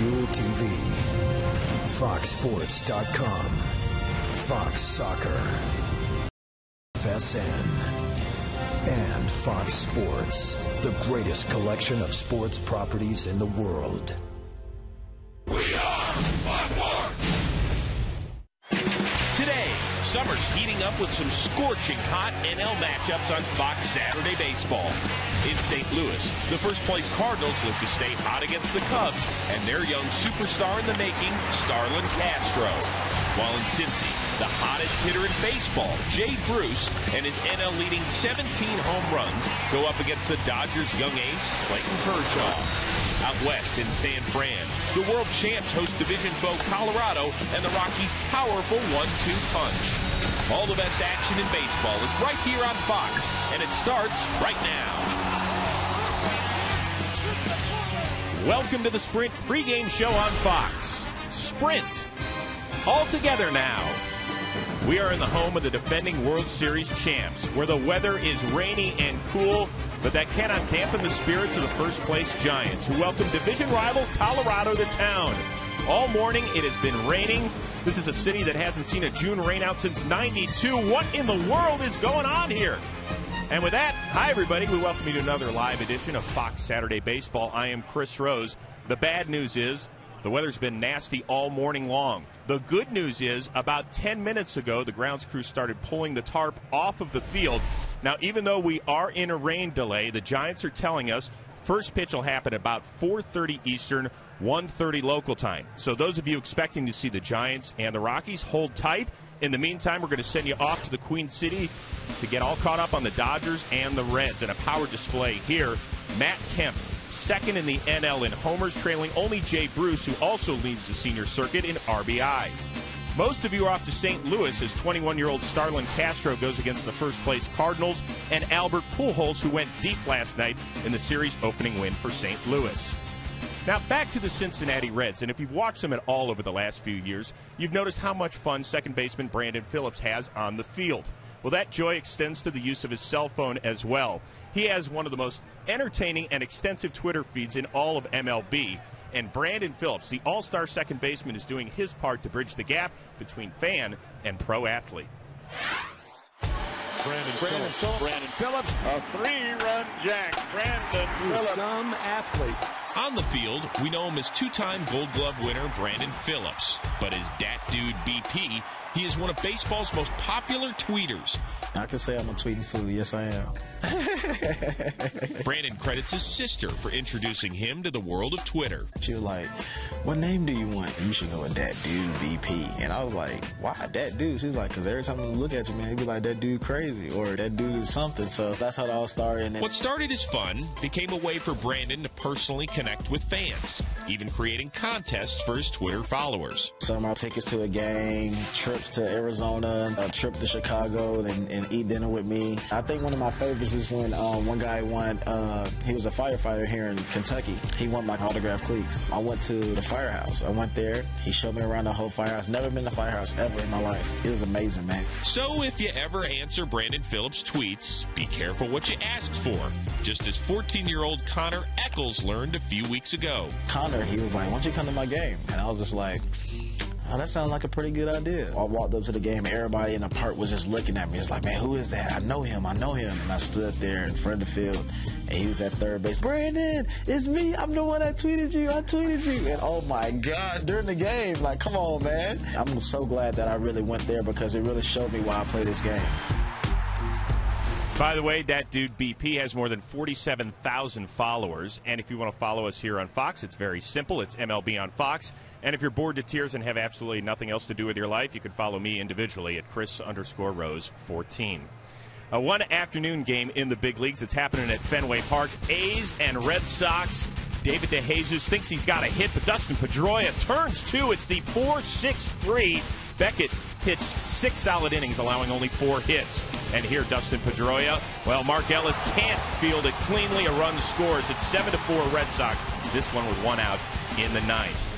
Fuel TV, FoxSports.com, Fox Soccer, FSN, and Fox Sports, the greatest collection of sports properties in the world. We are Fox Sports! Today, summer's heating up with some scorching hot NL matchups on Fox Saturday Baseball. In St. Louis, the first-place Cardinals look to stay hot against the Cubs and their young superstar in the making, Starlin Castro. While in Cincy, the hottest hitter in baseball, Jay Bruce, and his NL-leading 17 home runs go up against the Dodgers' young ace, Clayton Kershaw. Out west in San Fran, the world champs host division foe Colorado and the Rockies' powerful 1-2 punch. All the best action in baseball is right here on Fox, and it starts right now. Welcome to the Sprint pregame show on Fox. Sprint. All together now. We are in the home of the defending World Series champs, where the weather is rainy and cool, but that cannot dampen the spirits of the first-place Giants, who welcome division rival Colorado to town. All morning it has been raining. This is a city that hasn't seen a June rainout since '92. What in the world is going on here? And with that, hi everybody. We welcome you to another live edition of Fox Saturday Baseball. I am Chris Rose. The bad news is the weather's been nasty all morning long. The good news is about 10 minutes ago, the grounds crew started pulling the tarp off of the field. Now, even though we are in a rain delay, the Giants are telling us first pitch will happen about 4:30 Eastern, 1:30 local time. So those of you expecting to see the Giants and the Rockies, hold tight. In the meantime, we're going to send you off to the Queen City to get all caught up on the Dodgers and the Reds. And a power display here. Matt Kemp, second in the NL in homers, trailing only Jay Bruce, who also leads the senior circuit in RBI. Most of you are off to St. Louis as 21-year-old Starlin Castro goes against the first-place Cardinals and Albert Pujols, who went deep last night in the series opening win for St. Louis. Now, back to the Cincinnati Reds, and if you've watched them at all over the last few years, you've noticed how much fun second baseman Brandon Phillips has on the field. Well, that joy extends to the use of his cell phone as well. He has one of the most entertaining and extensive Twitter feeds in all of MLB, and Brandon Phillips, the all-star second baseman, is doing his part to bridge the gap between fan and pro athlete. Brandon Phillips, a three-run jack. Brandon Phillips. Some athlete. On the field, we know him as two-time Gold Glove winner Brandon Phillips. But as Dat Dude BP, he is one of baseball's most popular tweeters. I can say I'm a tweeting fool. Yes, I am. Brandon credits his sister for introducing him to the world of Twitter. She was like, what name do you want? You should go with Dat Dude BP. And I was like, why Dat Dude? She's like, because every time I look at you, man, you be like, that dude crazy, or that dude is something. So that's how it all started. And then what started as fun became a way for Brandon to personally connect with fans, even creating contests for his Twitter followers. Some are tickets to a game, trips to Arizona, a trip to Chicago, and eat dinner with me. I think one of my favorites is when one guy won, he was a firefighter here in Kentucky. He won my autographed cleats. I went to the firehouse. I went there. He showed me around the whole firehouse. Never been to the firehouse ever in my life. It was amazing, man. So if you ever answer Brandon Phillips' tweets, be careful what you ask for. Just as 14-year-old Connor Eccles learned a few weeks ago. Connor, he was like, why don't you come to my game? And I was just like, oh, that sounds like a pretty good idea. I walked up to the game, and everybody in the park was just looking at me. It's like, man, who is that? I know him. And I stood there in front of the field, and he was at third base. Brandon, it's me. I'm the one that tweeted you. I tweeted you. And oh, my gosh, during the game, like, come on, man. I'm so glad that I really went there because it really showed me why I play this game. By the way, that dude BP has more than 47,000 followers. And if you want to follow us here on Fox, it's very simple. It's MLB on Fox. And if you're bored to tears and have absolutely nothing else to do with your life, you can follow me individually at Chris_Rose14. One afternoon game in the big leagues. It's happening at Fenway Park. A's and Red Sox. David DeJesus thinks he's got a hit, but Dustin Pedroia turns two. It's the 4-6-3. Beckett pitched 6 solid innings, allowing only 4 hits. And here, Dustin Pedroia, well, Mark Ellis can't field it cleanly. A run scores. It's 7-4 Red Sox. This one with 1 out in the 9th.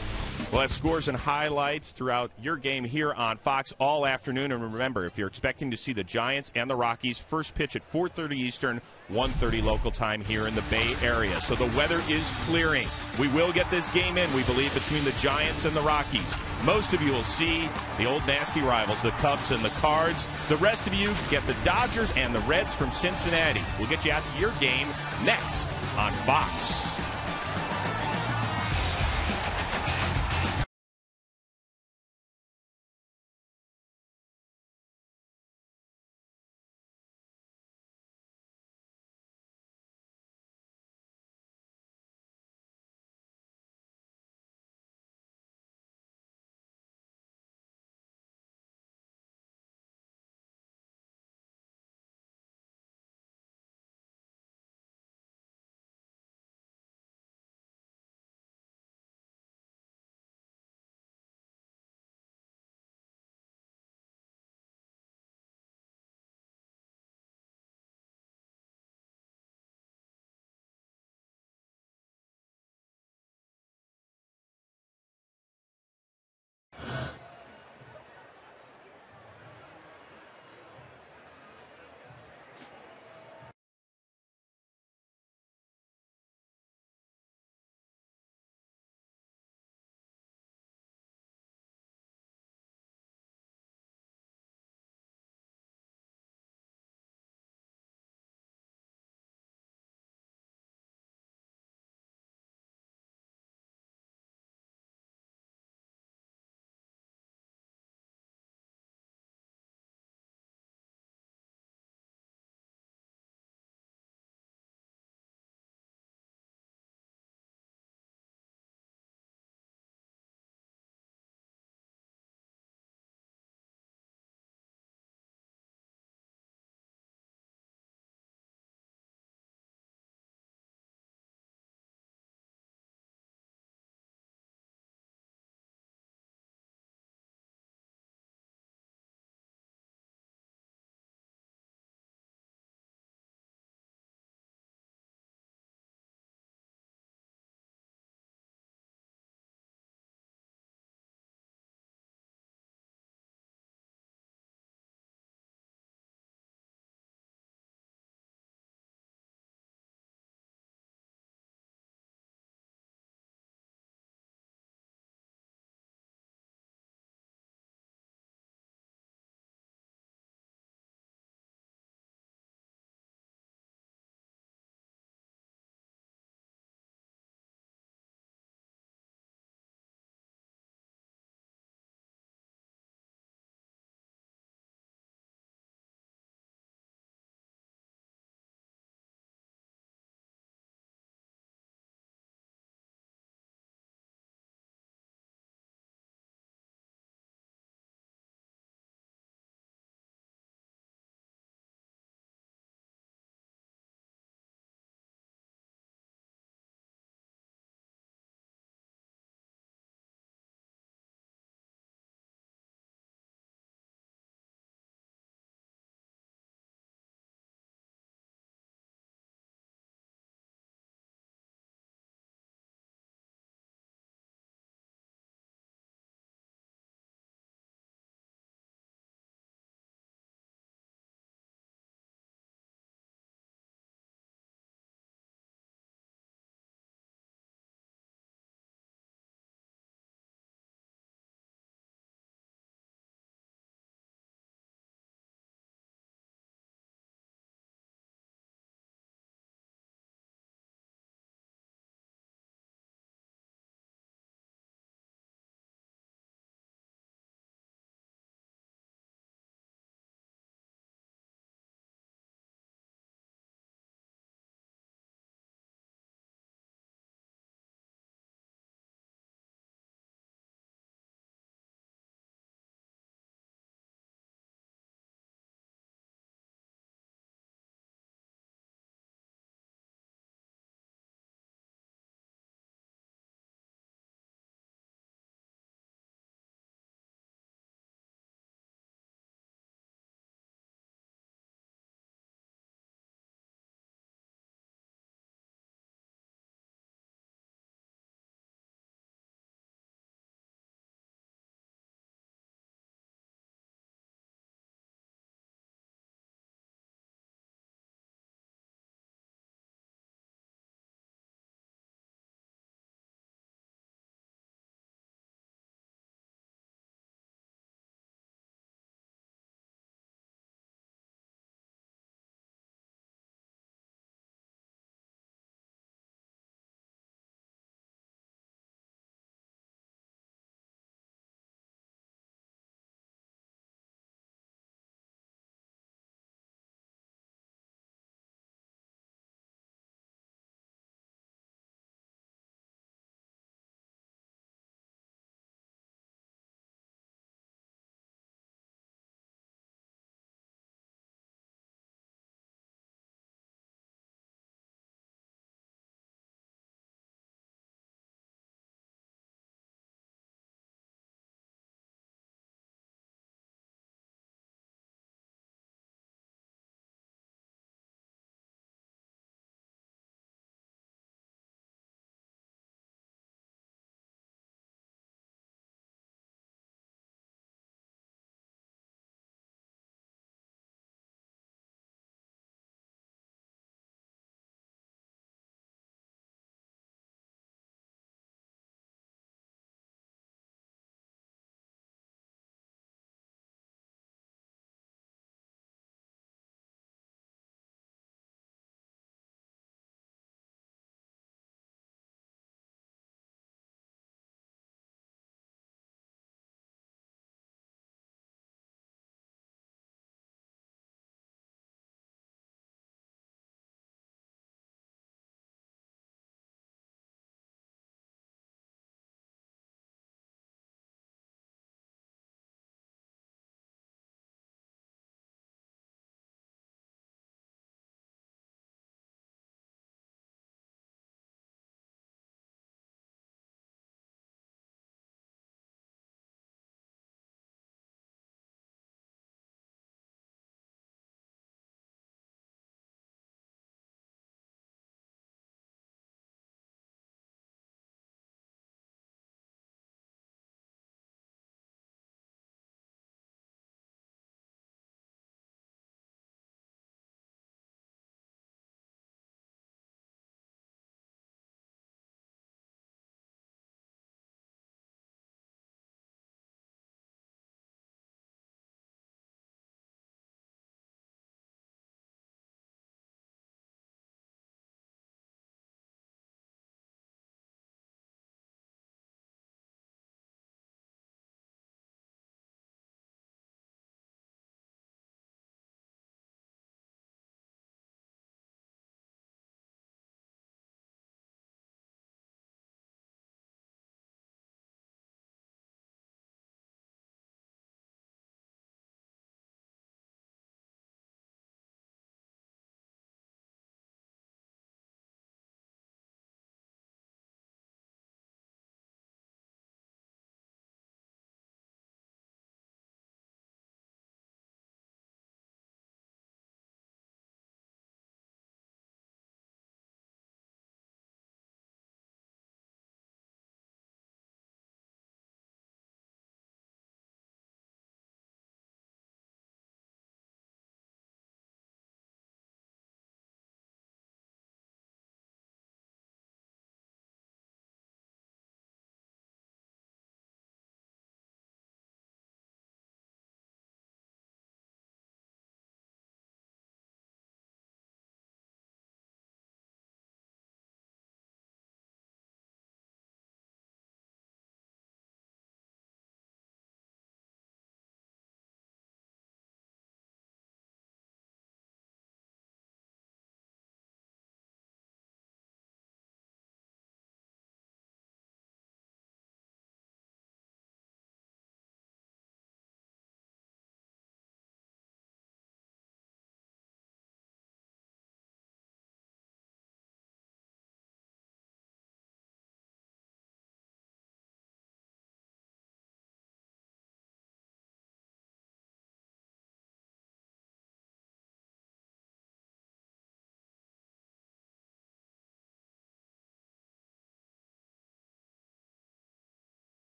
We'll have scores and highlights throughout your game here on Fox all afternoon. And remember, if you're expecting to see the Giants and the Rockies, first pitch at 4:30 Eastern, 1:30 local time here in the Bay Area. So the weather is clearing. We will get this game in, we believe, between the Giants and the Rockies. Most of you will see the old nasty rivals, the Cubs and the Cards. The rest of you get the Dodgers and the Reds from Cincinnati. We'll get you out to your game next on Fox.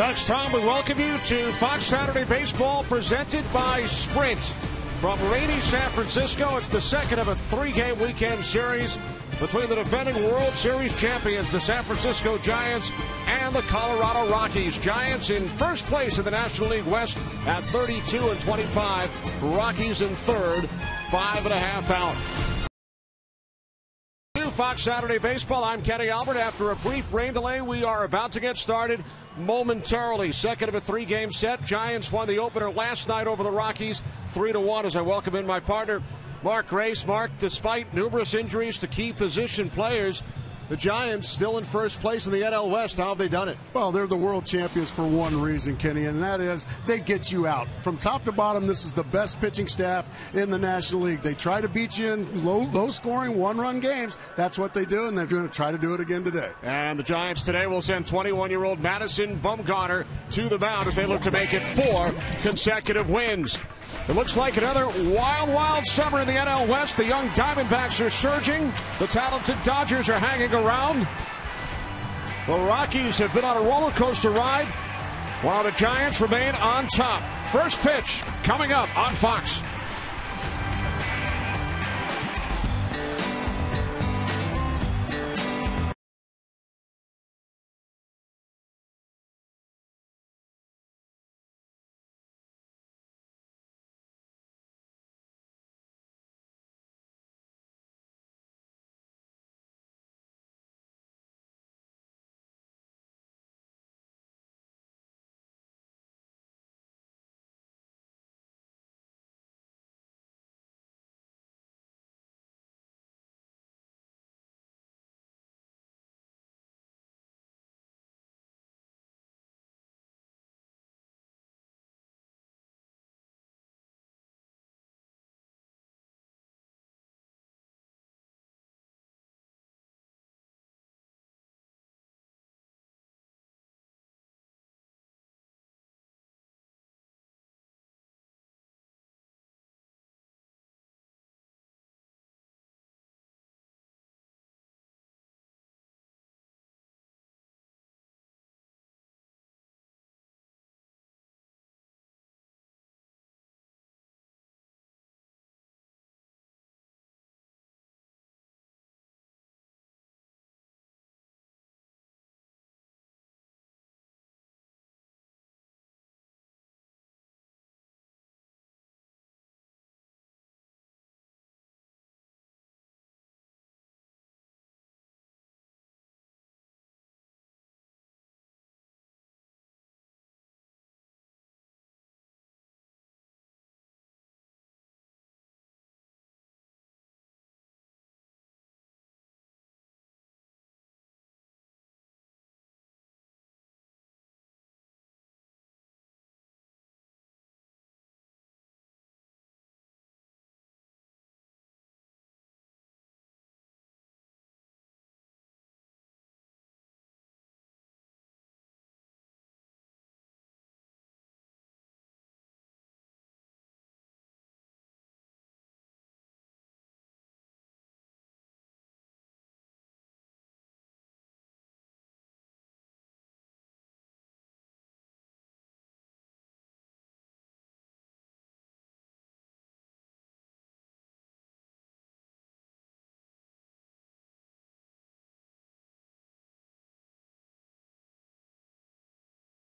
Thanks, Tom. We welcome you to Fox Saturday Baseball presented by Sprint. From rainy San Francisco, it's the second of a three-game weekend series between the defending World Series champions, the San Francisco Giants, and the Colorado Rockies. Giants in first place in the National League West at 32-25. Rockies in third, 5.5 out. Fox Saturday Baseball. I'm Kenny Albert. After a brief rain delay, we are about to get started momentarily. Second of a three-game set. Giants won the opener last night over the Rockies 3-1 as I welcome in my partner, Mark Grace. Mark, despite numerous injuries to key position players, the Giants still in first place in the NL West. How have they done it? Well, they're the world champions for one reason, Kenny, and that is they get you out. From top to bottom, this is the best pitching staff in the National League. They try to beat you in low-scoring, one-run games. That's what they do, and they're going to try to do it again today. And the Giants today will send 21-year-old Madison Bumgarner to the mound as they look to make it 4 consecutive wins. It looks like another wild summer in the NL West. The young Diamondbacks are surging. The talented Dodgers are hanging around. The Rockies have been on a roller coaster ride while the Giants remain on top. First pitch coming up on Fox.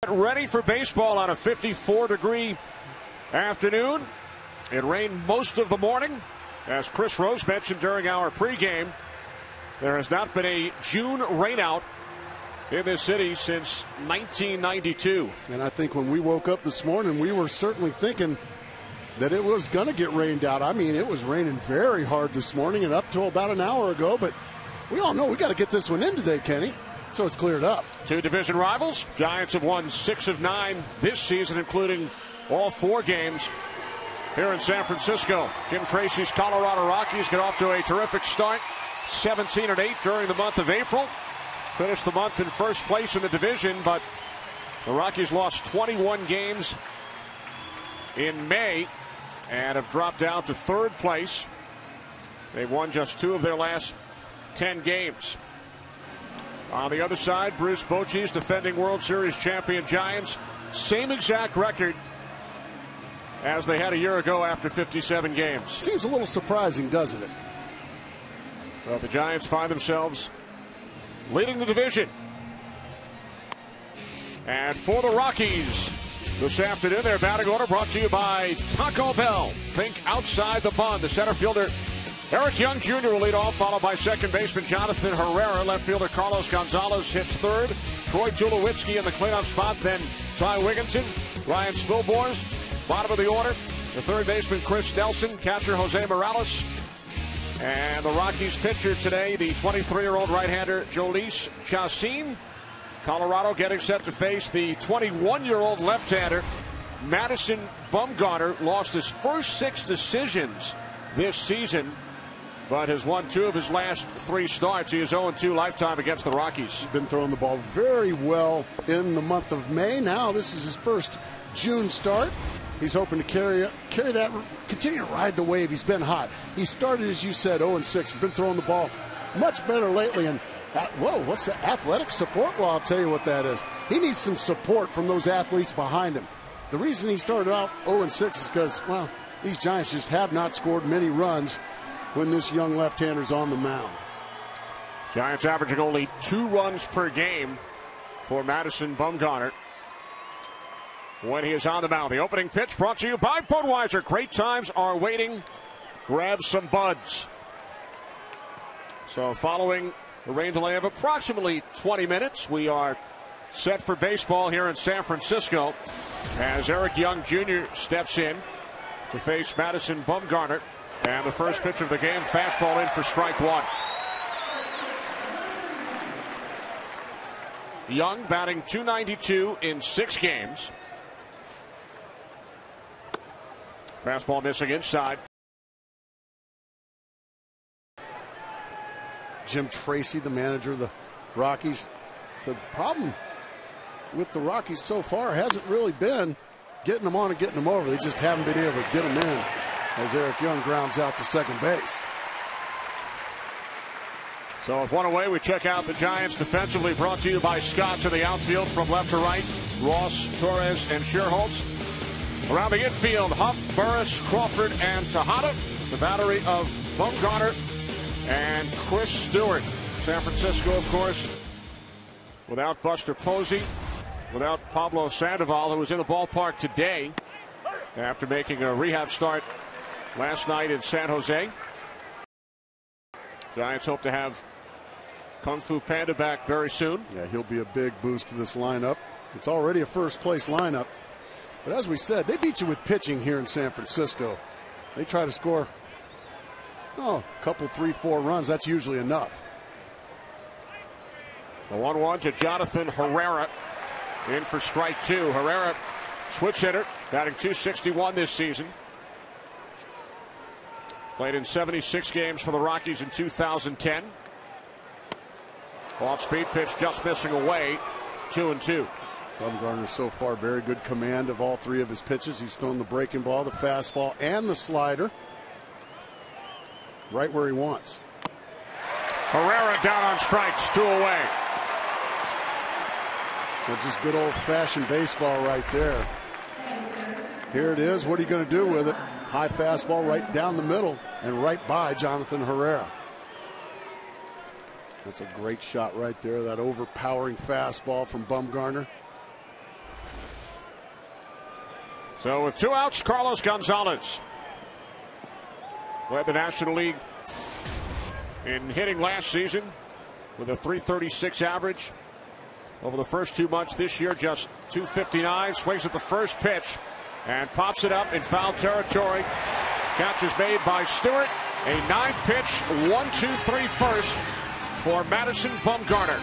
Ready for baseball on a 54-degree afternoon. It rained most of the morning. As Chris Rose mentioned during our pregame, there has not been a June rainout in this city since 1992. And I think when we woke up this morning, we were certainly thinking that it was going to get rained out. I mean, it was raining very hard this morning and up till about an hour ago. But we all know we got to get this one in today, Kenny. So it's cleared up. Two division rivals. Giants have won 6 of 9 this season, including all 4 games here in San Francisco. Jim Tracy's Colorado Rockies get off to a terrific start. 17-8 during the month of April. Finished the month in first place in the division, but the Rockies lost 21 games in May and have dropped down to third place. They've won just 2 of their last 10 games. On the other side, Bruce Bochy's defending World Series champion Giants. Same exact record as they had a year ago after 57 games. Seems a little surprising, doesn't it? Well, the Giants find themselves leading the division. And for the Rockies this afternoon, their batting order brought to you by Taco Bell. Think outside the bun. The center fielder Eric Young Jr. will lead off, followed by second baseman Jonathan Herrera. Left fielder Carlos Gonzalez hits third. Troy Tulowitzki in the cleanup spot. Then Ty Wigginton, Ryan Spilborns, bottom of the order. The third baseman Chris Nelson, catcher Jose Morales. And the Rockies pitcher today, the 23-year-old right-hander Jhoulys Chacin. Colorado getting set to face the 21-year-old left-hander Madison Bumgarner. Lost his first 6 decisions this season, but has won 2 of his last 3 starts. He is 0-2 lifetime against the Rockies. He's been throwing the ball very well in the month of May. Now this is his first June start. He's hoping to carry that, continue to ride the wave. He's been hot. He started, as you said, 0-6. He's been throwing the ball much better lately. And whoa, what's the athletic support? Well, I'll tell you what that is. He needs some support from those athletes behind him. The reason he started out 0-6 is because, well, these Giants just have not scored many runs when this young left-hander's on the mound. Giants averaging only 2 runs per game for Madison Bumgarner when he is on the mound. The opening pitch brought to you by Budweiser. Great times are waiting. Grab some buds. So following a rain delay of approximately 20 minutes, we are set for baseball here in San Francisco as Eric Young Jr. steps in to face Madison Bumgarner. And the first pitch of the game, fastball in for strike 1. Young batting .292 in 6 games. Fastball missing inside. Jim Tracy, the manager of the Rockies, said the problem with the Rockies so far hasn't really been getting them on and getting them over. They just haven't been able to get them in as Eric Young grounds out to second base. So with 1 away, we check out the Giants defensively, brought to you by Scott. To the outfield from left to right, Ross, Torres, and Scherholtz. Around the infield, Huff, Burris, Crawford, and Tejada. The battery of Bumgarner and Chris Stewart. San Francisco, of course, without Buster Posey, without Pablo Sandoval, who was in the ballpark today after making a rehab start last night in San Jose. Giants hope to have Kung Fu Panda back very soon. Yeah, he'll be a big boost to this lineup. It's already a first-place lineup. But as we said, they beat you with pitching here in San Francisco. They try to score, a couple, 3, 4 runs. That's usually enough. The 1-1 to Jonathan Herrera. In for strike 2. Herrera, switch hitter, batting .261 this season. Played in 76 games for the Rockies in 2010. Off-speed pitch just missing away. 2-2. Bumgarner so far very good command of all 3 of his pitches. He's thrown the breaking ball, the fastball, and the slider right where he wants. Herrera down on strikes, 2 away. That's just good old-fashioned baseball right there. Here it is. What are you going to do with it? High fastball right down the middle and right by Jonathan Herrera. That's a great shot right there. That overpowering fastball from Bumgarner. So with 2 outs, Carlos Gonzalez led the National League in hitting last season with a .336 average. Over the first 2 months this year, just .259. Swings at the first pitch and pops it up in foul territory. Catch is made by Stewart. A 9-pitch 1-2-3 first for Madison Bumgarner.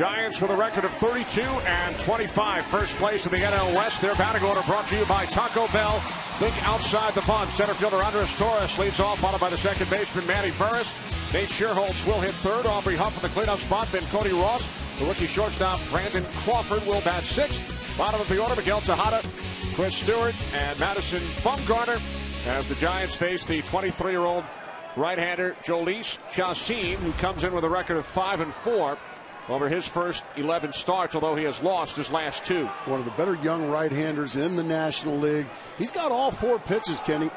Giants with a record of 32-25. First place in the NL West. Their batting order brought to you by Taco Bell. Think outside the bunch. Center fielder Andres Torres leads off, followed by the second baseman Manny Burris. Nate Scherholtz will hit third. Aubrey Huff in the cleanup spot. Then Cody Ross. The rookie shortstop Brandon Crawford will bat sixth. Bottom of the order, Miguel Tejada, Chris Stewart, and Madison Bumgarner as the Giants face the 23-year-old right-hander Jhoulys Chacín, who comes in with a record of 5-4 over his first 11 starts, although he has lost his last two. One of the better young right-handers in the National League. He's got all four pitches, Kenny.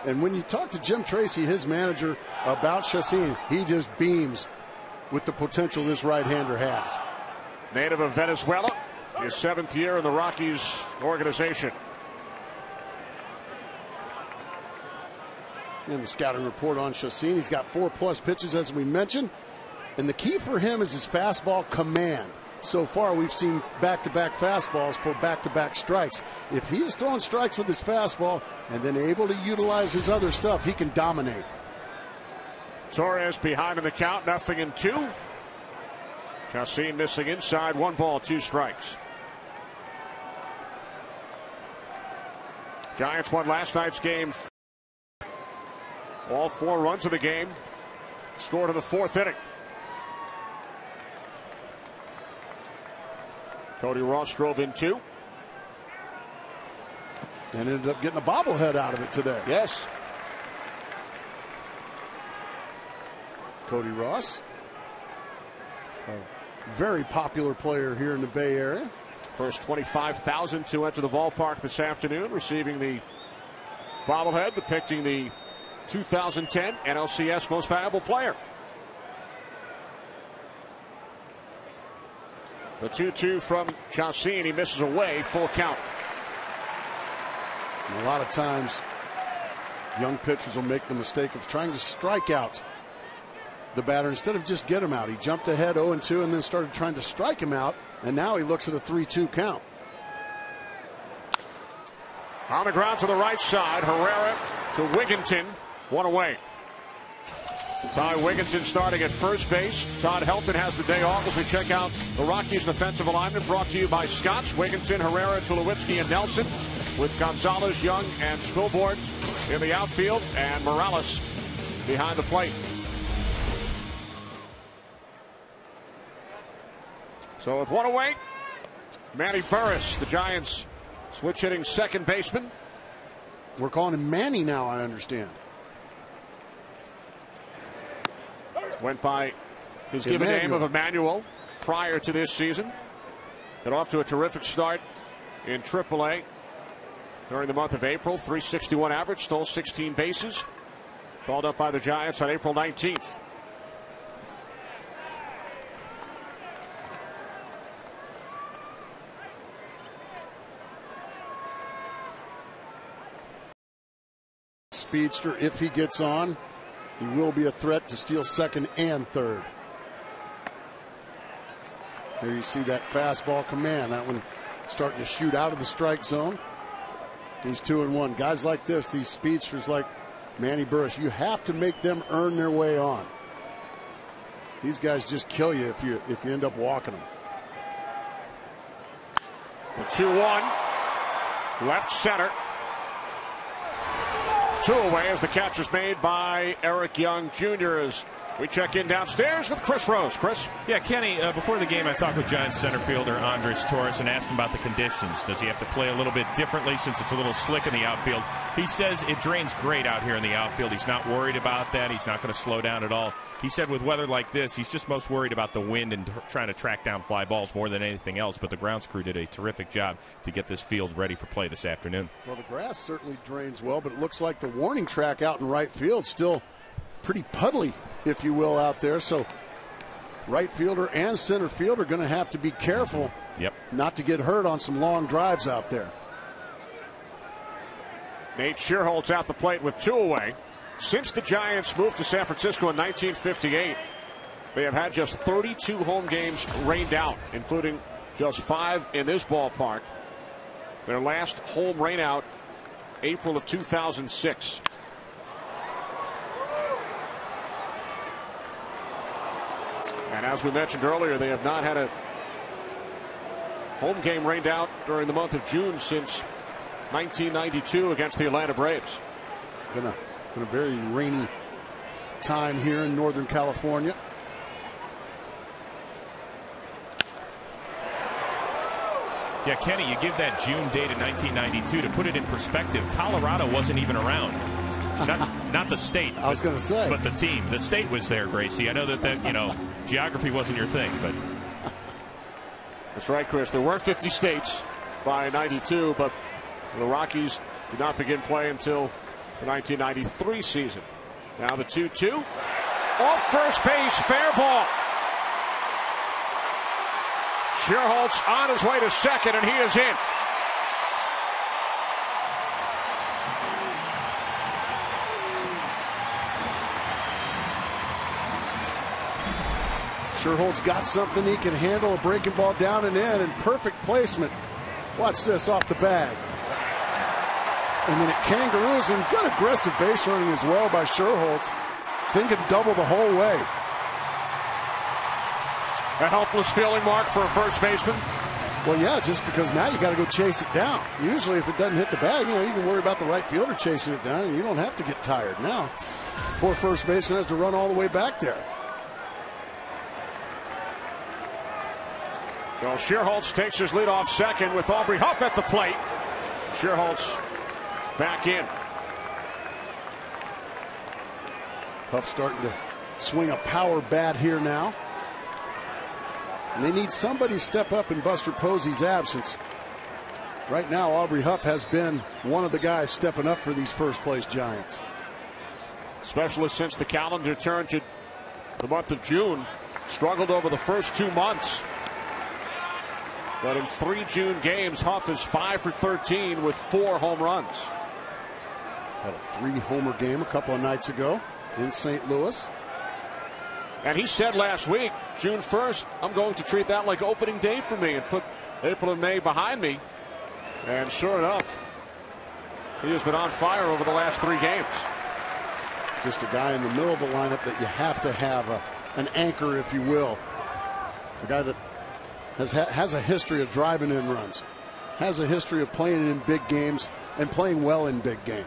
And when you talk to Jim Tracy, his manager, about Chacín, he just beams with the potential this right-hander has. Native of Venezuela, his 7th year in the Rockies organization. And the scouting report on Chacín, he's got 4+ pitches, as we mentioned. And the key for him is his fastball command. So far, we've seen back-to-back fastballs for back-to-back strikes. If he is throwing strikes with his fastball and then able to utilize his other stuff, he can dominate. Torres behind in the count, 0-2. Chacín missing inside, 1 ball, 2 strikes. Giants won last night's game. All 4 runs of the game scored in the 4th inning. Cody Ross drove in 2. And ended up getting a bobblehead out of it today. Yes. Cody Ross, a very popular player here in the Bay Area. First 25,000 to enter the ballpark this afternoon, receiving the bobblehead depicting the 2010 NLCS Most Valuable Player. The 2-2 from Chacín. He misses away, full count. And a lot of times, young pitchers will make the mistake of trying to strike out the batter instead of just get him out. He jumped ahead 0-2 and then started trying to strike him out, and now he looks at a 3-2 count. On the ground to the right side, Herrera to Wigginton, 1 away. Ty Wigginton starting at first base. Todd Helton has the day off as we check out the Rockies defensive alignment, brought to you by Scotch. Wigginton, Herrera, Tulowitzki, and Nelson, with Gonzalez, Young, and Spilborn in the outfield, and Morales behind the plate. So with 1 away, Manny Burris, the Giants switch hitting second baseman. We're calling him Manny now, I understand. Went by his given name of Emmanuel prior to this season. Got off to a terrific start in AAA during the month of April. .361 average, stole 16 bases. Called up by the Giants on April 19th. Speedster, if he gets on, he will be a threat to steal second and third. Here you see that fastball command. That one starting to shoot out of the strike zone. He's 2-1. Guys like this, these speedsters like Manny Burris, you have to make them earn their way on. These guys just kill you if you end up walking them. The 2-1, left center. 2 away as the catch is made by Eric Young Jr. as we check in downstairs with Chris Rose. Chris? Yeah, Kenny, before the game I talked with Giants center fielder Andres Torres and asked him about the conditions. Does he have to play a little bit differently since it's a little slick in the outfield? He says it drains great out here in the outfield. He's not worried about that. He's not going to slow down at all. He said with weather like this, he's just most worried about the wind and trying to track down fly balls more than anything else. But the grounds crew did a terrific job to get this field ready for play this afternoon. Well, the grass certainly drains well, but it looks like the warning track out in right field still pretty puddly, if you will, out there. So right fielder and center fielder are going to have to be careful not to get hurt on some long drives out there. Nate Scherholtz at the plate with 2 away. Since the Giants moved to San Francisco in 1958, they have had just 32 home games rained out, including just 5 in this ballpark. Their last home rainout, April of 2006. And as we mentioned earlier, they have not had a home game rained out during the month of June since 1992 against the Atlanta Braves. Been a very rainy time here in Northern California. Yeah, Kenny, you give that June date in 1992 to put it in perspective. Colorado wasn't even around. Not the state. I was going to say, but the team. The state was there, Gracie. I know that geography wasn't your thing, but that's right, Chris. There were 50 states by 92, but the Rockies did not begin play until the 1993 season. Now the 2-2 off first base, fair ball. Scherholtz on his way to second, and he is in. Scherholtz got something he can handle, a breaking ball down and in, and perfect placement. Watch this off the bag. And then it kangaroos, and good aggressive base running as well by Scherholtz. Thinking double the whole way. A helpless feeling, Mark, for a first baseman. Well, yeah, just because now you got to go chase it down. Usually if it doesn't hit the bag, you can worry about the right fielder chasing it down, and you don't have to get tired. Now, poor first baseman has to run all the way back there. So Scherholtz takes his lead off second with Aubrey Huff at the plate. Scherholtz back in. Huff starting to swing a power bat here now. And they need somebody to step up in Buster Posey's absence. Right now, Aubrey Huff has been one of the guys stepping up for these first-place Giants. Especially since the calendar turned to the month of June. Struggled over the first 2 months. But in 3 June games, Huff is 5 for 13 with 4 home runs. Had a 3-homer game a couple of nights ago in St. Louis. And he said last week, June 1st, I'm going to treat that like opening day for me and put April and May behind me. And sure enough, he has been on fire over the last 3 games. Just a guy in the middle of the lineup that you have to have an anchor, if you will. A guy that has a history of driving in runs, has a history of playing in big games and playing well in big games.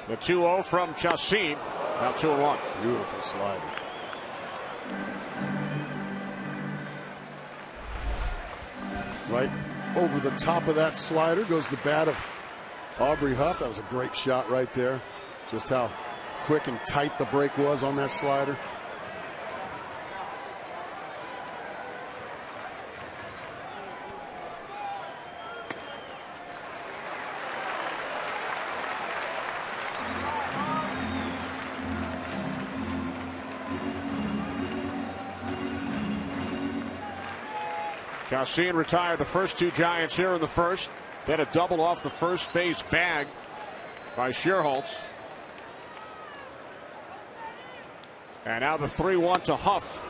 The 2-0 from Chacin. Now 2-1. Beautiful slider. Right over the top of that slider goes the bat of Aubrey Huff. That was a great shot right there. Just how quick and tight the break was on that slider. Chacin retired the first 2 Giants here in the first. Then a double off the first base bag by Scherholtz. And now the 3-1 to Huff.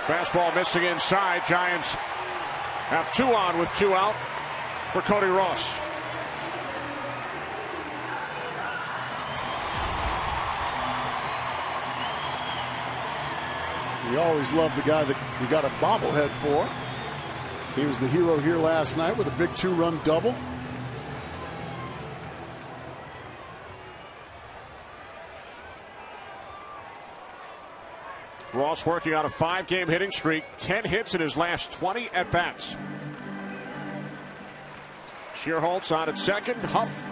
Fastball missing inside. Giants have 2 on with 2 out for Cody Ross. You always love the guy that you got a bobblehead for. He was the hero here last night with a big 2-run double. Ross working on a 5-game hitting streak, 10 hits in his last 20 at-bats. Scherholtz on at second, Huff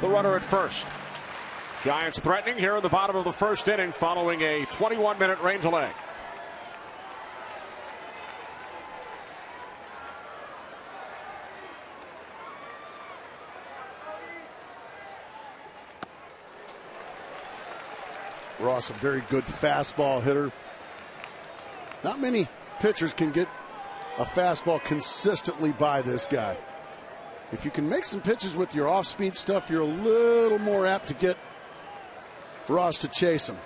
the runner at first. Giants threatening here in the bottom of the first inning following a 21-minute rain delay. Ross, a very good fastball hitter. Not many pitchers can get a fastball consistently by this guy. If you can make some pitches with your off-speed stuff, you're a little more apt to get Ross to chase him.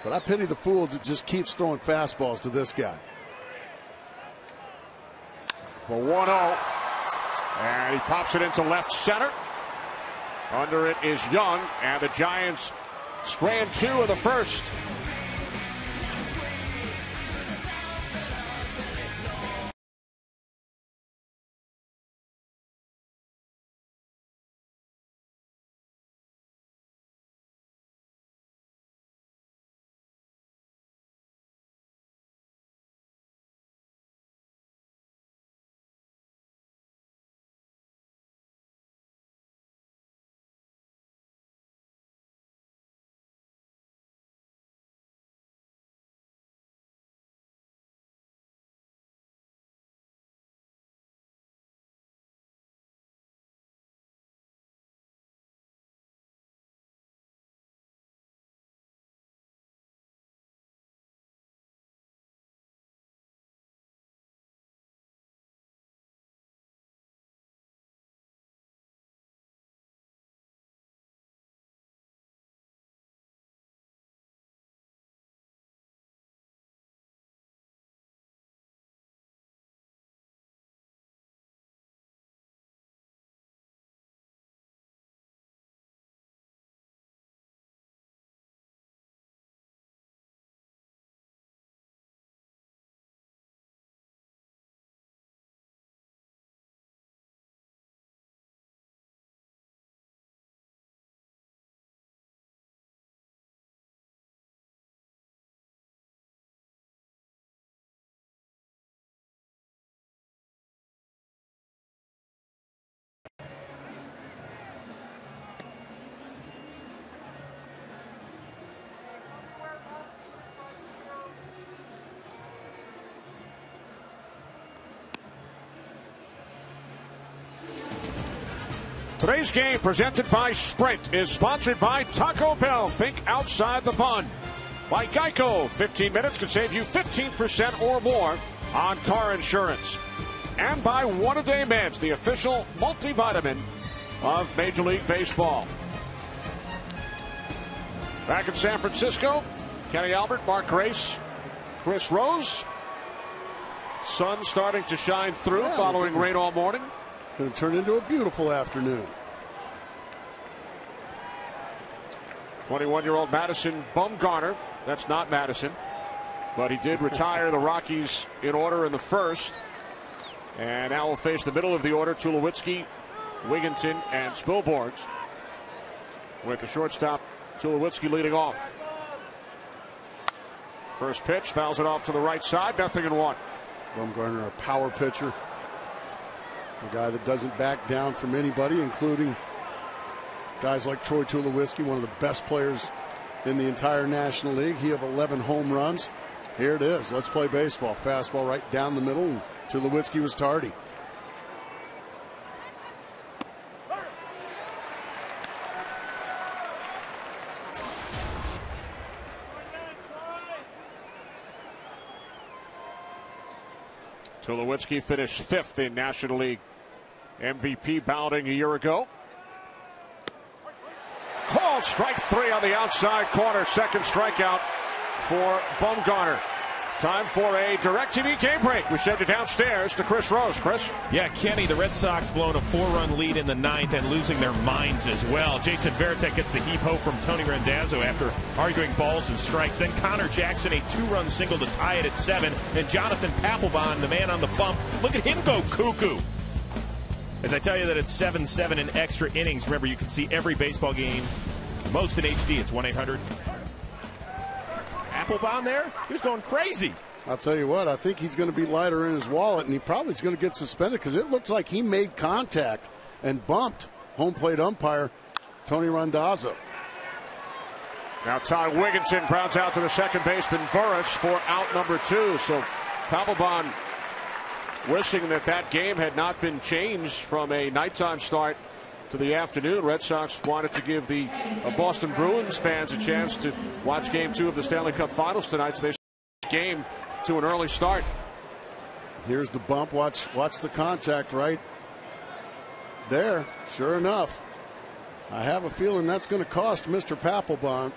But I pity the fool that just keeps throwing fastballs to this guy. Well, 1-0. And he pops it into left center. Under it is Young, and the Giants strand 2 of the first. Today's game, presented by Sprint, is sponsored by Taco Bell. Think outside the bun. By Geico, 15 minutes can save you 15% or more on car insurance. And by One A Day Meds, the official multivitamin of Major League Baseball. Back in San Francisco, Kenny Albert, Mark Grace, Chris Rose. Sun starting to shine through following rain all morning. Going to turn into a beautiful afternoon. 21-year-old Madison Bumgarner. That's not Madison, but he did retire the Rockies in order in the first. And now will face the middle of the order, Tulowitzki, Wigginton, and Spilborghs. With the shortstop, Tulowitzki, leading off. First pitch, fouls it off to the right side, 0-1. Bumgarner, a power pitcher. A guy that doesn't back down from anybody, including guys like Troy Tulowitzki, one of the best players in the entire National League. He have 11 home runs. Here it is. Let's play baseball. Fastball right down the middle, and Tulowitzki was tardy. Tulowitzki finished 5th in National League MVP balloting a year ago. Called strike 3 on the outside corner. Second strikeout for Bumgarner. Time for a DirecTV game break. We send it downstairs to Chris Rose. Chris? Yeah, Kenny, the Red Sox blown a 4-run lead in the 9th and losing their minds as well. Jason Varitek gets the heave-ho from Tony Randazzo after arguing balls and strikes. Then Connor Jackson, a 2-run single to tie it at 7. And Jonathan Papelbon, the man on the bump. Look at him go cuckoo. As I tell you that it's 7-7 in extra innings. Remember, you can see every baseball game, most in HD. It's 1-800. Papelbon there? He was going crazy. I'll tell you what, I think he's going to be lighter in his wallet, and he probably is going to get suspended because it looks like he made contact and bumped home plate umpire Tony Randazzo. Now Todd Wigginton grounds out to the second baseman Burris for out number 2. So Papelbon wishing that game had not been changed from a nighttime start to the afternoon. Red Sox wanted to give the Boston Bruins fans a chance to watch Game 2 of the Stanley Cup Finals tonight, so they game to an early start. Here's the bump. Watch the contact right there. Sure enough, I have a feeling that's going to cost Mr. Papelbon.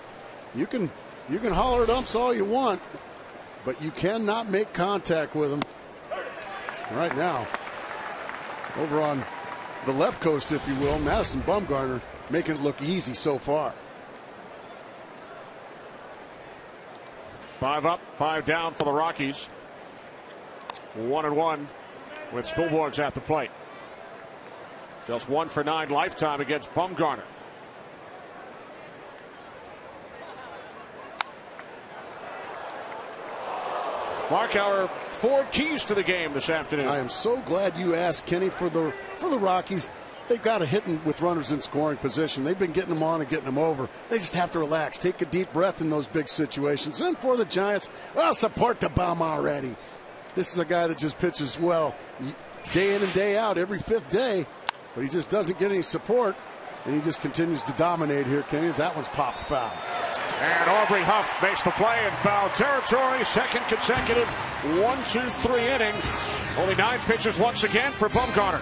You can holler at umps all you want, but you cannot make contact with him. Right now, over on the left coast, if you will. Madison Bumgarner making it look easy so far. 5 up, 5 down for the Rockies. 1-1 with Spielborgs at the plate. Just 1 for 9 lifetime against Bumgarner. Mark, our 4 keys to the game this afternoon. I am so glad you asked, Kenny, for the Rockies. They've got to hit them with runners in scoring position. They've been getting them on and getting them over. They just have to relax, take a deep breath in those big situations. And for the Giants, well, support the bum already. This is a guy that just pitches well day in and day out, every 5th day, but he just doesn't get any support, and he just continues to dominate here, Kenny, as that one's popped foul. And Aubrey Huff makes the play in foul territory. Second consecutive 1-2-3 inning. Only 9 pitches once again for Bumgarner.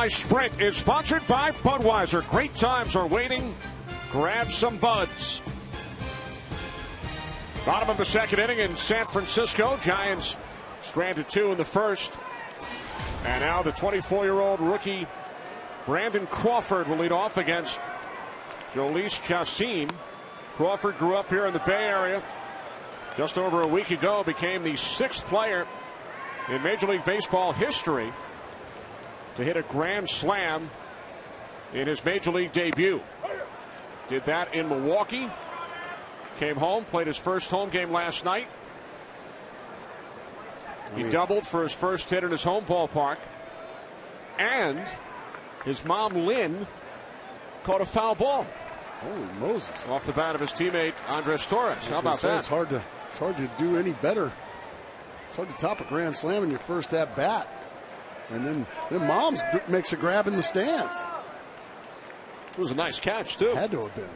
Sprint is sponsored by Budweiser. Great times are waiting. Grab some buds. Bottom of the 2nd inning in San Francisco. Giants stranded 2 in the 1st. And now the 24-year-old rookie Brandon Crawford will lead off against Jhoulys Chacin. Crawford grew up here in the Bay Area. Just over a week ago became the 6th player in Major League Baseball history to hit a grand slam in his Major League debut. Did that in Milwaukee. Came home, played his first home game last night. He doubled for his first hit in his home ballpark. And his mom, Lynn, caught a foul ball. Holy Moses. Off the bat of his teammate, Andres Torres. How about that? It's hard to do any better. It's hard to top a grand slam in your first at bat. And then Moms makes a grab in the stands. It was a nice catch, too. Had to have been.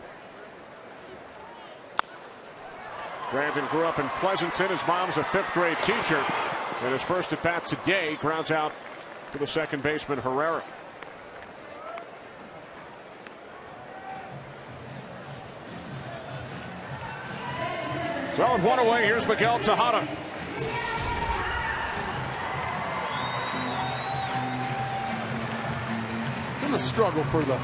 Brandon grew up in Pleasanton. His mom's a 5th grade teacher. And his first at bat today grounds out to the second baseman, Herrera. So with 1 away, here's Miguel Tejada. Been a struggle for the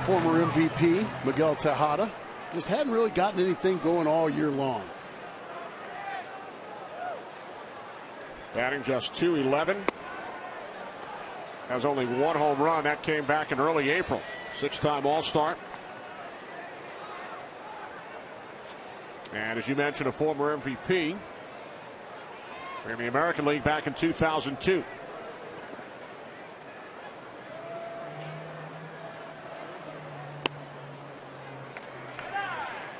former MVP, Miguel Tejada. Just hadn't really gotten anything going all year long. Batting just .211. Has only 1 home run. That came back in early April. 6-time All-Star. And as you mentioned, a former MVP in the American League back in 2002.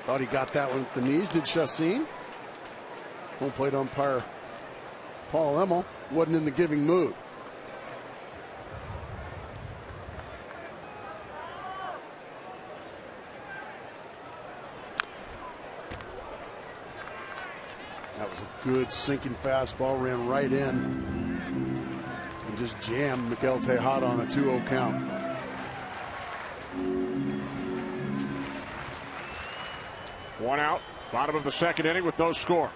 Thought he got that one with the knees. Did Chassin? Home plate umpire Paul Emmel wasn't in the giving mood. That was a good sinking fastball, ran right in and just jammed Miguel Tejada on a 2-0 count. One out, bottom of the second inning with no score.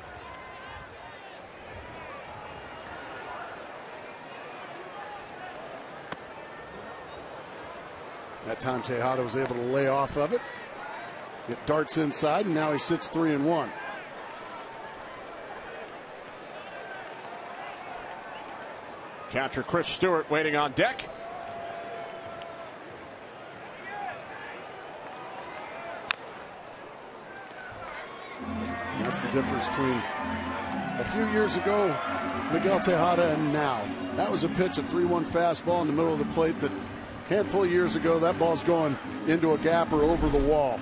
That time Tejada was able to lay off of it, get darts inside, and now he sits 3-1. Catcher Chris Stewart waiting on deck. That's the difference between a few years ago, Miguel Tejada, and now. That was a pitch, a 3-1 fastball in the middle of the plate that a handful of years ago, that ball's going into a gap or over the wall.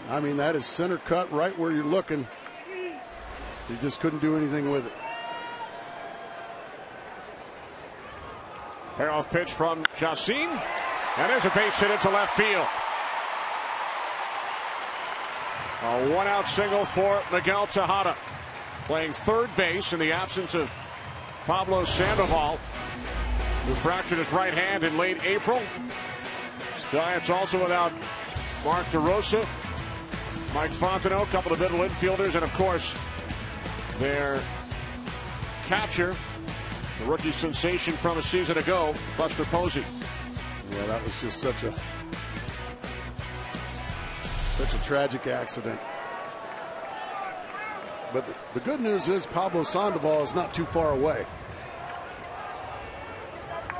I mean, that is center cut right where you're looking. He just couldn't do anything with it. Payoff pitch from Chassin, and there's a base hit into left field. A one-out single for Miguel Tejada, playing third base in the absence of Pablo Sandoval, who fractured his right hand in late April. Giants also without Mark DeRosa, Mike Fontenot, a couple of middle infielders, and of course their catcher, the rookie sensation from a season ago, Buster Posey. Yeah, that was just such a tragic accident. But the good news is Pablo Sandoval is not too far away.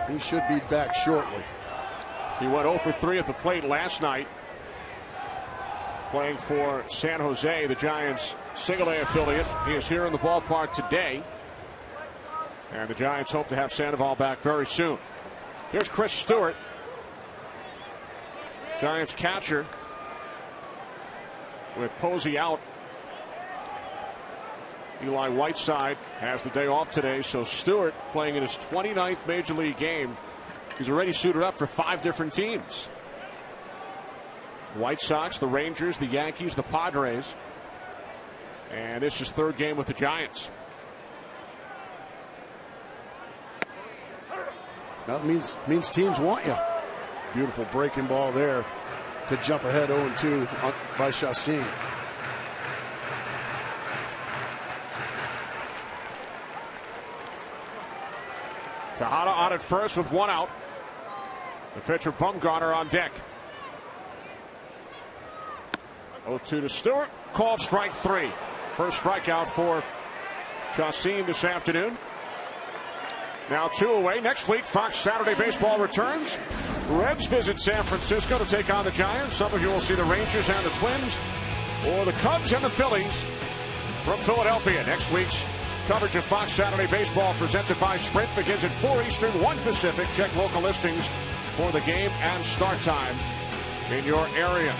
He should be back shortly. He went 0 for 3 at the plate last night, playing for San Jose, the Giants' single-A affiliate. He is here in the ballpark today, and the Giants hope to have Sandoval back very soon. Here's Chris Stewart, Giants catcher, with Posey out. Eli Whiteside has the day off today, so Stewart playing in his 29th Major League game. He's already suited up for 5 different teams. White Sox, the Rangers, the Yankees, the Padres. And this is third game with the Giants. That means teams want you. Beautiful breaking ball there to jump ahead 0-2 by Chassin. Tejada on at first with one out. The pitcher Bumgarner on deck. 0-2 to Stewart. Called strike 3. First strikeout for Chassin this afternoon. Now 2 away. Next week, Fox Saturday Baseball returns. Reds visit San Francisco to take on the Giants. Some of you will see the Rangers and the Twins, or the Cubs and the Phillies from Philadelphia. Next week's coverage of Fox Saturday Baseball presented by Sprint begins at 4 Eastern, 1 Pacific. Check local listings for the game and start time in your area.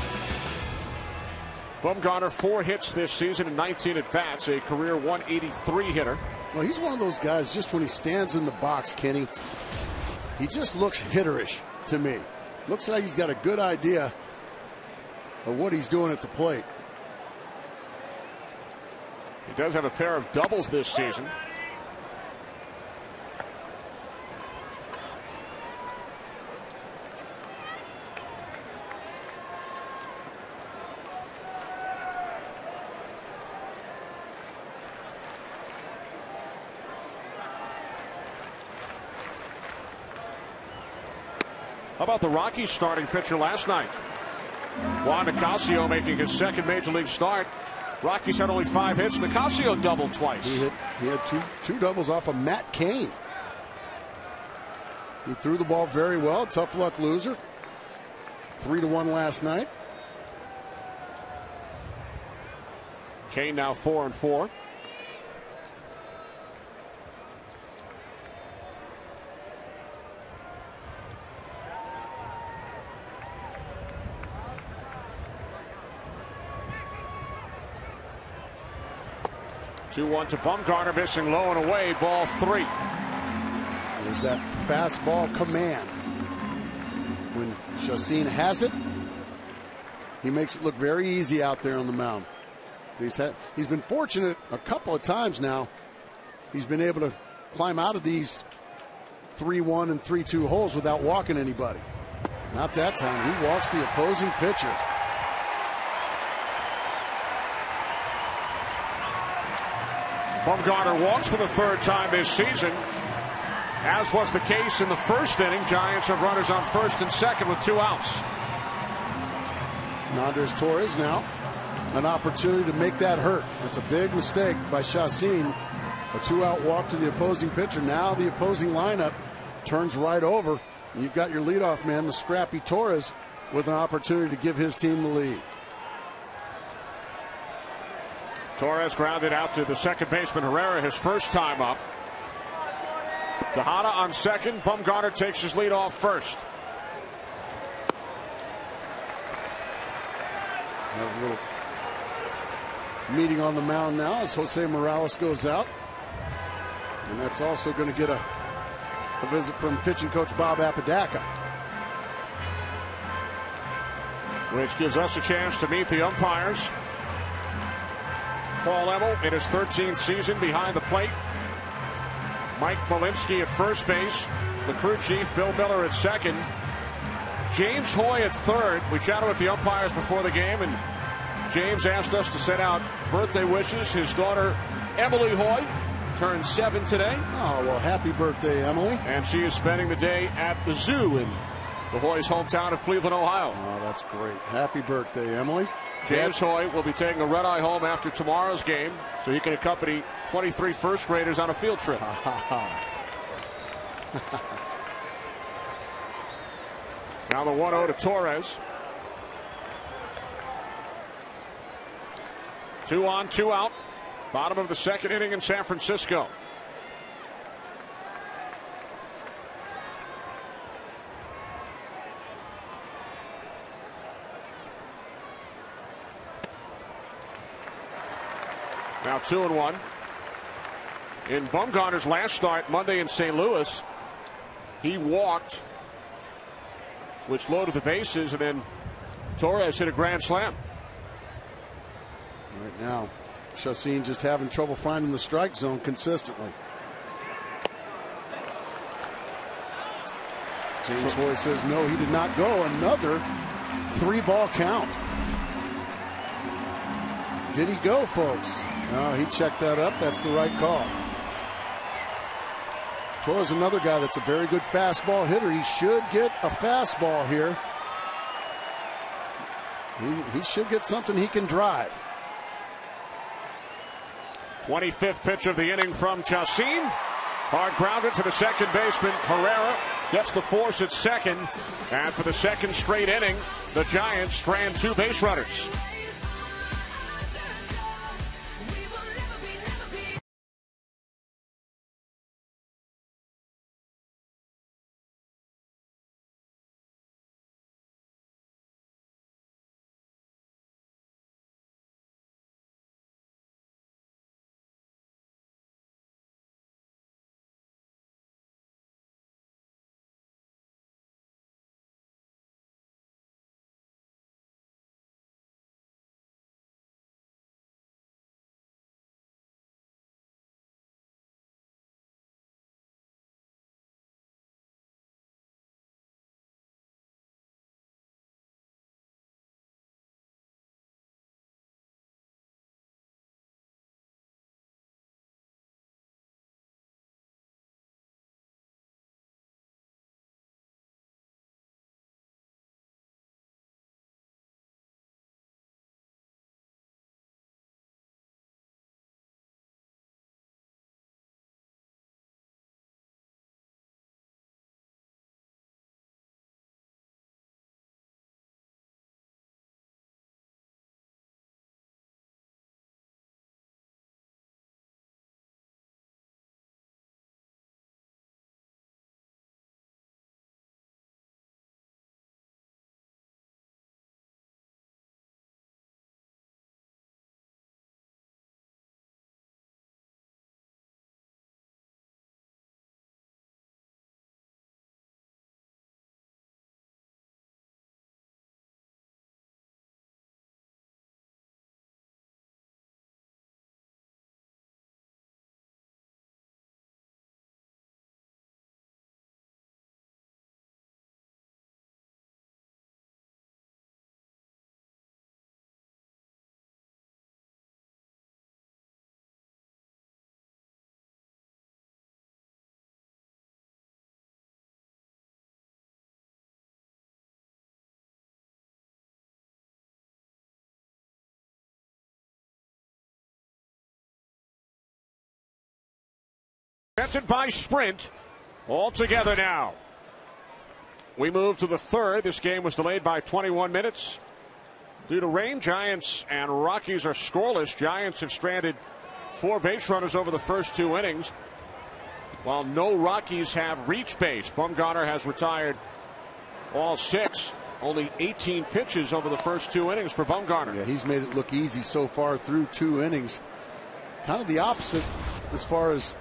Bumgarner 4 hits this season and 19 at bats, a career 183 hitter. Well, he's one of those guys, just when he stands in the box, Kenny, he just looks hitterish to me. Looks like he's got a good idea of what he's doing at the plate. He does have a pair of doubles this season. How about the Rockies starting pitcher last night? Juan Nicasio making his second Major League start. Rockies had only 5 hits. Nicasio doubled twice. He had two doubles off of Matt Cain. He threw the ball very well. Tough luck loser. 3-1 last night. Kane now 4-4. Two-one to Bumgarner, missing low and away, ball 3. There's that fastball command. When Chacin has it, he makes it look very easy out there on the mound. He's been fortunate a couple of times now. He's been able to climb out of these 3-1 and 3-2 holes without walking anybody. Not that time. He walks the opposing pitcher. Bumgarner walks for the 3rd time this season. As was the case in the first inning, Giants have runners on first and second with 2 outs. And Andres Torres now an opportunity to make that hurt. That's a big mistake by Chacin. A 2-out walk to the opposing pitcher. Now the opposing lineup turns right over. And you've got your leadoff man, the scrappy Torres, with an opportunity to give his team the lead. Torres grounded out to the second baseman Herrera, his first time up. Tejada on second. Bumgarner takes his lead off first. Have a little meeting on the mound now as Jose Morales goes out. And that's also going to get a visit from pitching coach Bob Apodaca. Which gives us a chance to meet the umpires. Paul Emmel in his 13th season behind the plate. Mike Malinsky at first base. The crew chief Bill Miller at second. James Hoy at third. We chatted with the umpires before the game, and James asked us to send out birthday wishes. His daughter Emily Hoy turned 7 today. Oh, well, happy birthday, Emily. And she is spending the day at the zoo in the Hoy's hometown of Cleveland, Ohio. Oh, that's great. Happy birthday, Emily. James Hoy will be taking a red-eye home after tomorrow's game so he can accompany 23 first graders on a field trip. Now the 1-0 to Torres. 2 on, 2 out. Bottom of the second inning in San Francisco. Now 2-1. In Bumgarner's last start Monday in St. Louis, he walked, which loaded the bases, and then Torres hit a grand slam. Right now, Chacin just having trouble finding the strike zone consistently. James Hoy says no, he did not go. Another 3-ball count. Did he go, folks? No, he checked that up. That's the right call. Torres, another guy that's a very good fastball hitter. He should get a fastball here. He should get something he can drive. 25th pitch of the inning from Chacin. Hard grounded to the second baseman. Herrera gets the force at second. And for the second straight inning, the Giants strand 2 base runners. presented by Sprint. All together now. We move to the third. This game was delayed by 21 minutes due to rain. Giants and Rockies are scoreless. Giants have stranded 4 base runners over the first 2 innings, while no Rockies have reached base. Bumgarner has retired all 6. Only 18 pitches over the first 2 innings for Bumgarner. Yeah, he's made it look easy so far through 2 innings. Kind of the opposite as far as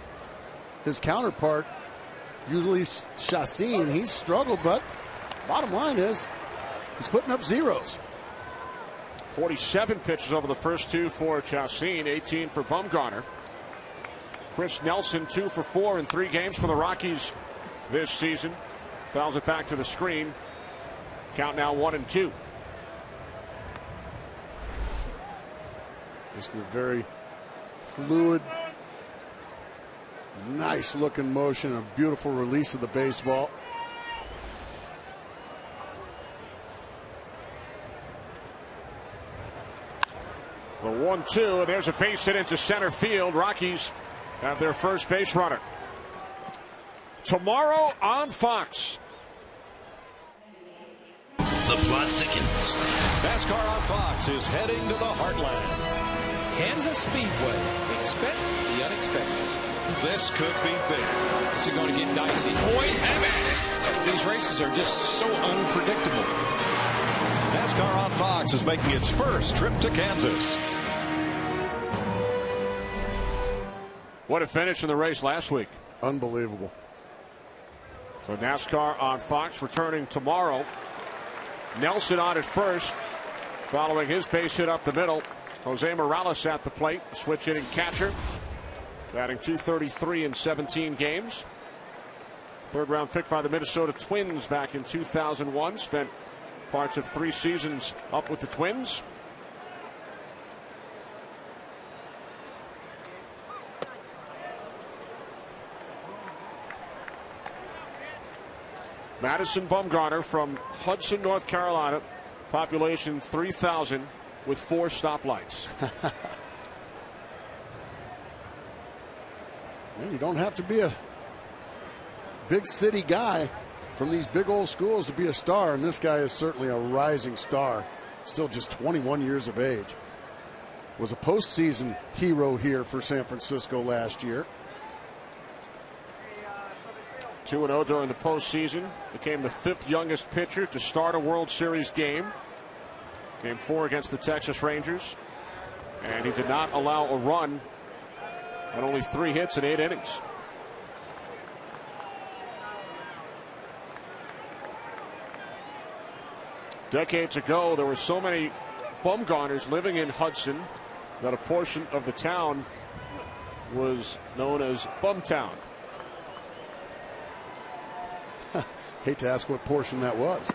his counterpart, Ulysses Chassin. He's struggled, but bottom line is he's putting up zeros. 47 pitches over the first 2 for Chassin, 18 for Bumgarner. Chris Nelson 2 for 4 in 3 games for the Rockies this season. Fouls it back to the screen. Count now 1-2. Just a very fluid, nice looking motion, a beautiful release of the baseball. The 1-2, and there's a base hit into center field. Rockies have their first base runner. Tomorrow on Fox. The plot thickens. NASCAR on Fox is heading to the heartland. Kansas Speedway. Expect the unexpected. This could be big. This is going to get dicey. Boys have it. These races are just so unpredictable. NASCAR on Fox is making its first trip to Kansas. What a finish in the race last week. Unbelievable. So NASCAR on Fox returning tomorrow. Nelson on at first, following his base hit up the middle. Jose Morales at the plate, switch hitting catcher, batting .233 in 17 games. 3rd round pick by the Minnesota Twins back in 2001. Spent parts of 3 seasons up with the Twins. Madison Bumgarner from Hudson, North Carolina, population 3,000 with 4 stoplights. Well, you don't have to be a big city guy from these big old schools to be a star, and this guy is certainly a rising star. Still just 21 years of age. Was a postseason hero here for San Francisco last year. 2-0 during the postseason. Became the 5th youngest pitcher to start a World Series game. Game 4 against the Texas Rangers. And he did not allow a run on only 3 hits in 8 innings. Decades ago, there were so many Bumgarners living in Hudson that a portion of the town was known as Bumtown. Hate to ask what portion that was.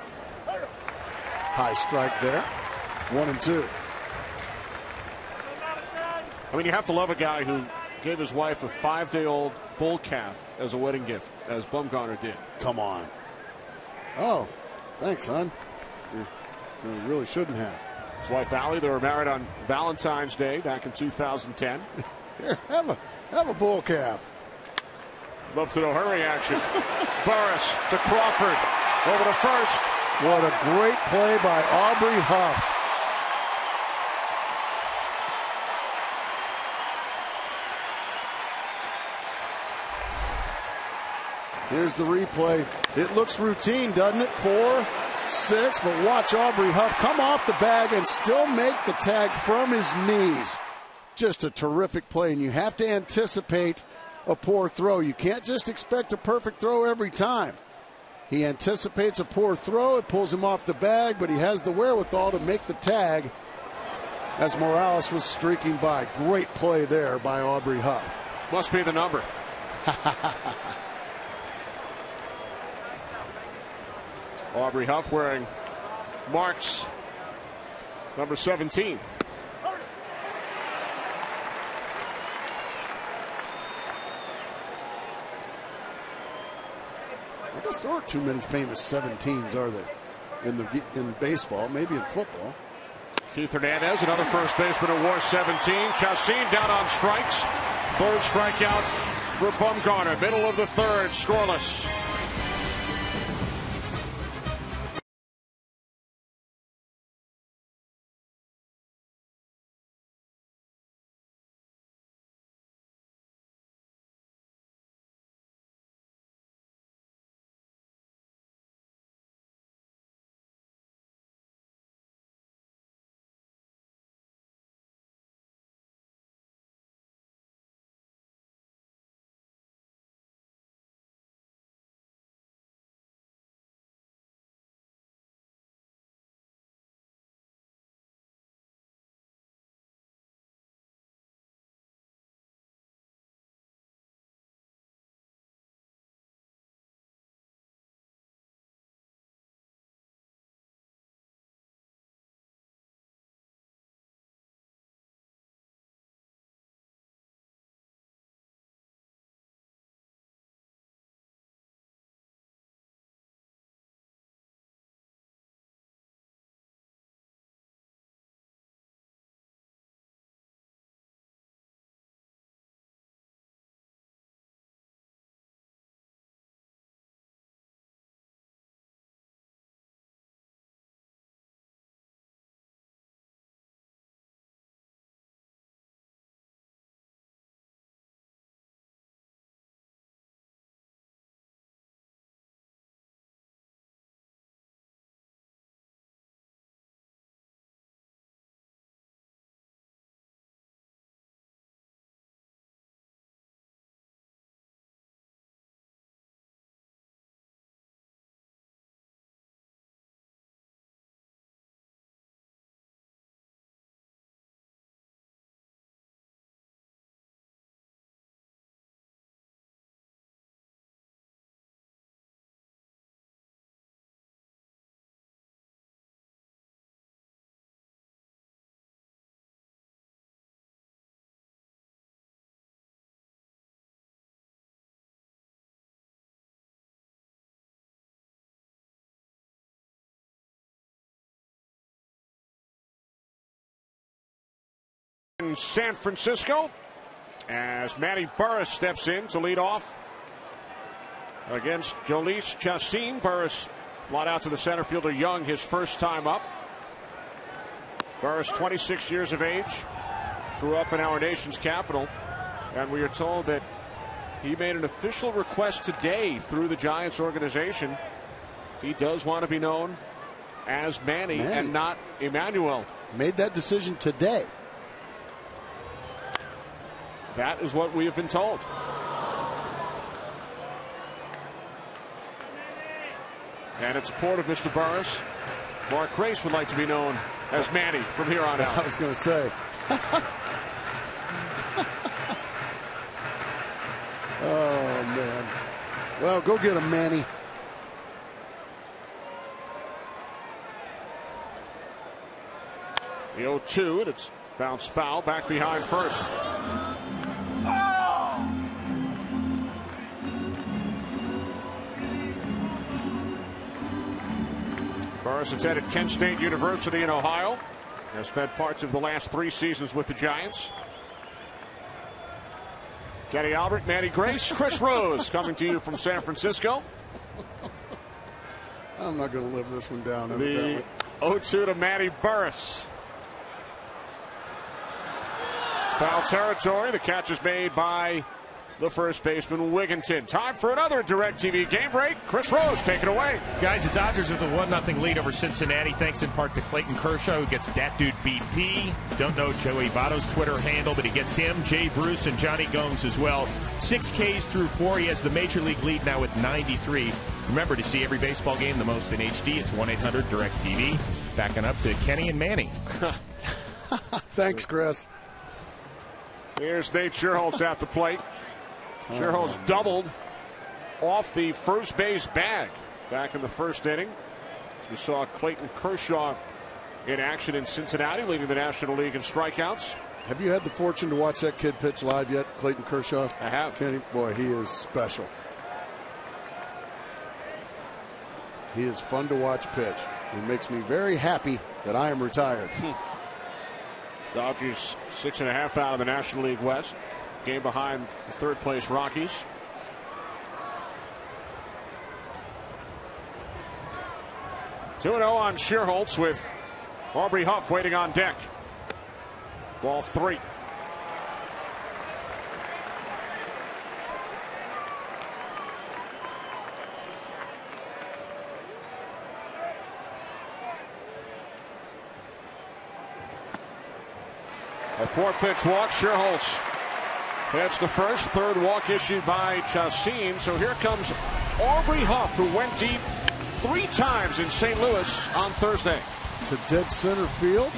High strike there. 1-2. I mean, you have to love a guy who gave his wife a 5-day-old bull calf as a wedding gift, as Bumgarner did. Come on. Oh, thanks, hon. You really shouldn't have. His wife Allie, they were married on Valentine's Day back in 2010. Here, have a bull calf. Love to know her reaction. Burris to Crawford. Over to first. What a great play by Aubrey Huff. Here's the replay. It looks routine, doesn't it? 4, 6, but watch Aubrey Huff come off the bag and still make the tag from his knees. Just a terrific play, and you have to anticipate a poor throw. You can't just expect a perfect throw every time. He anticipates a poor throw. It pulls him off the bag, but he has the wherewithal to make the tag as Morales was streaking by. Great play there by Aubrey Huff. Must be the number. Aubrey Huff wearing Mark's number 17. I guess there aren't too many famous 17s, are there, in baseball, maybe in football. Keith Hernandez, another first baseman who wore 17. Chassin down on strikes. 3rd strikeout for Bumgarner. Middle of the third, scoreless. In San Francisco, as Manny Burris steps in to lead off against Jhoulys Chacin. Burris flat out to the center fielder Young, his first time up. Burris, 26 years of age, grew up in our nation's capital, and we are told that he made an official request today through the Giants organization. He does want to be known as Manny and not Emmanuel. Made that decision today. That is what we have been told. And in support of Mr. Burris, Mark Grace would like to be known as Manny from here on out. I was going to say. Oh, man. Well, go get him, Manny. The 0-2, and it's bounced foul back behind first. Burris attended Kent State University in Ohio. Has spent parts of the last 3 seasons with the Giants. Kenny Albert, Manny Grace, Chris Rose coming to you from San Francisco. I'm not going to live this one down. The 0-2 to Manny Burris. Foul territory. The catch is made by the first baseman, Wigginton. Time for another DirecTV game break. Chris Rose, take it away. Guys, the Dodgers have the 1-0 lead over Cincinnati, thanks in part to Clayton Kershaw, who gets that dude BP. Don't know Joey Votto's Twitter handle, but he gets him, Jay Bruce, and Johnny Gomes as well. 6 Ks through 4. He has the major league lead now with 93. Remember, to see every baseball game the most in HD, it's 1-800-DirecTV. Backing up to Kenny and Manny. Thanks, Chris. Here's Nate Scherholtz at the plate. Scherholtz doubled off the first base bag back in the first inning. As we saw Clayton Kershaw in action in Cincinnati, leading the National League in strikeouts. Have you had the fortune to watch that kid pitch live yet, Clayton Kershaw? I have. Boy, he is special. He is fun to watch pitch. It makes me very happy that I am retired. Dodgers 6.5 out of the National League West. game behind the third-place Rockies. Two 2-0 on Shearholtz with Aubrey Huff waiting on deck. Ball 3. A 4-pitch walk. Shearholtz heads to first. Third walk issued by Chacin. So here comes Aubrey Huff, who went deep 3 times in St. Louis on Thursday. To dead center field.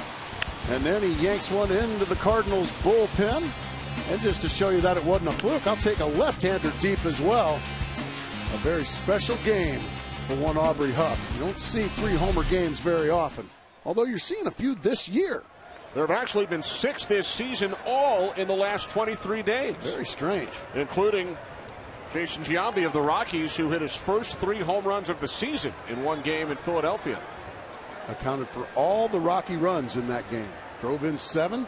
And then he yanks one into the Cardinals bullpen. And just to show you that it wasn't a fluke, I'll take a left-hander deep as well. A very special game for one Aubrey Huff. You don't see 3 homer games very often, although you're seeing a few this year. There have actually been 6 this season, all in the last 23 days. Very strange. Including Jason Giambi of the Rockies, who hit his first 3 home runs of the season in one game in Philadelphia. Accounted for all the Rocky runs in that game. Drove in 7.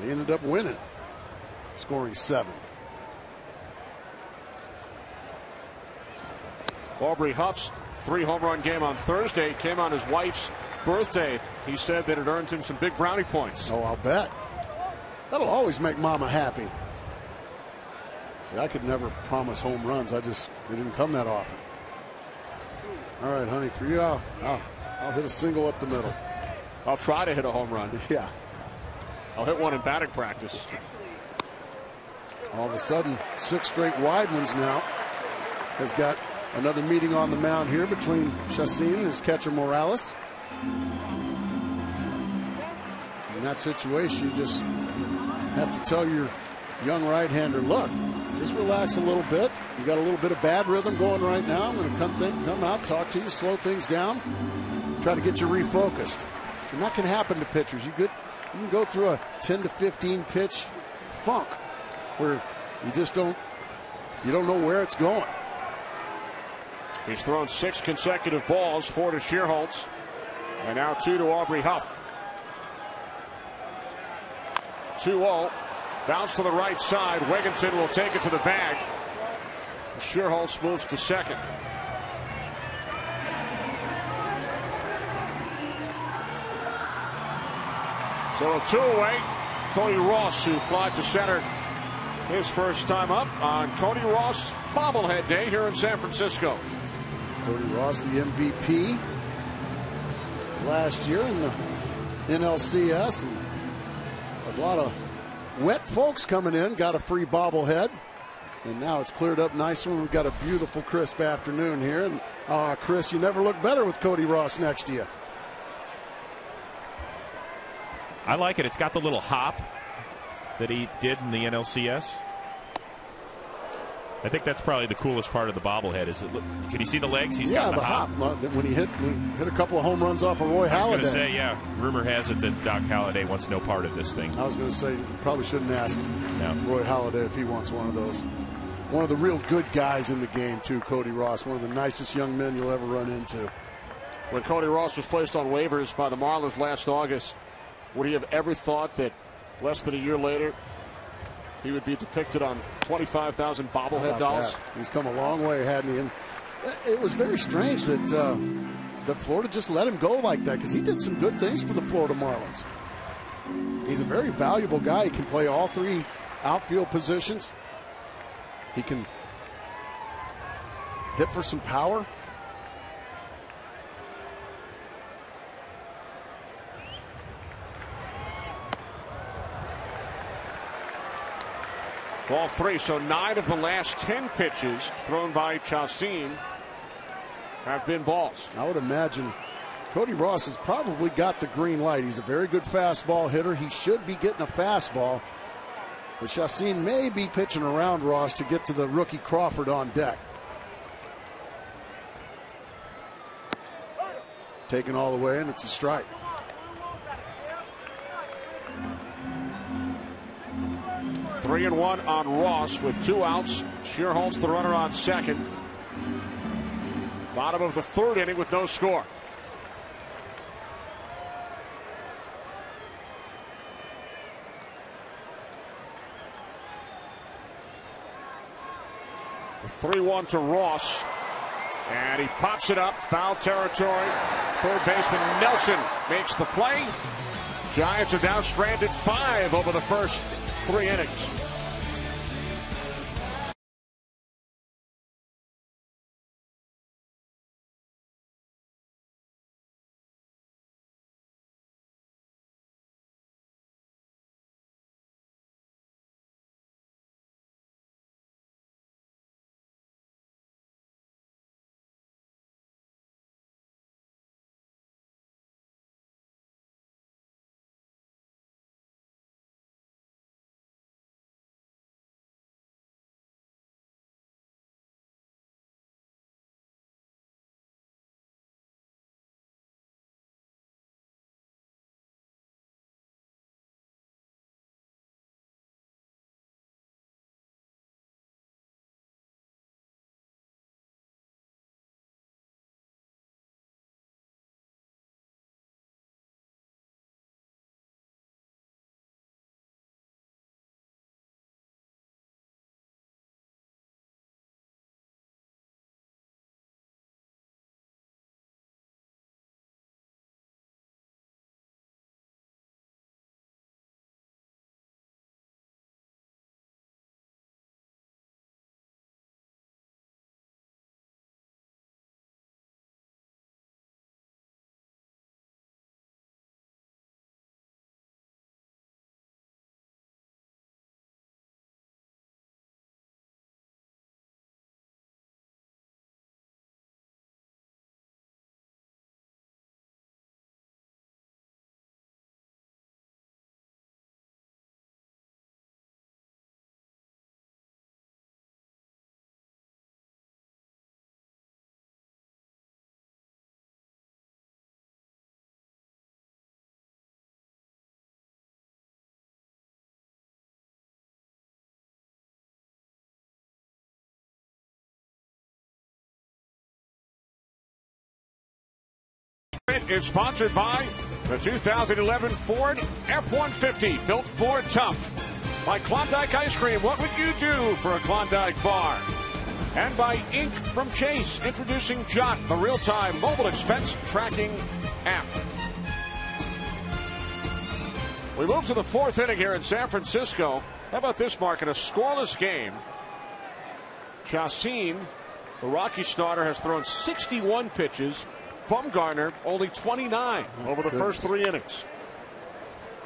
They ended up winning, scoring 7. Aubrey Huff's 3 home run game on Thursday came on his wife's birthday. He said that it earned him some big brownie points. Oh, I'll bet. That'll always make Mama happy. See, I could never promise home runs. They didn't come that often. All right, honey, for you, I'll hit a single up the middle. I'll try to hit a home run. Yeah. I'll hit one in batting practice. All of a sudden, 6 straight wide ones now. Has got another meeting on the mound here between Chacin and his catcher Morales. In that situation, you just have to tell your young right-hander, look, just relax a little bit. You got a little bit of bad rhythm going right now. I'm going to come out, talk to you, slow things down, try to get you refocused. And that can happen to pitchers. You can go through a 10 to 15 pitch funk where you just don't know where it's going. He's thrown 6 consecutive balls, 4 to Shearholtz, and now 2 to Aubrey Huff. 2-0. Bounce to the right side. Wigginton will take it to the bag. Shearholtz moves to second. So a 2-away. Cody Ross, who flied to center his first time up on Cody Ross bobblehead day here in San Francisco. Cody Ross, the MVP last year in the NLCS. And a lot of wet folks coming in, got a free bobblehead. And now it's cleared up nicely. We've got a beautiful, crisp afternoon here. And Chris, you never look better with Cody Ross next to you. I like it. It's got the little hop that he did in the NLCS. I think that's probably the coolest part of the bobblehead. Can you see the legs? He's got the hop. When he hit a couple of home runs off of Roy Halladay. I was going to say, yeah. Rumor has it that Doc Halladay wants no part of this thing. I was going to say, you probably shouldn't ask Roy Halladay if he wants one of those. One of the real good guys in the game, too, Cody Ross. One of the nicest young men you'll ever run into. When Cody Ross was placed on waivers by the Marlins last August, would he have ever thought that less than a year later he would be depicted on 25,000 bobblehead dolls? He's come a long way, hadn't he? And it was very strange that Florida just let him go like that, because he did some good things for the Florida Marlins. He's a very valuable guy. He can play all 3 outfield positions. He can hit for some power. Ball 3. So 9 of the last 10 pitches thrown by Chacin have been balls. I would imagine Cody Ross has probably got the green light. He's a very good fastball hitter. He should be getting a fastball. But Chacin may be pitching around Ross to get to the rookie Crawford on deck. Taken all the way, and it's a strike. Three and 1 on Ross with 2 outs. Shearholtz the runner on second. Bottom of the 3rd inning with no score. 3-1 to Ross. And he pops it up. Foul territory. Third baseman Nelson makes the play. Giants are now stranded 5 over the first 3 innings. It's sponsored by the 2011 Ford F-150, built Ford tough. By Klondike Ice Cream, what would you do for a Klondike bar? And by Ink from Chase, introducing Jot, the real-time mobile expense tracking app. We move to the 4th inning here in San Francisco. How about this, Mark? In a scoreless game, Chacin, the Rocky starter, has thrown 61 pitches. Bumgarner only 29 over the first 3 innings.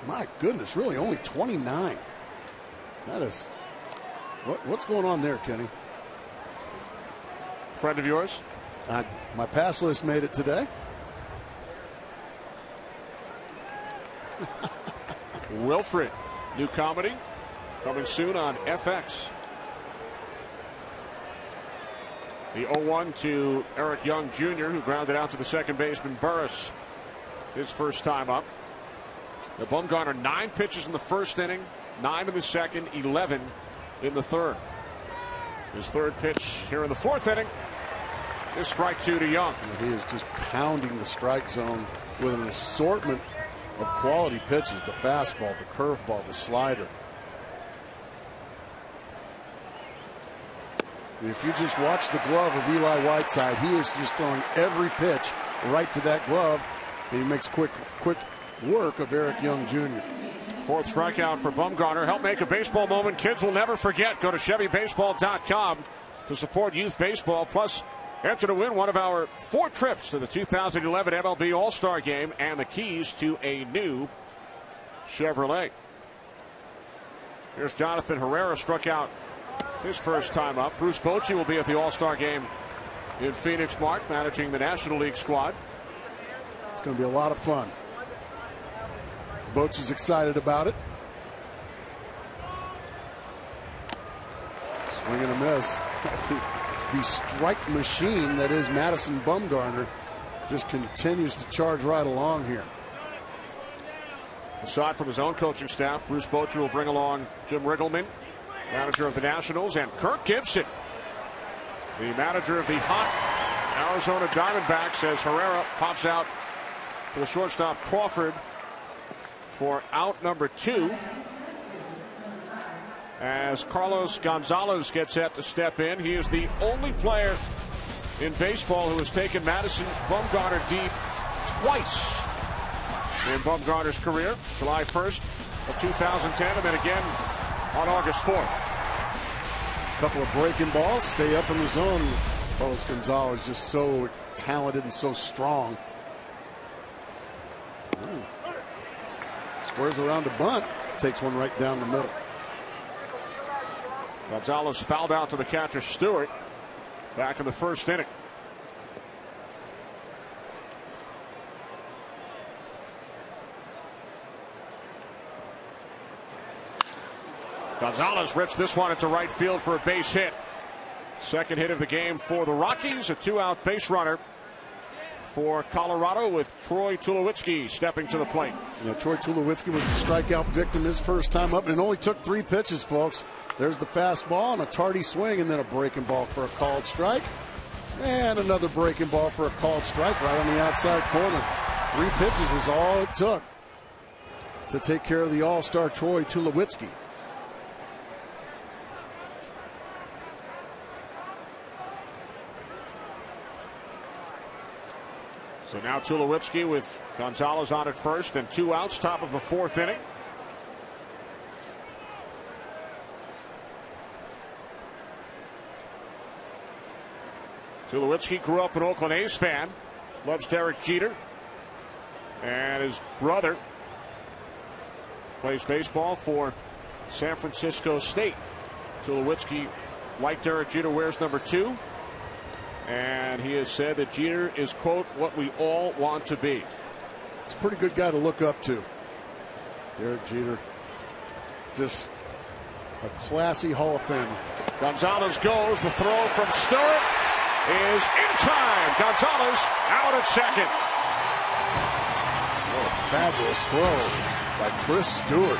My goodness, really only 29. That is what's going on there, Kenny? Friend of yours? My pass list made it today. Wilfred, new comedy coming soon on FX. The 0-1 to Eric Young Jr., who grounded out to the second baseman Burris. His first time up. The Bumgarner 9 pitches in the first inning, 9 in the second, 11 in the third. His third pitch here in the 4th inning is strike 2 to Young. He is just pounding the strike zone with an assortment of quality pitches: the fastball, the curveball, the slider. If you just watch the glove of Eli Whiteside, he is just throwing every pitch right to that glove. He makes quick work of Eric Young Jr. 4th strikeout for Bumgarner. Help make a baseball moment kids will never forget. Go to ChevyBaseball.com to support youth baseball. Plus, enter to win one of our 4 trips to the 2011 MLB All-Star Game and the keys to a new Chevrolet. Here's Jonathan Herrera, struck out his first time up. Bruce Bochy will be at the All-Star Game in Phoenix, Mark, managing the National League squad. It's going to be a lot of fun. Bochy's excited about it. Swing and a miss. The strike machine that is Madison Bumgarner just continues to charge right along here. Aside from his own coaching staff, Bruce Bochy will bring along Jim Riggleman, manager of the Nationals, and Kirk Gibson, the manager of the hot Arizona Diamondbacks, as Herrera pops out to the shortstop Crawford for out number 2. as Carlos Gonzalez gets set to step in. He is the only player in baseball who has taken Madison Bumgarner deep twice in Bumgarner's career, July 1st of 2010 and then again on August 4th. Couple of breaking balls, stay up in the zone. Carlos Gonzalez just so talented and so strong. Squares around to bunt, takes one right down the middle. Gonzalez fouled out to the catcher Stewart back in the first inning. Gonzalez rips this one into right field for a base hit. Second hit of the game for the Rockies. A 2-out base runner for Colorado with Troy Tulowitzki stepping to the plate. Yeah, Troy Tulowitzki was a strikeout victim his first time up, and it only took 3 pitches, folks. There's the fastball and a tardy swing, and then a breaking ball for a called strike. And another breaking ball for a called strike right on the outside corner. 3 pitches was all it took to take care of the all-star Troy Tulowitzki. So now Tulowitzki with Gonzalez on at first and 2 outs, top of the 4th inning. Tulowitzki grew up an Oakland A's fan, loves Derek Jeter, and his brother plays baseball for San Francisco State. Tulowitzki, like Derek Jeter, wears number 2. And he has said that Jeter is, quote, what we all want to be. It's a pretty good guy to look up to. Derek Jeter, just a classy Hall of Famer. Gonzalez goes. The throw from Stewart is in time. Gonzalez out at second. What a fabulous throw by Chris Stewart.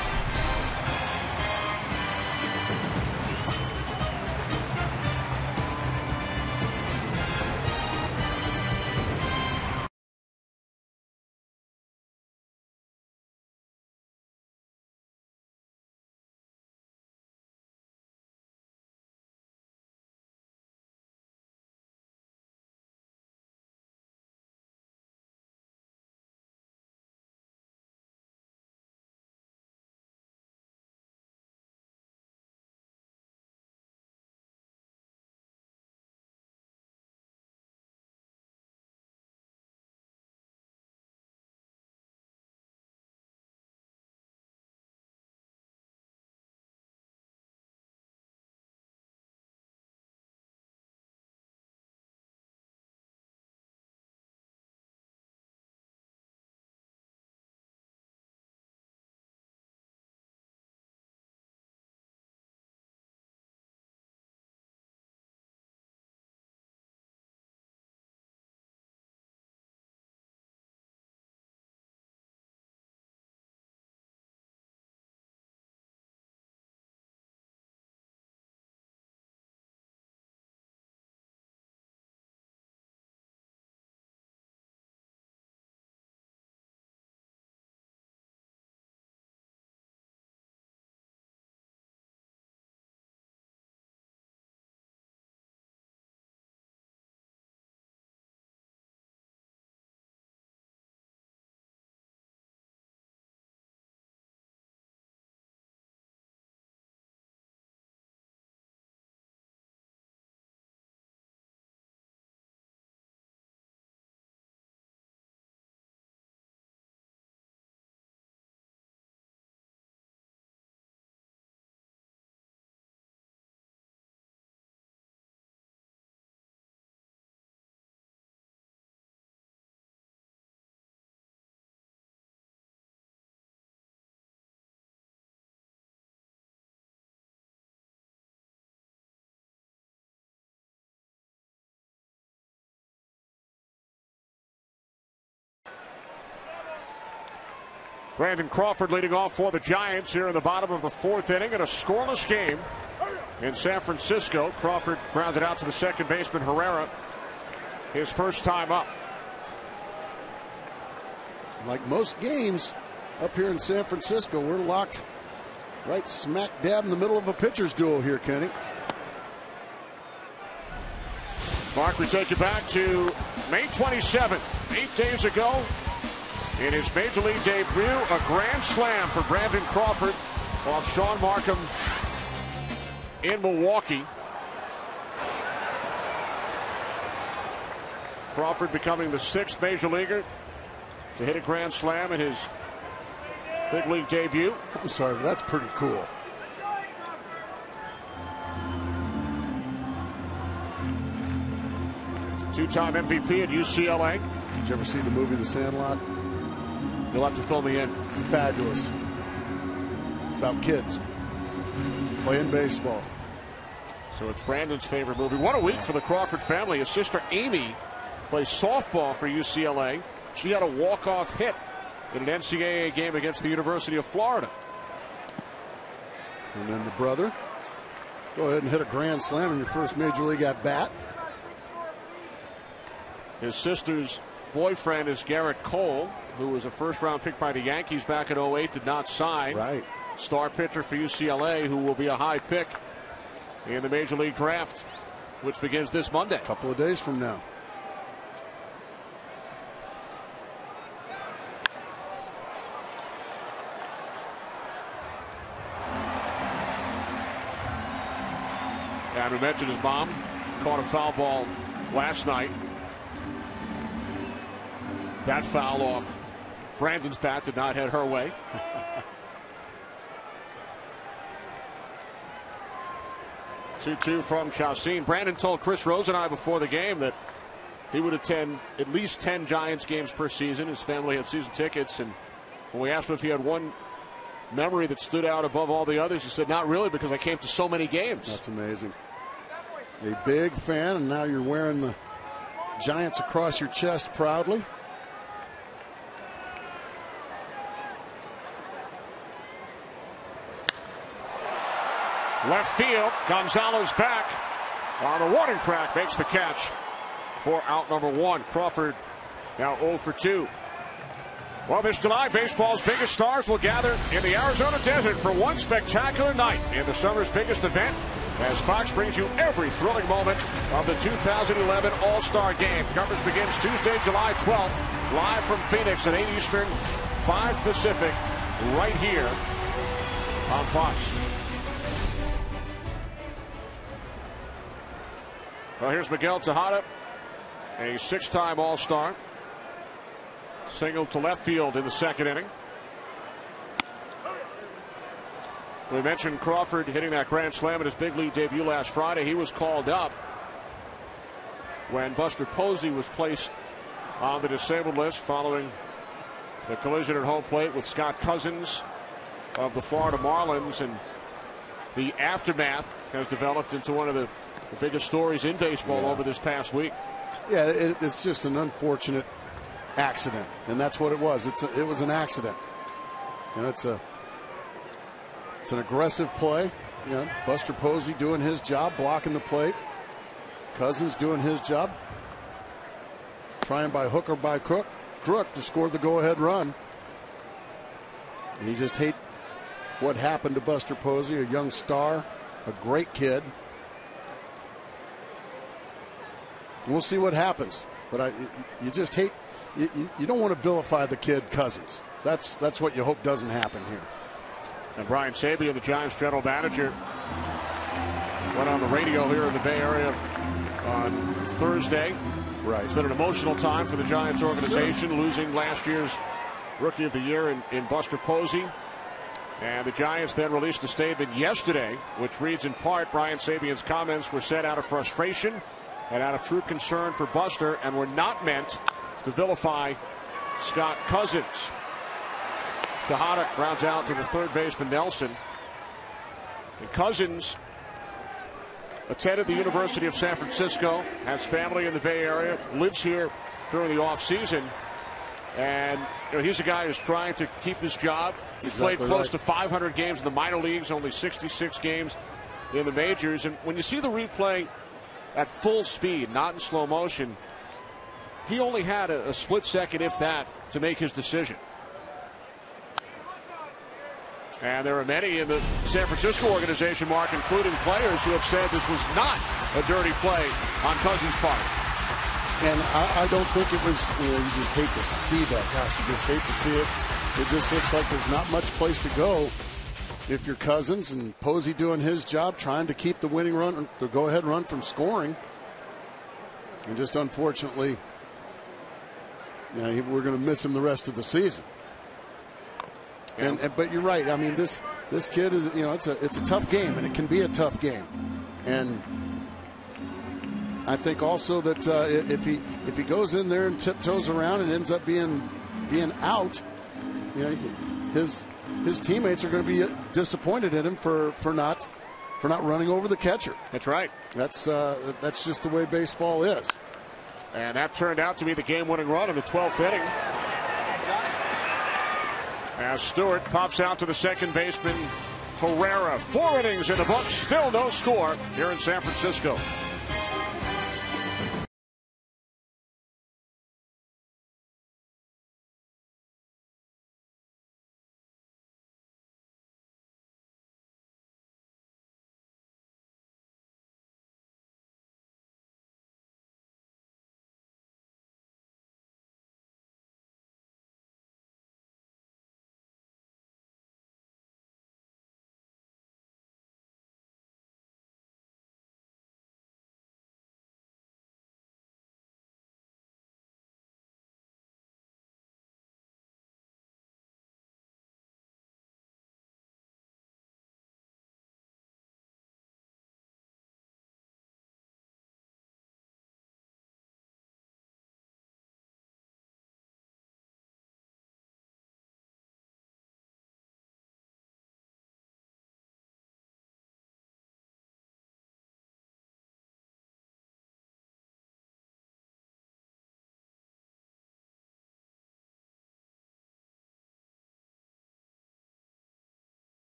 Brandon Crawford leading off for the Giants here in the bottom of the 4th inning in a scoreless game in San Francisco. Crawford grounded out to the second baseman Herrera, his first time up. Like most games up here in San Francisco, we're locked Right smack dab in the middle of a pitcher's duel here, Kenny. Mark, we take you back to May 27th, 8 days ago. In his Major League debut, a grand slam for Brandon Crawford off Sean Markham in Milwaukee. Crawford becoming the 6th Major Leaguer to hit a grand slam in his big league debut. I'm sorry, but that's pretty cool. Two-time MVP at UCLA. Did you ever see the movie The Sandlot? You'll have to fill me in. Fabulous. About kids playing baseball. So it's Brandon's favorite movie. What a week for the Crawford family. His sister Amy plays softball for UCLA. She had a walk-off hit in an NCAA game against the University of Florida. And then the brother, go ahead and hit a grand slam in your first Major League at-bat. His sister's boyfriend is Garrett Cole, who was a first-round pick by the Yankees back in 08, did not sign. Right. Star pitcher for UCLA, who will be a high pick in the Major League draft, which begins this Monday. A couple of days from now. And we mentioned his mom caught a foul ball last night. That foul off Brandon's bat did not head her way. 2-2 from Chaucine. Brandon told Chris Rose and I before the game that he would attend at least 10 Giants games per season. His family had season tickets, and when we asked him if he had one memory that stood out above all the others, he said, not really, because I came to so many games. That's amazing. A big fan, and now you're wearing the Giants across your chest proudly. Left field, Gonzalez back on the warning track, makes the catch for out number 1. Crawford now 0 for 2. Well, this July, baseball's biggest stars will gather in the Arizona desert for one spectacular night in the summer's biggest event, as Fox brings you every thrilling moment of the 2011 All-Star Game. Coverage begins Tuesday, July 12th, live from Phoenix at 8 Eastern, 5 Pacific, right here on Fox. Well, here's Miguel Tejada, a 6-time All-Star. Singled to left field in the second inning. We mentioned Crawford hitting that grand slam in his big league debut last Friday. He was called up when Buster Posey was placed on the disabled list following the collision at home plate with Scott Cousins of the Florida Marlins, and the aftermath has developed into one of the biggest stories in baseball over this past week. Yeah, it's just an unfortunate accident, and that's what it was. It was an accident. You know, it's an aggressive play. You know, Buster Posey doing his job, blocking the plate. Cousins doing his job, trying by hook or by crook to score the go-ahead run. And you just hate what happened to Buster Posey, a young star, a great kid. We'll see what happens, but you just hate. You don't want to vilify the kid Cousins. That's what you hope doesn't happen here. And Brian Sabian, the Giants general manager, went on the radio here in the Bay Area on Thursday. Right. It's been an emotional time for the Giants organization, losing last year's Rookie of the Year in Buster Posey. And the Giants then released a statement yesterday, which reads in part, Brian Sabian's comments were said out of frustration and out of true concern for Buster, and were not meant to vilify Scott Cousins. Tejada grounds out to the third baseman Nelson. And Cousins attended the University of San Francisco, has family in the Bay Area, lives here during the offseason. And you know, he's a guy who's trying to keep his job. He's played close to 500 games in the minor leagues, only 66 games in the majors. And when you see the replay at full speed, not in slow motion, he only had a split second, if that, to make his decision. And there are many in the San Francisco organization, Mark, including players who have said this was not a dirty play on Cousins' part. And I don't think it was, you just hate to see that. Gosh, you just hate to see it. It just looks like there's not much place to go if you're Cousins, and Posey doing his job, trying to keep the winning run, the go-ahead run from scoring. And just unfortunately, we're going to miss him the rest of the season. Yeah. But you're right. I mean, this kid is, it's a tough game, and it can be a tough game. And I think also that if he goes in there and tiptoes around and ends up being out, his teammates are going to be disappointed in him for not running over the catcher. That's right. That's just the way baseball is. And that turned out to be the game-winning run in the 12th inning. As Stewart pops out to the second baseman, Herrera. 4 innings in the books, still no score here in San Francisco.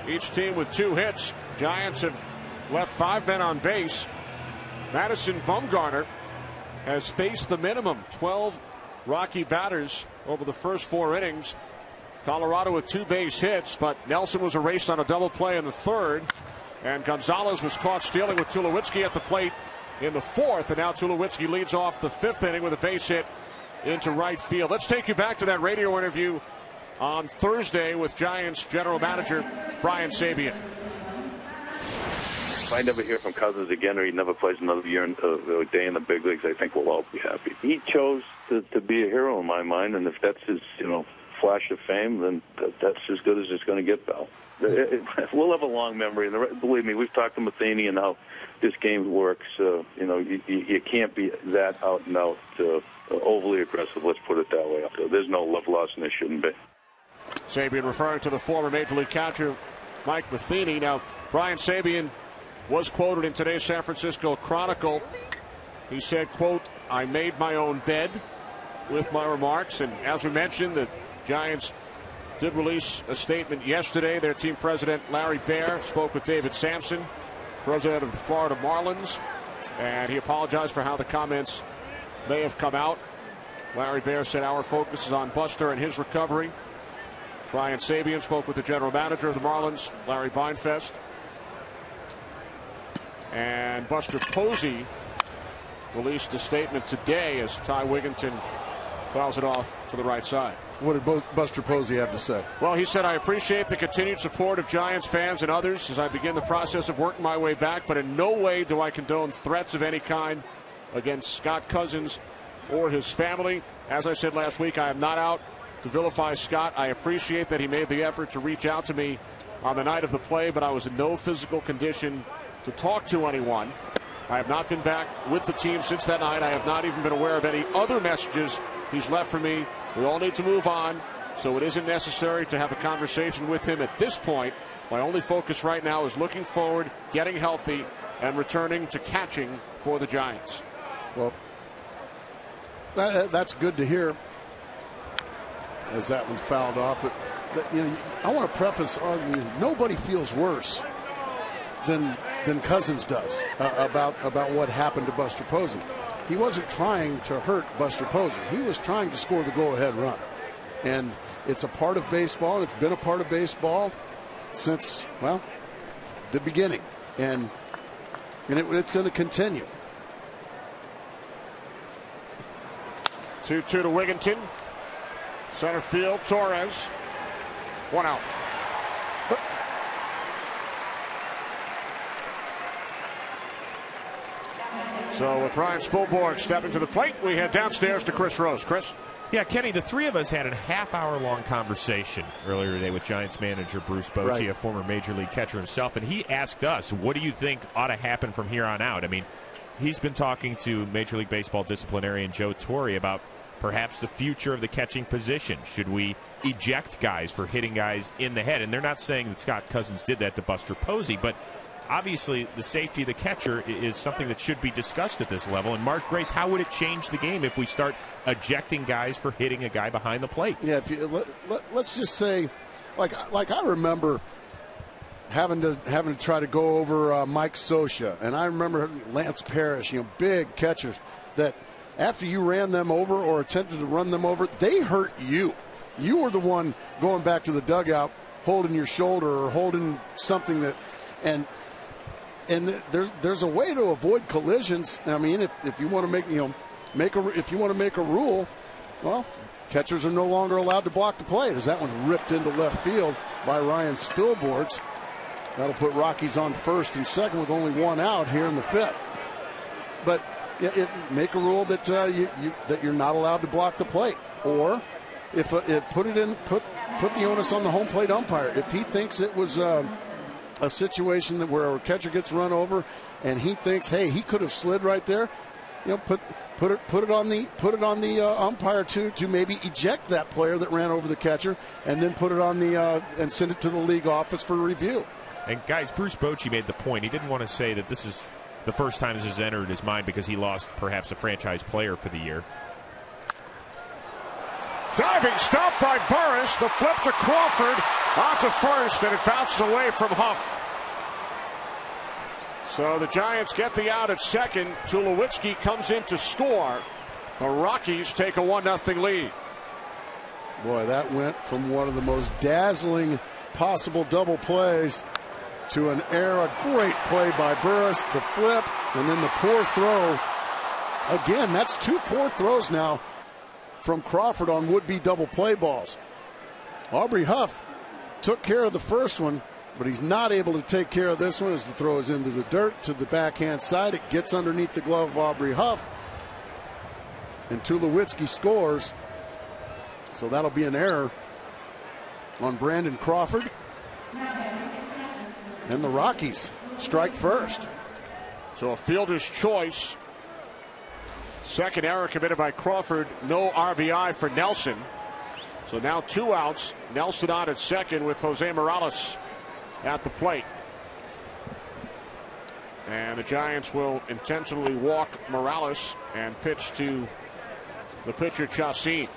Each team with 2 hits. Giants have left 5 men on base. Madison Bumgarner has faced the minimum, 12 Rocky batters over the first 4 innings. Colorado with 2 base hits, but Nelson was erased on a double play in the 3rd. And Gonzalez was caught stealing with Tulowitzki at the plate in the 4th. And now Tulowitzki leads off the 5th inning with a base hit into right field. Let's take you back to that radio interview on Thursday with Giants general manager Brian Sabean. If I never hear from Cousins again, or he never plays another year, a day in the big leagues, I think we'll all be happy. He chose to be a hero in my mind, and if that's his, flash of fame, then that's as good as it's going to get, pal. We'll have a long memory, and believe me, we've talked to Matheny and how this game works. You can't be that out and out overly aggressive. Let's put it that way. There's no love lost, and there shouldn't be. Sabean referring to the former Major League catcher Mike Matheny. Now, Brian Sabean was quoted in today's San Francisco Chronicle. He said, quote, "I made my own bed with my remarks." And as we mentioned, the Giants did release a statement yesterday. Their team president, Larry Baer, spoke with David Sampson, president of the Florida Marlins, and he apologized for how the comments may have come out. Larry Baer said, "Our focus is on Buster and his recovery. Brian Sabian spoke with the general manager of the Marlins, Larry Beinfest. And Buster Posey released a statement today as Ty Wigginton fouls it off to the right side. What did Buster Posey have to say? Well, he said, I appreciate the continued support of Giants fans and others as I begin the process of working my way back, but in no way do I condone threats of any kind against Scott Cousins or his family. As I said last week, I am not out to vilify Scott. I appreciate that he made the effort to reach out to me on the night of the play, but I was in no physical condition to talk to anyone. I have not been back with the team since that night. I have not even been aware of any other messages he's left for me. We all need to move on, so it isn't necessary to have a conversation with him at this point. My only focus right now is looking forward, getting healthy, and returning to catching for the Giants. Well, that's good to hear, as that one's fouled off. But I want to preface, nobody feels worse than Cousins does about what happened to Buster Posey. He wasn't trying to hurt Buster Posey. He was trying to score the go-ahead run. And it's a part of baseball. It's been a part of baseball since, well, the beginning. And it's going to continue. 2-2 to Wigginton. Center field, Torres. 1 out. So with Ryan Spilborg stepping to the plate, we head downstairs to Chris Rose. Chris? Yeah, Kenny, the three of us had a half-hour-long conversation earlier today with Giants manager Bruce Bochy, a former Major League catcher himself, and he asked us, what do you think ought to happen from here on out? I mean, he's been talking to Major League Baseball disciplinarian Joe Torre about perhaps the future of the catching position. Should we eject guys for hitting guys in the head? And they're not saying that Scott Cousins did that to Buster Posey, but obviously the safety of the catcher is something that should be discussed at this level. And Mark Grace, how would it change the game if we start ejecting guys for hitting a guy behind the plate? Yeah, let's just say, like I remember having to try to go over Mike Scioscia, and I remember Lance Parrish, big catchers that after you ran them over or attempted to run them over, they hurt you. You were the one going back to the dugout, holding your shoulder or holding something that, and there's a way to avoid collisions. I mean, if you want to if you want to make a rule, well, catchers are no longer allowed to block the plate. As that one ripped into left field by Ryan Spilborg. That'll put Rockies on first and second with only 1 out here in the 5th. But make a rule that that you're not allowed to block the plate, or if put the onus on the home plate umpire. If he thinks it was a situation where a catcher gets run over, and he thinks, hey, he could have slid right there, put it on the umpire to maybe eject that player that ran over the catcher, and then put it on the and send it to the league office for review. And guys, Bruce Bochy made the point. He didn't want to say that this is the first time this has entered his mind because he lost perhaps a franchise player for the year. Diving stop by Burris. The flip to Crawford. On to first, and it bounces away from Huff. So the Giants get the out at second. Tulowitzki comes in to score. The Rockies take a 1-0 lead. Boy, that went from one of the most dazzling possible double plays to an error. A great play by Burris, the flip, and then the poor throw. Again, that's 2 poor throws now from Crawford on would-be double play balls. Aubrey Huff took care of the first one, but he's not able to take care of this one as the throw is into the dirt to the backhand side. It gets underneath the glove of Aubrey Huff, and Tulowitzki scores. So that'll be an error on Brandon Crawford. And the Rockies strike first. So a fielder's choice. Second error committed by Crawford. No RBI for Nelson. So now 2 outs. Nelson on at second with Jose Morales at the plate. And the Giants will intentionally walk Morales and pitch to the pitcher Chacin.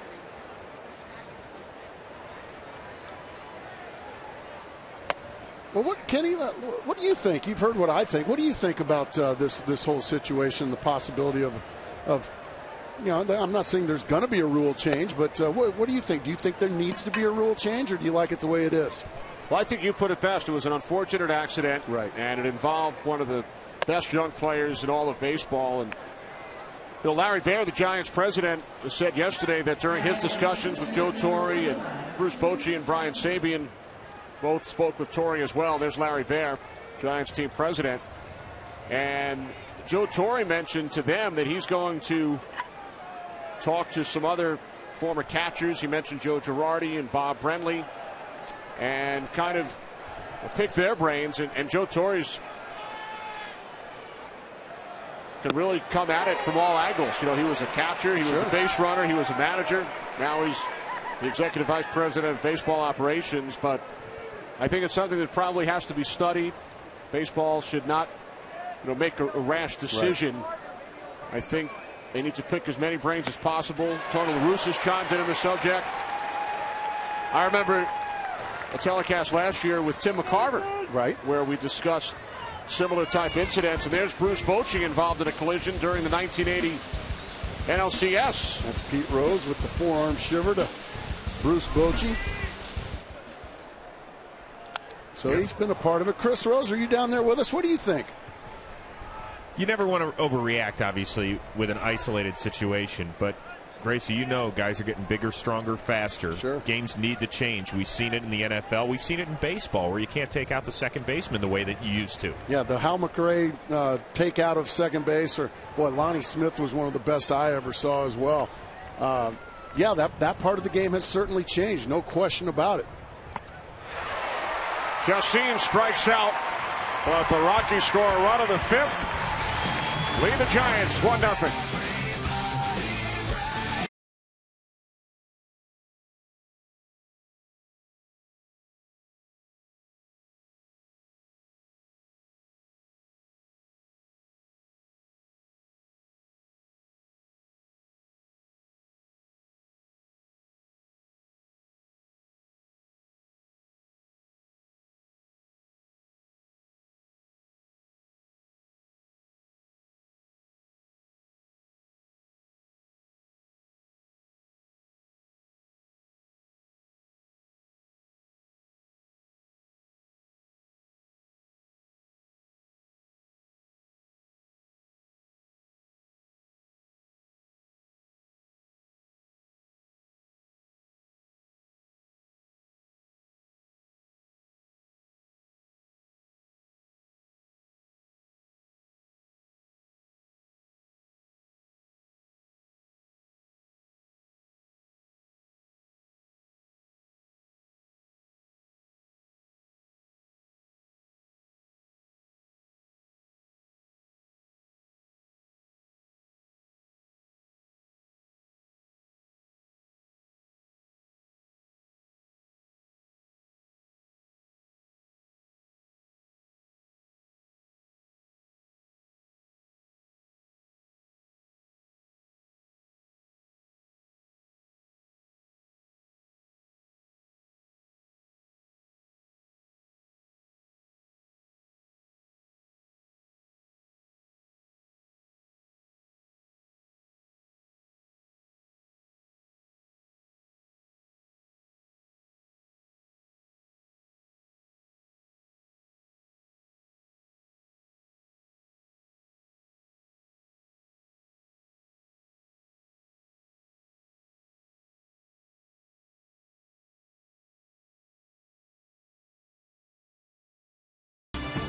Well, Kenny, what do you think? You've heard what I think. What do you think about this whole situation, the possibility of I'm not saying there's going to be a rule change, but what do you think? Do you think there needs to be a rule change, or do you like it the way it is? Well, I think you put it best. It was an unfortunate accident, right? And it involved one of the best young players in all of baseball. And Larry Baer, the Giants president, said yesterday that during his discussions with Joe Torre and Bruce Bochy and Brian Sabean, both spoke with Torre as well. There's Larry Baer, Giants team president. And Joe Torre mentioned to them that he's going to talk to some other former catchers. He mentioned Joe Girardi and Bob Brenly and kind of pick their brains. And Joe Torre's can really come at it from all angles. He was a catcher, he was a base runner, he was a manager. Now he's the executive vice president of baseball operations. But I think it's something that probably has to be studied. Baseball should not make a rash decision. Right. I think they need to pick as many brains as possible. Tony La Russa has chimed in on the subject. I remember a telecast last year with Tim McCarver, right, where we discussed similar type incidents. And there's Bruce Bochy involved in a collision during the 1980 NLCS. That's Pete Rose with the forearm shiver to Bruce Bochy. So he's been a part of it. Chris Rose, are you down there with us? What do you think? You never want to overreact, obviously, with an isolated situation. But, Gracie, guys are getting bigger, stronger, faster. Sure. Games need to change. We've seen it in the NFL. We've seen it in baseball, where you can't take out the second baseman the way that you used to. Yeah, the Hal McRae take out of second base. Or, boy, Lonnie Smith was one of the best I ever saw as well. That part of the game has certainly changed. No question about it. Justine strikes out, but the Rockies score a run in the fifth. Lead the Giants 1-0.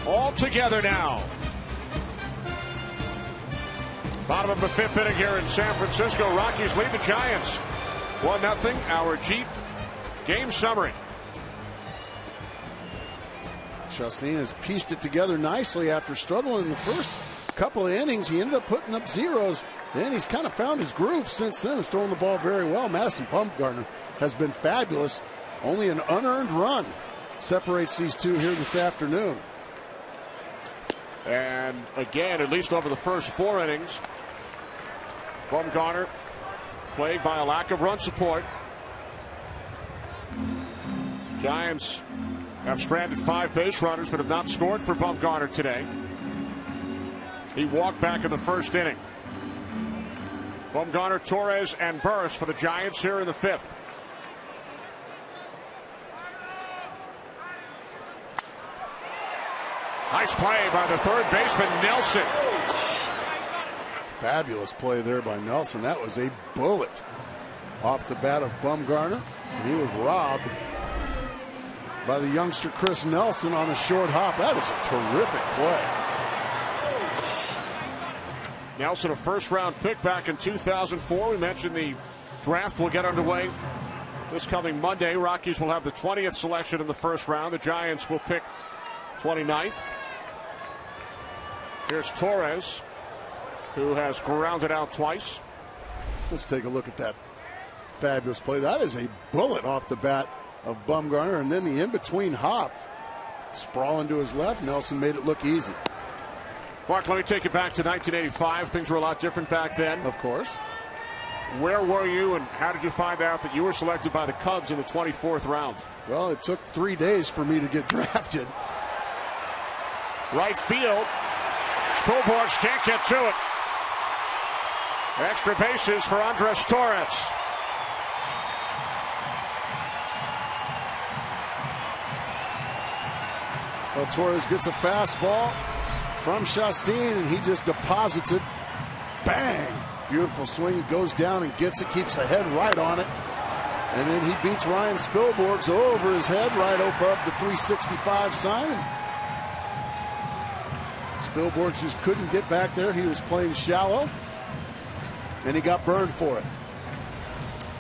All together now. Bottom of the fifth inning here in San Francisco. Rockies lead the Giants 1-0. Our Jeep game summary. Justine has pieced it together nicely after struggling in the first couple of innings. He ended up putting up zeros. Then he's kind of found his groove since then. He's throwing the ball very well. Madison Bumgarner has been fabulous. Only an unearned run separates these two here this afternoon. And again, at least over the first 4 innings, Bumgarner plagued by a lack of run support. Giants have stranded 5 base runners but have not scored for Bumgarner today. He walked back in the first inning. Bumgarner, Torres, and Burris for the Giants here in the 5th. Nice play by the third baseman, Nelson. Fabulous play there by Nelson. That was a bullet off the bat of Bumgarner. And he was robbed by the youngster Chris Nelson on a short hop. That is a terrific play. Nelson, a first-round pick back in 2004. We mentioned the draft will get underway this coming Monday. Rockies will have the 20th selection in the first round. The Giants will pick 29th. Here's Torres, who has grounded out twice. Let's take a look at that fabulous play. That is a bullet off the bat of Bumgarner, and then the in-between hop, sprawling to his left. Nelson made it look easy. Mark, let me take you back to 1985. Things were a lot different back then. Of course. Where were you, and how did you find out that you were selected by the Cubs in the 24th round? Well, it took 3 days for me to get drafted. Right field. Spielborgs can't get to it. Extra bases for Andres Torres. Well, Torres gets a fastball from Chassin, and he just deposits it. Bang! Beautiful swing. He goes down and gets it, keeps the head right on it. And then he beats Ryan Spielborgs over his head right above the 365 sign. Spielborgs just couldn't get back there. He was playing shallow, and he got burned for it.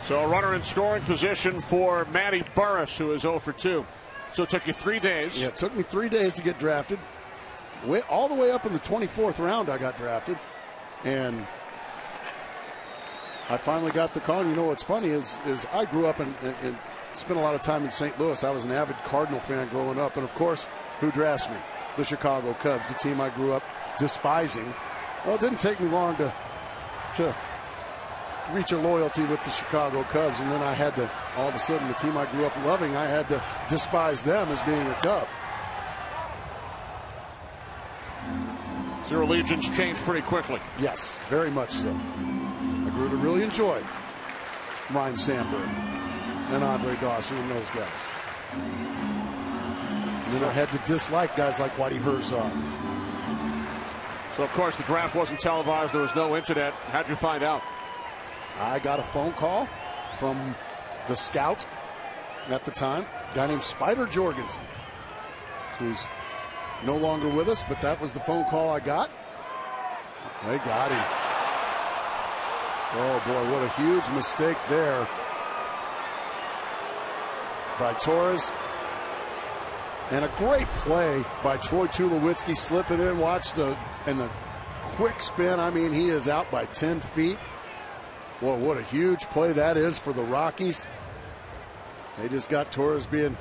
So a runner in scoring position for Matty Burris, who is 0 for 2. So it took you 3 days. Yeah, it took me 3 days to get drafted. All the way up in the 24th round, I got drafted. And I finally got the call. And you know what's funny is I grew up and spent a lot of time in St. Louis. I was an avid Cardinal fan growing up. And, of course, who drafts me? The Chicago Cubs, the team I grew up despising. Well, it didn't take me long to reach a loyalty with the Chicago Cubs, and then I had to, all of a sudden, the team I grew up loving, I had to despise them as being a Cub. So your allegiance changed pretty quickly. Yes, very much so. I grew to really enjoy Ryan Sandberg and Andre Dawson and those guys. And then I had to dislike guys like Whitey Herzog. So, of course, the draft wasn't televised. There was no internet. How'd you find out? I got a phone call from the scout at the time, a guy named Spider Jorgensen, who's no longer with us, but that was the phone call I got. They got him. Oh, boy, what a huge mistake there by Torres. And a great play by Troy Tulowitzki, slipping in. Watch the quick spin. I mean, he is out by 10 feet. Well, what a huge play that is for the Rockies. They just got Torres being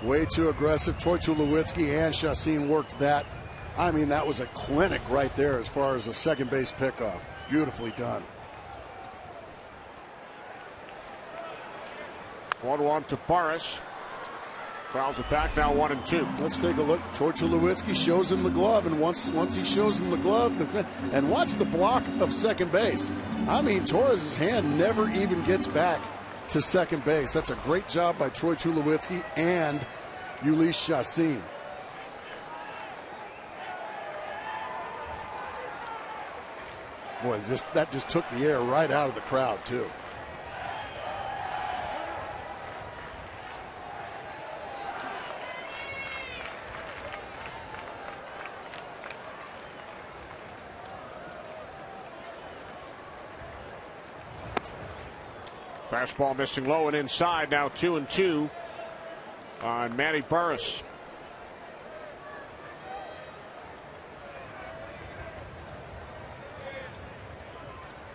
way too aggressive. Troy Tulowitzki and Chassin worked that. I mean, that was a clinic right there as far as a second base pickoff. Beautifully done. 1-1 to Burris. Fouls it back, now 1-2. Let's take a look. Troy Tulowitzki shows him the glove, and once he shows him the glove, and watch the block of second base. I mean, Torres' hand never even gets back to second base. That's a great job by Troy Tulowitzki and Ulysse Chassin. Boy, that just took the air right out of the crowd, too. Fastball missing low and inside. Now 2-2 on Matty Burris.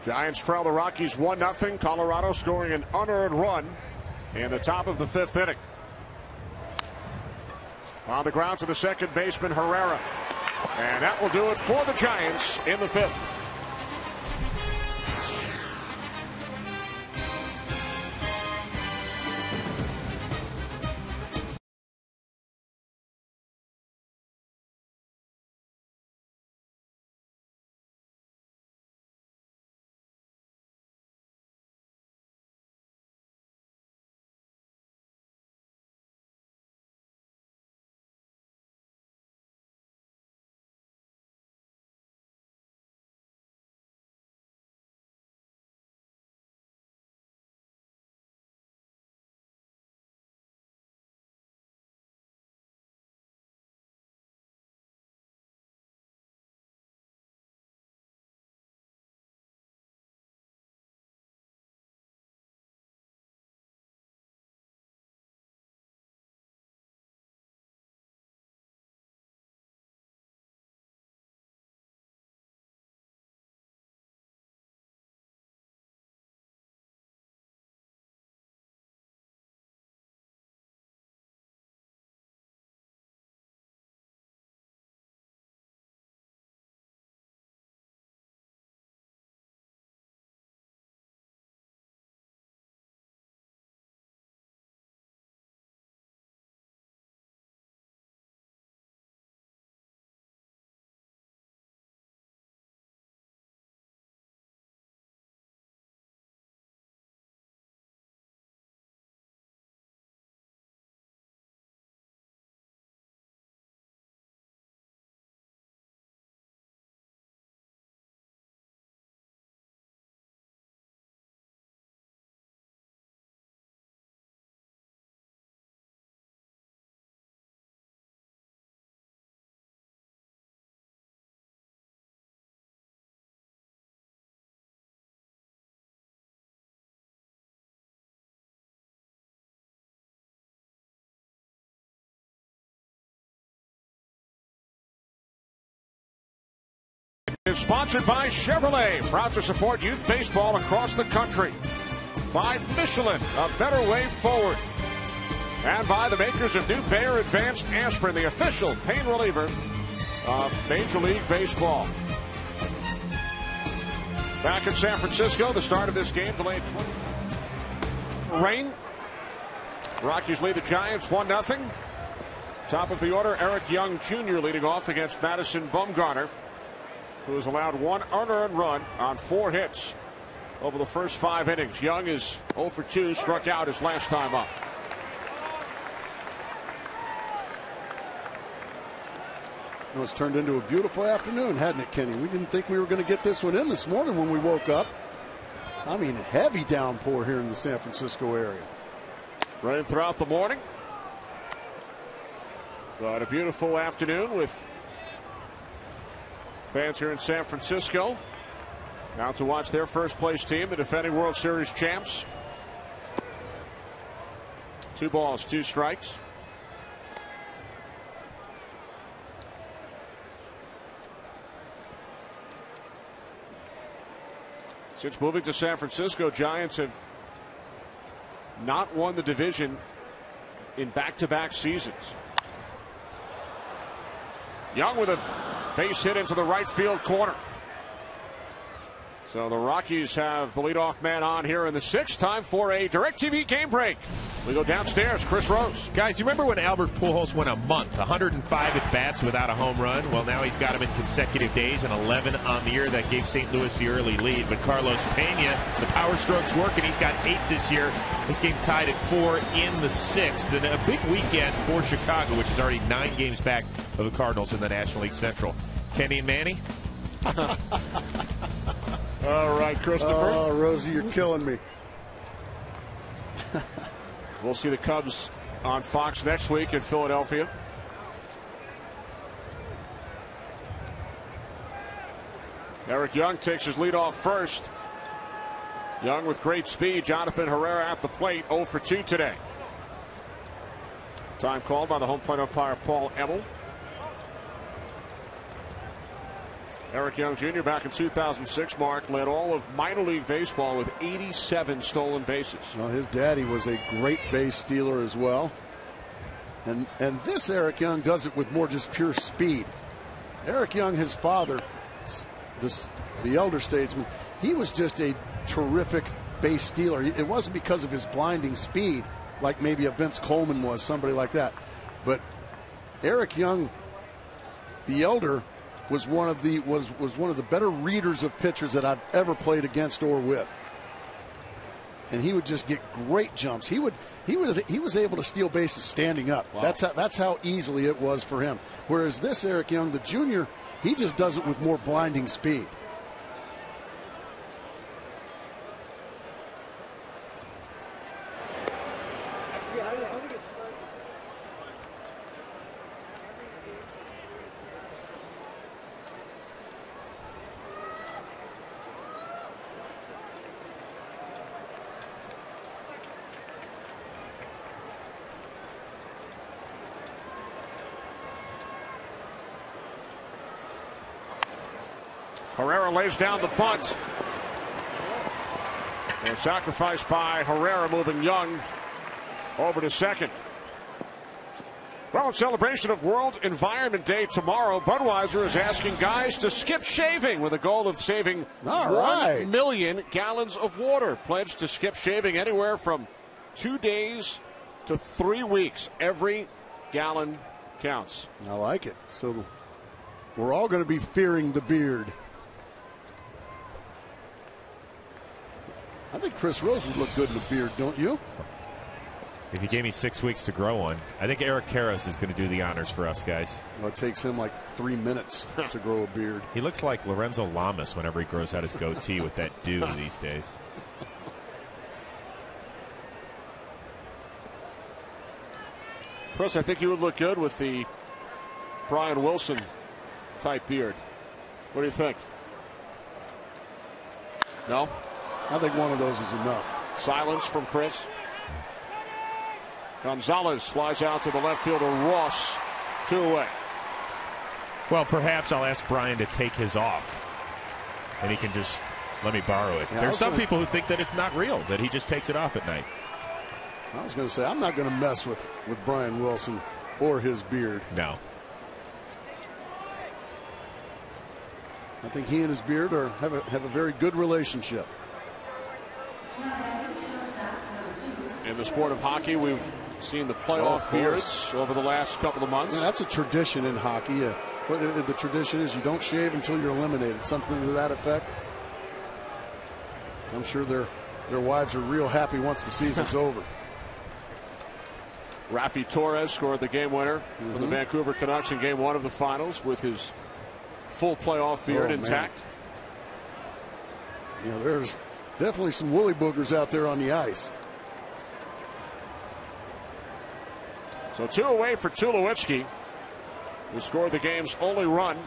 Giants trail the Rockies 1-0. Colorado scoring an unearned run in the top of the 5th inning. On the ground to the second baseman, Herrera. And that will do it for the Giants in the 5th. Is sponsored by Chevrolet, proud to support youth baseball across the country. By Michelin, a better way forward. And by the makers of New Bayer Advanced Aspirin, the official pain reliever of Major League Baseball. Back in San Francisco, the start of this game delayed 20. Rain. Rockies lead the Giants 1-0. Top of the order, Eric Young Jr. leading off against Madison Bumgarner, who has allowed one unearned run on 4 hits over the first 5 innings. Young is 0 for 2, struck out his last time up. Well, it's turned into a beautiful afternoon, hadn't it, Kenny? We didn't think we were going to get this one in this morning when we woke up. I mean, heavy downpour here in the San Francisco area. Rain throughout the morning. But a beautiful afternoon with fans here in San Francisco out to watch their first place team, the defending World Series champs. 2 balls, 2 strikes. Since moving to San Francisco, Giants have not won the division in back-to-back seasons. Young with a base hit into the right field corner. So the Rockies have the leadoff man on here in the 6th. Time for a DirecTV game break. We go downstairs. Chris Rose. Guys, you remember when Albert Pujols went a month, 105 at bats without a home run? Well, now he's got them in consecutive days and 11 on the year. That gave St. Louis the early lead. But Carlos Pena, the power strokes work, and he's got 8 this year. This game tied at 4 in the 6th. And a big weekend for Chicago, which is already 9 games back of the Cardinals in the National League Central. Kenny and Manny? All right, Christopher. Oh, Rosie, you're killing me. We'll see the Cubs on Fox next week in Philadelphia. Eric Young takes his lead off first. Young with great speed. Jonathan Herrera at the plate, 0 for 2 today. Time called by the home plate umpire Paul Emmel. Eric Young Jr. back in 2006, Mark, led all of minor league baseball with 87 stolen bases. Well, his daddy was a great base stealer as well. And this Eric Young does it with more just pure speed. Eric Young, his father, the elder statesman, he was just a terrific base stealer. It wasn't because of his blinding speed like maybe a Vince Coleman was, somebody like that. But Eric Young, the elder, was one of the better readers of pitchers that I've ever played against or with. And he would just get great jumps. He was able to steal bases standing up. Wow. That's how easily it was for him. Whereas this Eric Young, the junior, he just does it with more blinding speed. Herrera lays down the bunt. A sacrifice by Herrera, moving Young over to second. Well, in celebration of World Environment Day tomorrow, Budweiser is asking guys to skip shaving with a goal of saving 1 million gallons of water. Pledge to skip shaving anywhere from 2 days to 3 weeks. Every gallon counts. I like it. So we're all going to be fearing the beard. I think Chris Rose would look good in a beard, don't you? If you gave me 6 weeks to grow one, I think Eric Karros is going to do the honors for us guys. Well, it takes him like 3 minutes to grow a beard. He looks like Lorenzo Lamas whenever he grows out his goatee with that dew these days. Chris, I think you would look good with the Brian Wilson type beard. What do you think? No? I think one of those is enough. Silence from Chris. Gonzalez flies out to the left fielder Ross, 2 away. Well, perhaps I'll ask Brian to take his off and he can just let me borrow it. Yeah, There's some people who think that it's not real, that he just takes it off at night. I was going to say, I'm not going to mess with Brian Wilson or his beard. No. I think he and his beard have a very good relationship. In the sport of hockey, we've seen the playoff beards over the last couple of months. Yeah, that's a tradition in hockey. What the tradition is, you don't shave until you're eliminated. Something to that effect. I'm sure their wives are real happy once the season's over. Rafi Torres scored the game winner for the Vancouver Canucks in Game 1 of the Finals with his full playoff beard intact. You know, there's definitely some woolly boogers out there on the ice. So 2 away for Tulowitzki, who scored the game's only run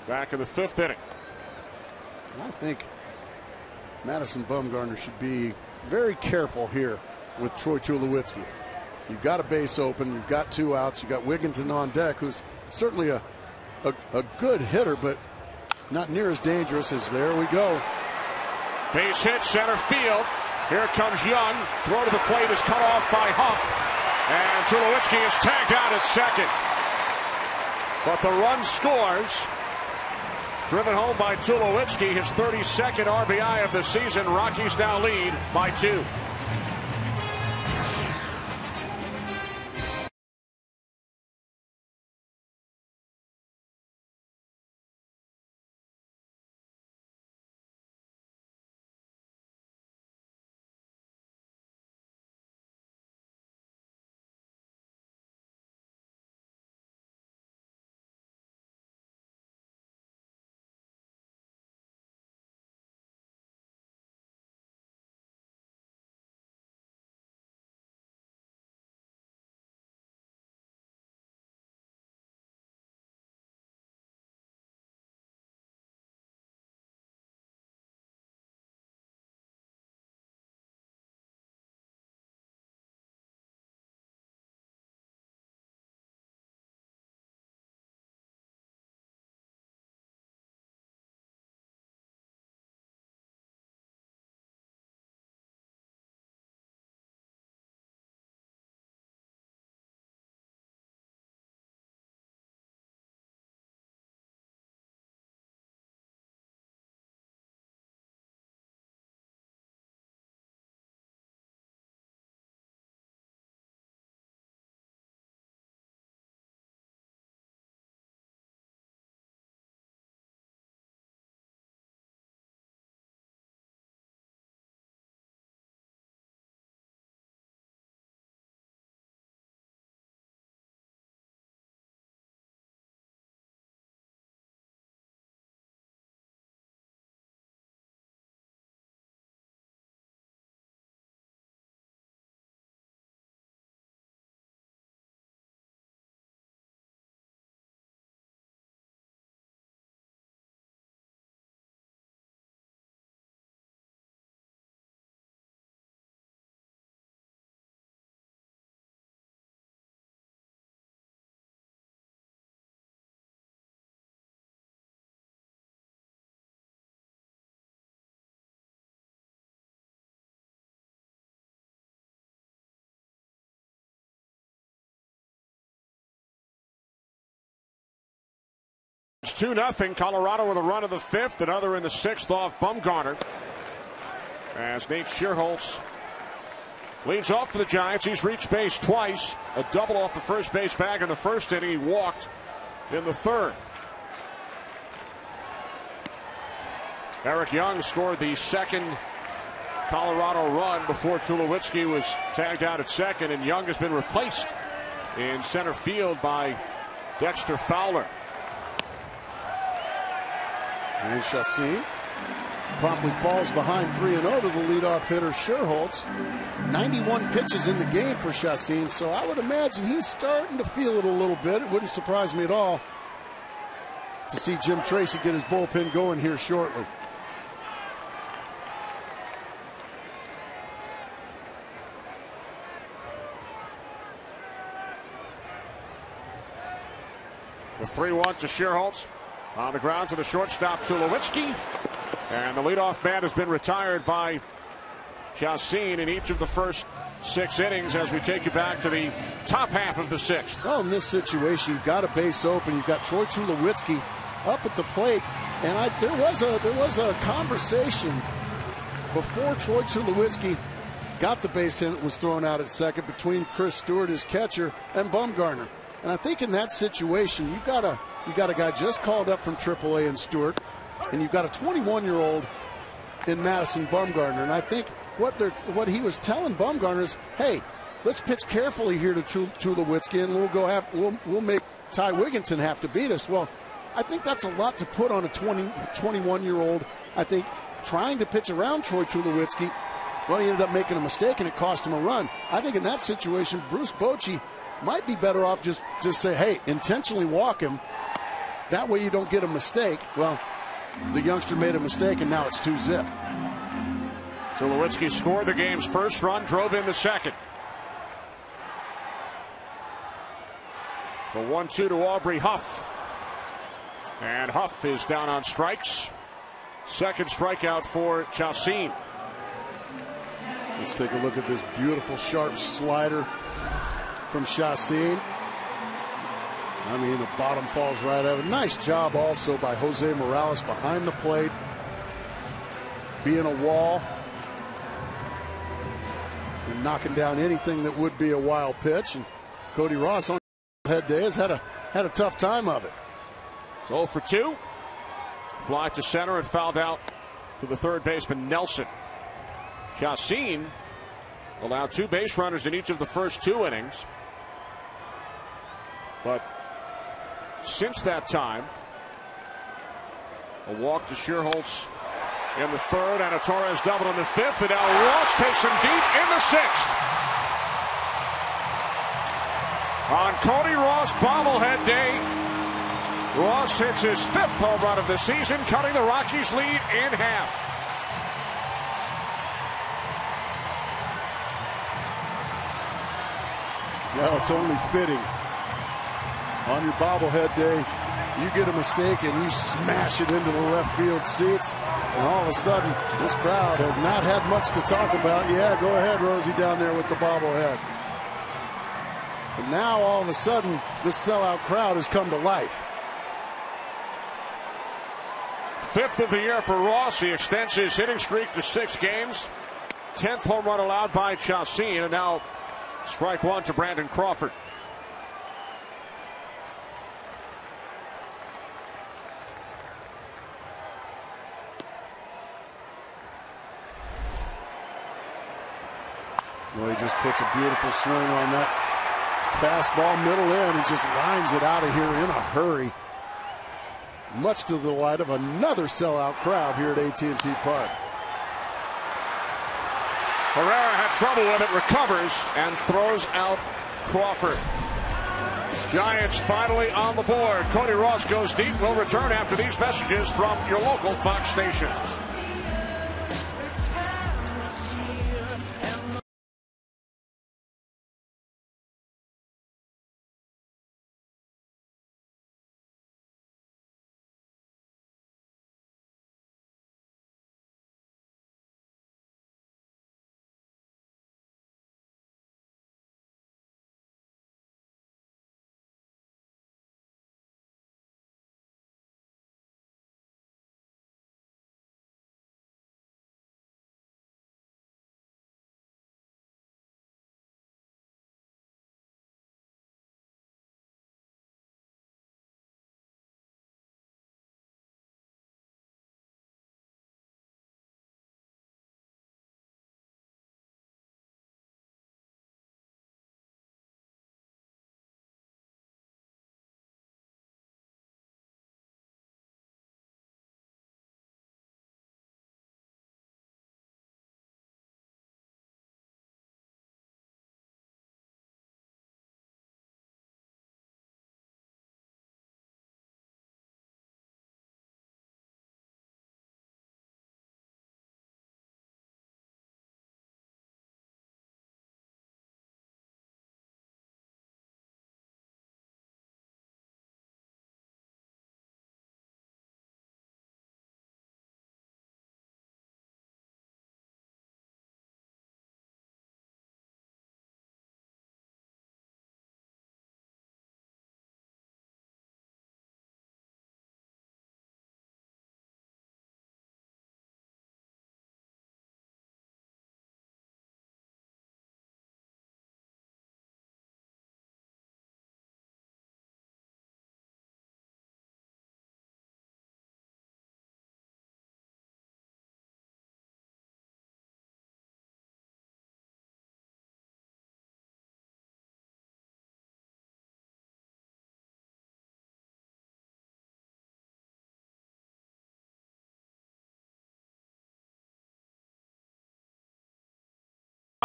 back in the 5th inning. I think Madison Bumgarner should be very careful here with Troy Tulowitzki. You've got a base open, you've got 2 outs, you've got Wigginton on deck, who's certainly a good hitter, but not near as dangerous as there we go. Base hit center field. Here comes Young. Throw to the plate is cut off by Huff. And Tulowitzki is tagged out at second. But the run scores. Driven home by Tulowitzki, his 32nd RBI of the season. Rockies now lead by 2. It's 2-0. Colorado with a run of the 5th, another in the 6th off Bumgarner. As Nate Schierholtz leads off for the Giants. He's reached base twice. A double off the first base bag in the 1st inning. He walked in the 3rd. Eric Young scored the 2nd Colorado run before Tulowitzki was tagged out at 2nd, and Young has been replaced in center field by Dexter Fowler. And Chassin promptly falls behind 3-0 to the leadoff hitter Schierholtz. 91 pitches in the game for Chassin, so I would imagine he's starting to feel it a little bit. It wouldn't surprise me at all to see Jim Tracy get his bullpen going here shortly. The 3-1 to Schierholtz. On the ground to the shortstop, Tulowitzki. And the leadoff man has been retired by Chacin in each of the first 6 innings as we take you back to the top half of the 6th. Well, in this situation, you've got a base open. You've got Troy Tulowitzki up at the plate. And there was a conversation before Troy Tulowitzki got the base hit, was thrown out at second, between Chris Stewart, his catcher, and Bumgarner. And I think in that situation, you've got a guy just called up from AAA in Stewart, and you've got a 21-year-old in Madison Bumgarner. And I think what he was telling Bumgarner is, hey, let's pitch carefully here to Tulowitzki, and we'll make Ty Wigginton have to beat us. Well, I think that's a lot to put on a 21-year-old. I think trying to pitch around Troy Tulowitzki, well, he ended up making a mistake, and it cost him a run. I think in that situation, Bruce Bochy might be better off just say, hey, intentionally walk him. That way you don't get a mistake. Well, the youngster made a mistake, and now it's 2-zip. Tulowitzki scored the game's first run, drove in the second. The 1-2 to Aubrey Huff. And Huff is down on strikes. Second strikeout for Chacin. Let's take a look at this beautiful sharp slider from Chacin. I mean, the bottom falls right out. Nice job also by Jose Morales behind the plate, being a wall and knocking down anything that would be a wild pitch. And Cody Ross on head day has had a tough time of it. So 0-for-2. Fly to center and fouled out to the third baseman Nelson. Chacin allowed 2 base runners in each of the first 2 innings. But since that time, a walk to Schierholtz in the third and a Torres double in the 5th. And now Ross takes him deep in the 6th. On Cody Ross bobblehead day, Ross hits his 5th home run of the season, cutting the Rockies' lead in half. Well, it's only fitting. On your bobblehead day, you get a mistake and you smash it into the left field seats, and all of a sudden, this crowd has not had much to talk about. Yeah, go ahead, Rosie, down there with the bobblehead. And now, all of a sudden, this sellout crowd has come to life. 5th of the year for Ross. He extends his hitting streak to 6 games. 10th home run allowed by Chacin, and now strike 1 to Brandon Crawford. Well, he just puts a beautiful swing on that fastball middle in and just lines it out of here in a hurry. Much to the delight of another sellout crowd here at AT&T Park. Herrera had trouble with it, recovers, and throws out Crawford. Giants finally on the board. Cody Ross goes deep. We'll return after these messages from your local Fox station.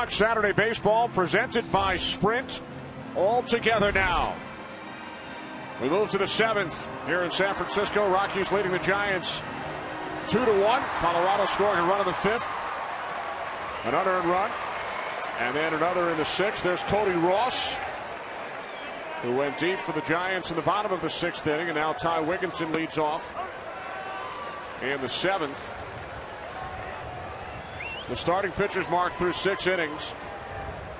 Saturday baseball presented by Sprint. All together now. We move to the 7th here in San Francisco. Rockies leading the Giants 2-1. Colorado scoring a run in the 5th. An unearned run. And then another in the 6th. There's Cody Ross, who went deep for the Giants in the bottom of the 6th inning. And now Ty Wigginton leads off in the 7th. The starting pitchers marked through 6 innings.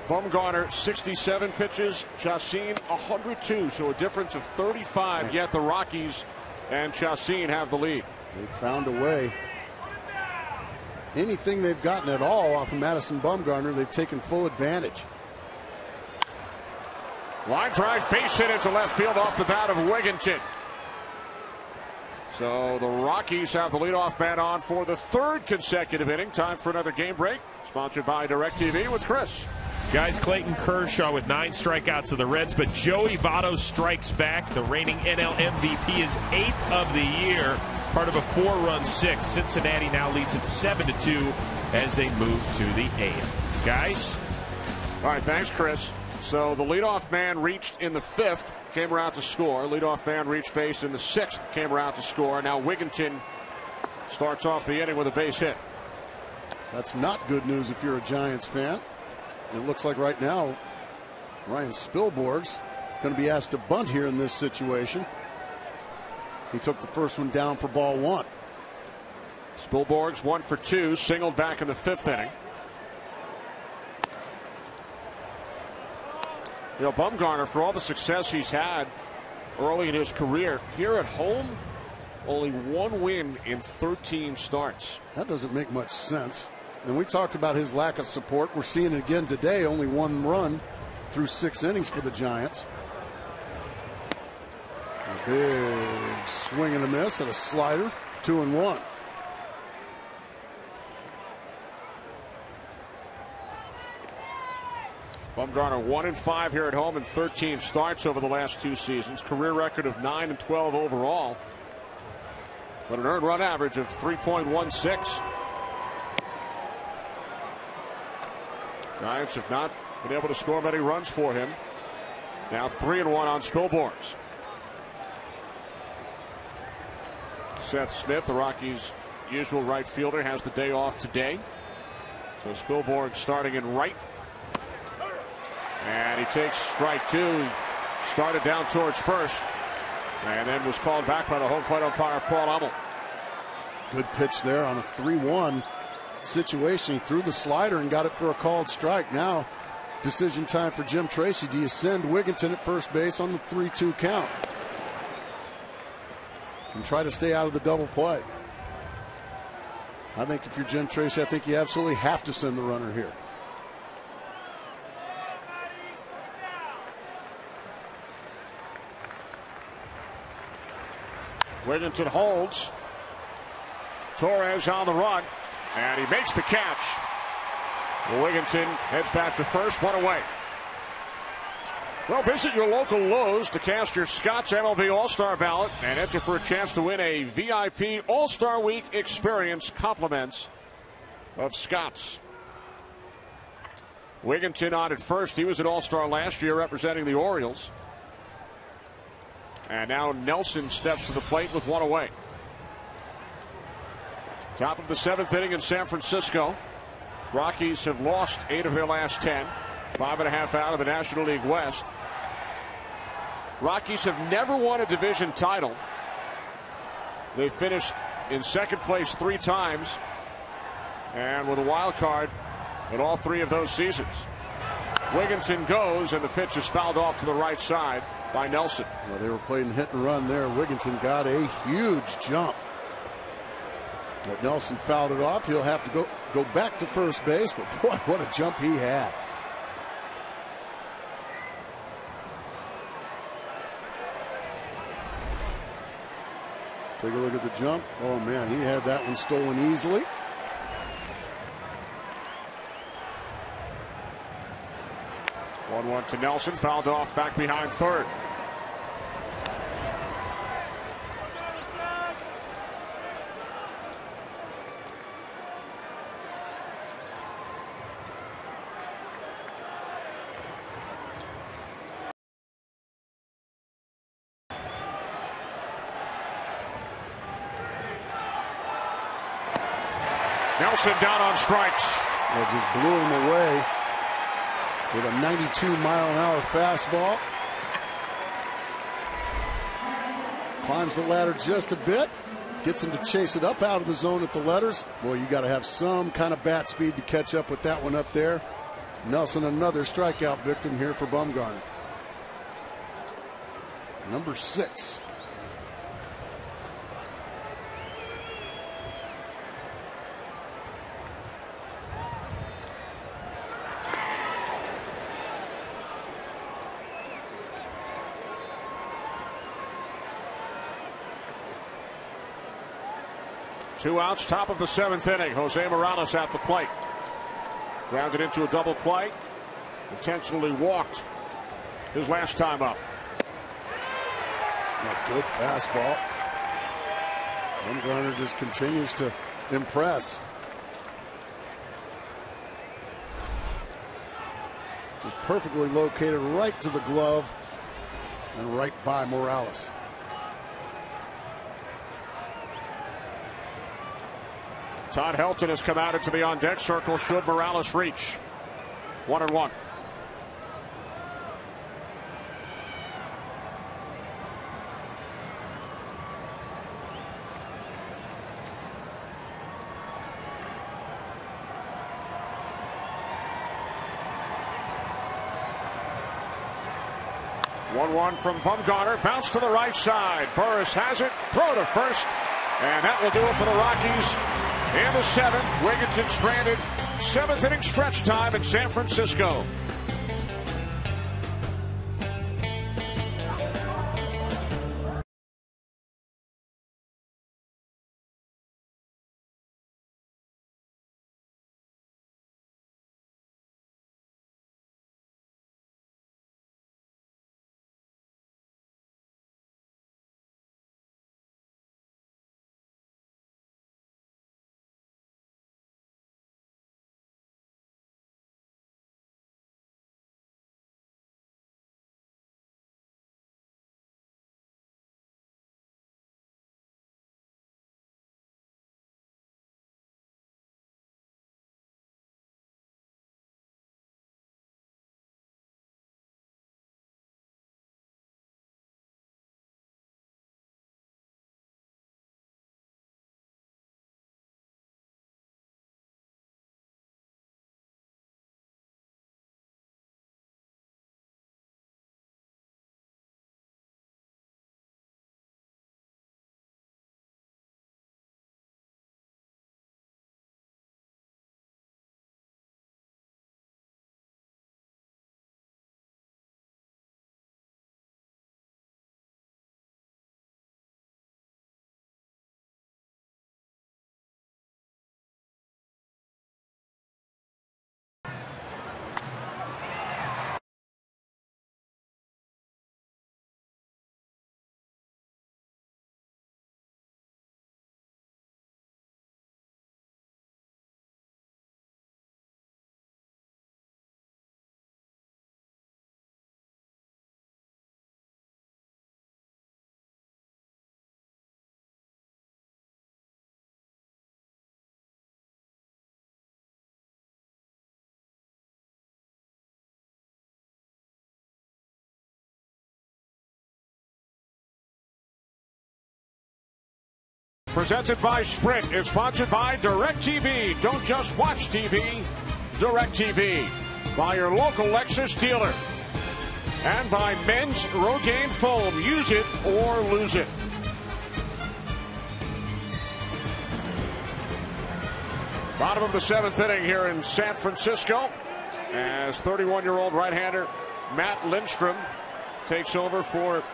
Bumgarner 67 pitches, Chacin 102, so a difference of 35. Yet the Rockies and Chacin have the lead. They've found a way. Anything they've gotten at all off of Madison Bumgarner, they've taken full advantage. Line drive, base hit into left field off the bat of Wigginton. So the Rockies have the leadoff man on for the 3rd consecutive inning. Time for another game break. Sponsored by DirecTV with Chris. Guys, Clayton Kershaw with 9 strikeouts to the Reds, but Joey Votto strikes back. The reigning NL MVP is 8th of the year, part of a 4-run 6th. Cincinnati now leads it 7-2 as they move to the 8th. Guys? All right, thanks, Chris. So the leadoff man reached in the 5th, came around to score. Leadoff man reached base in the 6th, came around to score. Now Wigginton starts off the inning with a base hit. That's not good news if you're a Giants fan. It looks like right now Ryan Spilborgh's going to be asked to bunt here in this situation. He took the first one down for ball 1. Spilborgh's 1 for 2, singled back in the 5th inning. You know, Bumgarner, for all the success he's had early in his career, here at home, only 1 win in 13 starts. That doesn't make much sense. And we talked about his lack of support. We're seeing it again today. Only 1 run through 6 innings for the Giants. A big swing and a miss at a slider. 2-1. Bumgarner 1-5 here at home in 13 starts over the last 2 seasons. Career record of 9-12 overall, but an earned run average of 3.16. Giants have not been able to score many runs for him. Now 3-1 on Spilborgh's. Seth Smith, the Rockies' usual right fielder, has the day off today. So Spilborgh starting in right. And he takes strike 2. He started down towards first and then was called back by the home plate umpire, Paul Hummel. Good pitch there on a 3-1 situation. He threw the slider and got it for a called strike. Now decision time for Jim Tracy. Do you send Wigginton at first base on the 3-2 count and try to stay out of the double play? I think if you're Jim Tracy, I think you absolutely have to send the runner here. Wigginton holds. Torres on the run, and he makes the catch. Wigginton heads back to first, 1 away. Well, visit your local Lowe's to cast your Scott's MLB All-Star ballot and enter for a chance to win a VIP All-Star Week experience, compliments of Scott's. Wigginton on at first. He was an All-Star last year representing the Orioles. And now Nelson steps to the plate with 1 away. Top of the 7th inning in San Francisco. Rockies have lost 8 of their last 10. 5.5 out of the National League West. Rockies have never won a division title. They finished in 2nd place 3 times and with a wild card in all 3 of those seasons. Wigginton goes, and the pitch is fouled off to the right side by Nelson. Well, they were playing hit and run there. Wigginton got a huge jump. But Nelson fouled it off. He'll have to go back to first base, but boy, what a jump he had. Take a look at the jump. Oh man, he had that one stolen easily. One to Nelson, fouled off back behind third. Nelson down on strikes. It just blew him away with a 92-mile-an-hour fastball. Climbs the ladder just a bit. Gets him to chase it up out of the zone at the letters. Boy, you got to have some kind of bat speed to catch up with that one up there. Nelson, another strikeout victim here for Bumgarner. Number 6. Two outs, top of the 7th inning. Jose Morales at the plate. Grounded into a double play. Intentionally walked his last time up. A good fastball. Bumgarner just continues to impress. Just perfectly located right to the glove and right by Morales. Todd Helton has come out into the on-deck circle should Morales reach. 1-1. From Bumgarner, bounce to the right side. Burris has it, throw to first, and that will do it for the Rockies. In the 7th, Wigginton stranded. 7th inning stretch time in San Francisco. Presented by Sprint. It's sponsored by DirecTV. Don't just watch TV. DirecTV. By your local Lexus dealer. And by Men's Rogaine Foam. Use it or lose it. Bottom of the 7th inning here in San Francisco. As 31-year-old right-hander Matt Lindstrom takes over for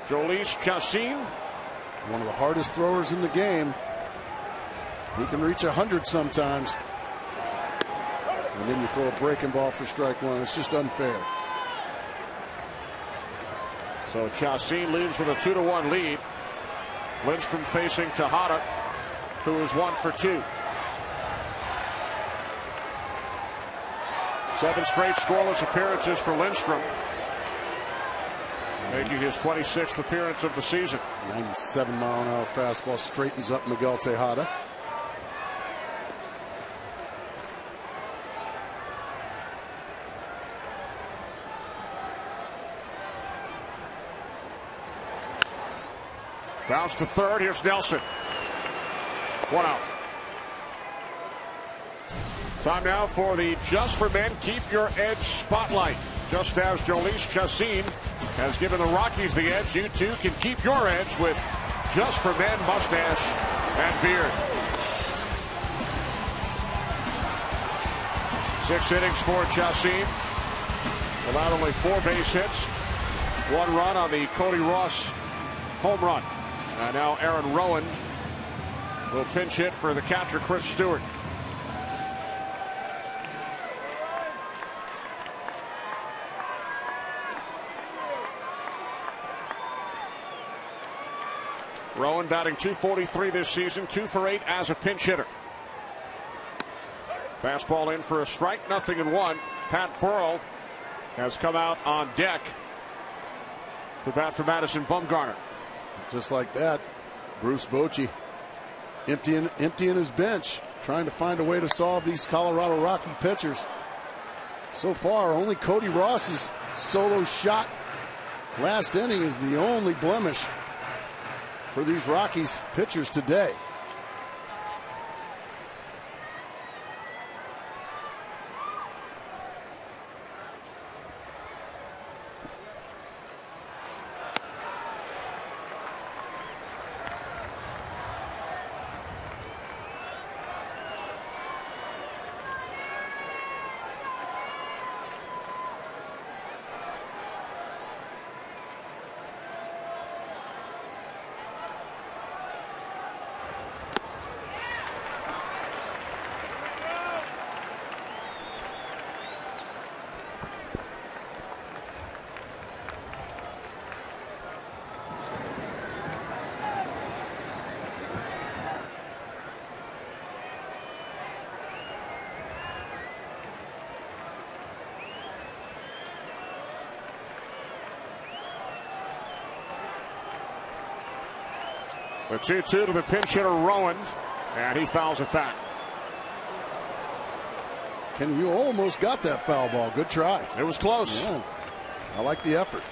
Jhoulys Chacín. One of the hardest throwers in the game. He can reach 100 sometimes. And then you throw a breaking ball for strike one. It's just unfair. So Chacín leads with a 2-1 lead. Lindstrom facing Tejada, who is 1 for 2. 7 straight scoreless appearances for Lindstrom, making his 26th appearance of the season. 97-mile-an-hour fastball straightens up Miguel Tejada. Bounce to third. Here's Nelson. 1 out. Time now for the Just for Men Keep Your Edge Spotlight. Just as Jolice Chassin has given the Rockies the edge, you too can keep your edge with Just for Men mustache and beard. 6 innings for Chassin. Allowed only 4 base hits. 1 run on the Cody Ross home run. And now Aaron Rowan will pinch hit for the catcher Chris Stewart. Rowan batting .243 this season, 2 for 8 as a pinch hitter. Fastball in for a strike, 0-1. Pat Burrell has come out on deck to bat for Madison Bumgarner. Just like that, Bruce Bochy emptying his bench, trying to find a way to solve these Colorado Rocky pitchers. So far, only Cody Ross's solo shot last inning is the only blemish for these Rockies pitchers today. The 2-2 to the pinch hitter Rowan, and he fouls it back. Kenny, you almost got that foul ball. Good try. It was close. Yeah. I like the effort.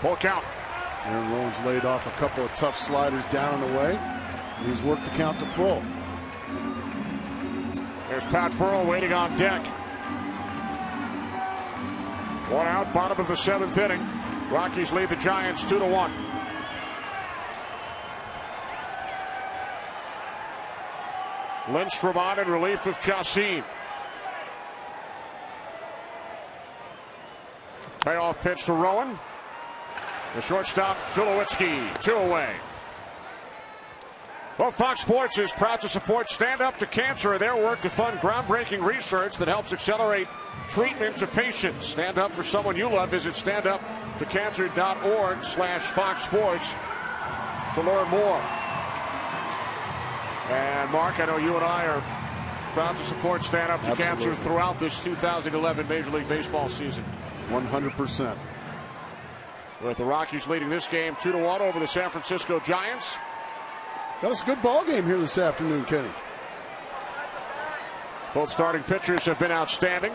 Full count. Aaron Rowan's laid off a couple of tough sliders down and away. He's worked the count to full. There's Pat Burrell waiting on deck. 1 out, bottom of the 7th inning. Rockies lead the Giants 2-1. Lindstrom on in relief of Chassin. Payoff pitch to Rowan. The shortstop, Tulowitzki, 2 away. Well, Fox Sports is proud to support Stand Up to Cancer and their work to fund groundbreaking research that helps accelerate treatment to patients. Stand up for someone you love. Visit standuptocancer.org/Fox Sports to learn more. And Mark, I know you and I are proud to support Stand Up to Cancer throughout this 2011 Major League Baseball season. 100%. With the Rockies leading this game 2-1 over the San Francisco Giants. Got us a good ball game here this afternoon, Kenny. Both starting pitchers have been outstanding.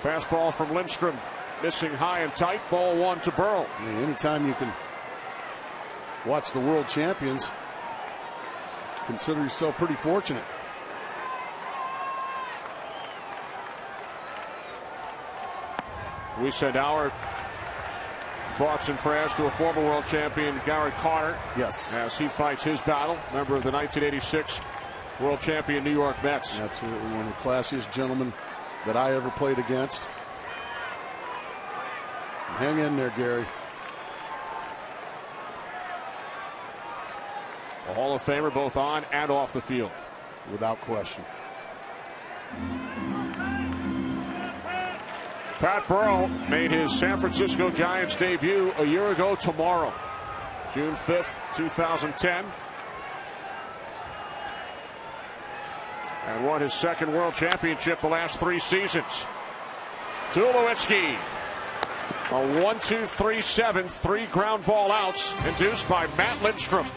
Fastball from Lindstrom missing high and tight. Ball 1 to Burrell. Anytime you can watch the world champions, consider yourself pretty fortunate. We send our thoughts and prayers to a former world champion, Gary Carter. Yes. As he fights his battle. Member of the 1986 world champion New York Mets. Absolutely one of the classiest gentlemen that I ever played against. Hang in there, Gary. A Hall of Famer both on and off the field. Without question. Pat Burrell made his San Francisco Giants debut a year ago tomorrow, June 5th, 2010. And won his second world championship the last 3 seasons. Tulowitzki A 1-2-3-7, 3 ground ball outs induced by Matt Lindstrom.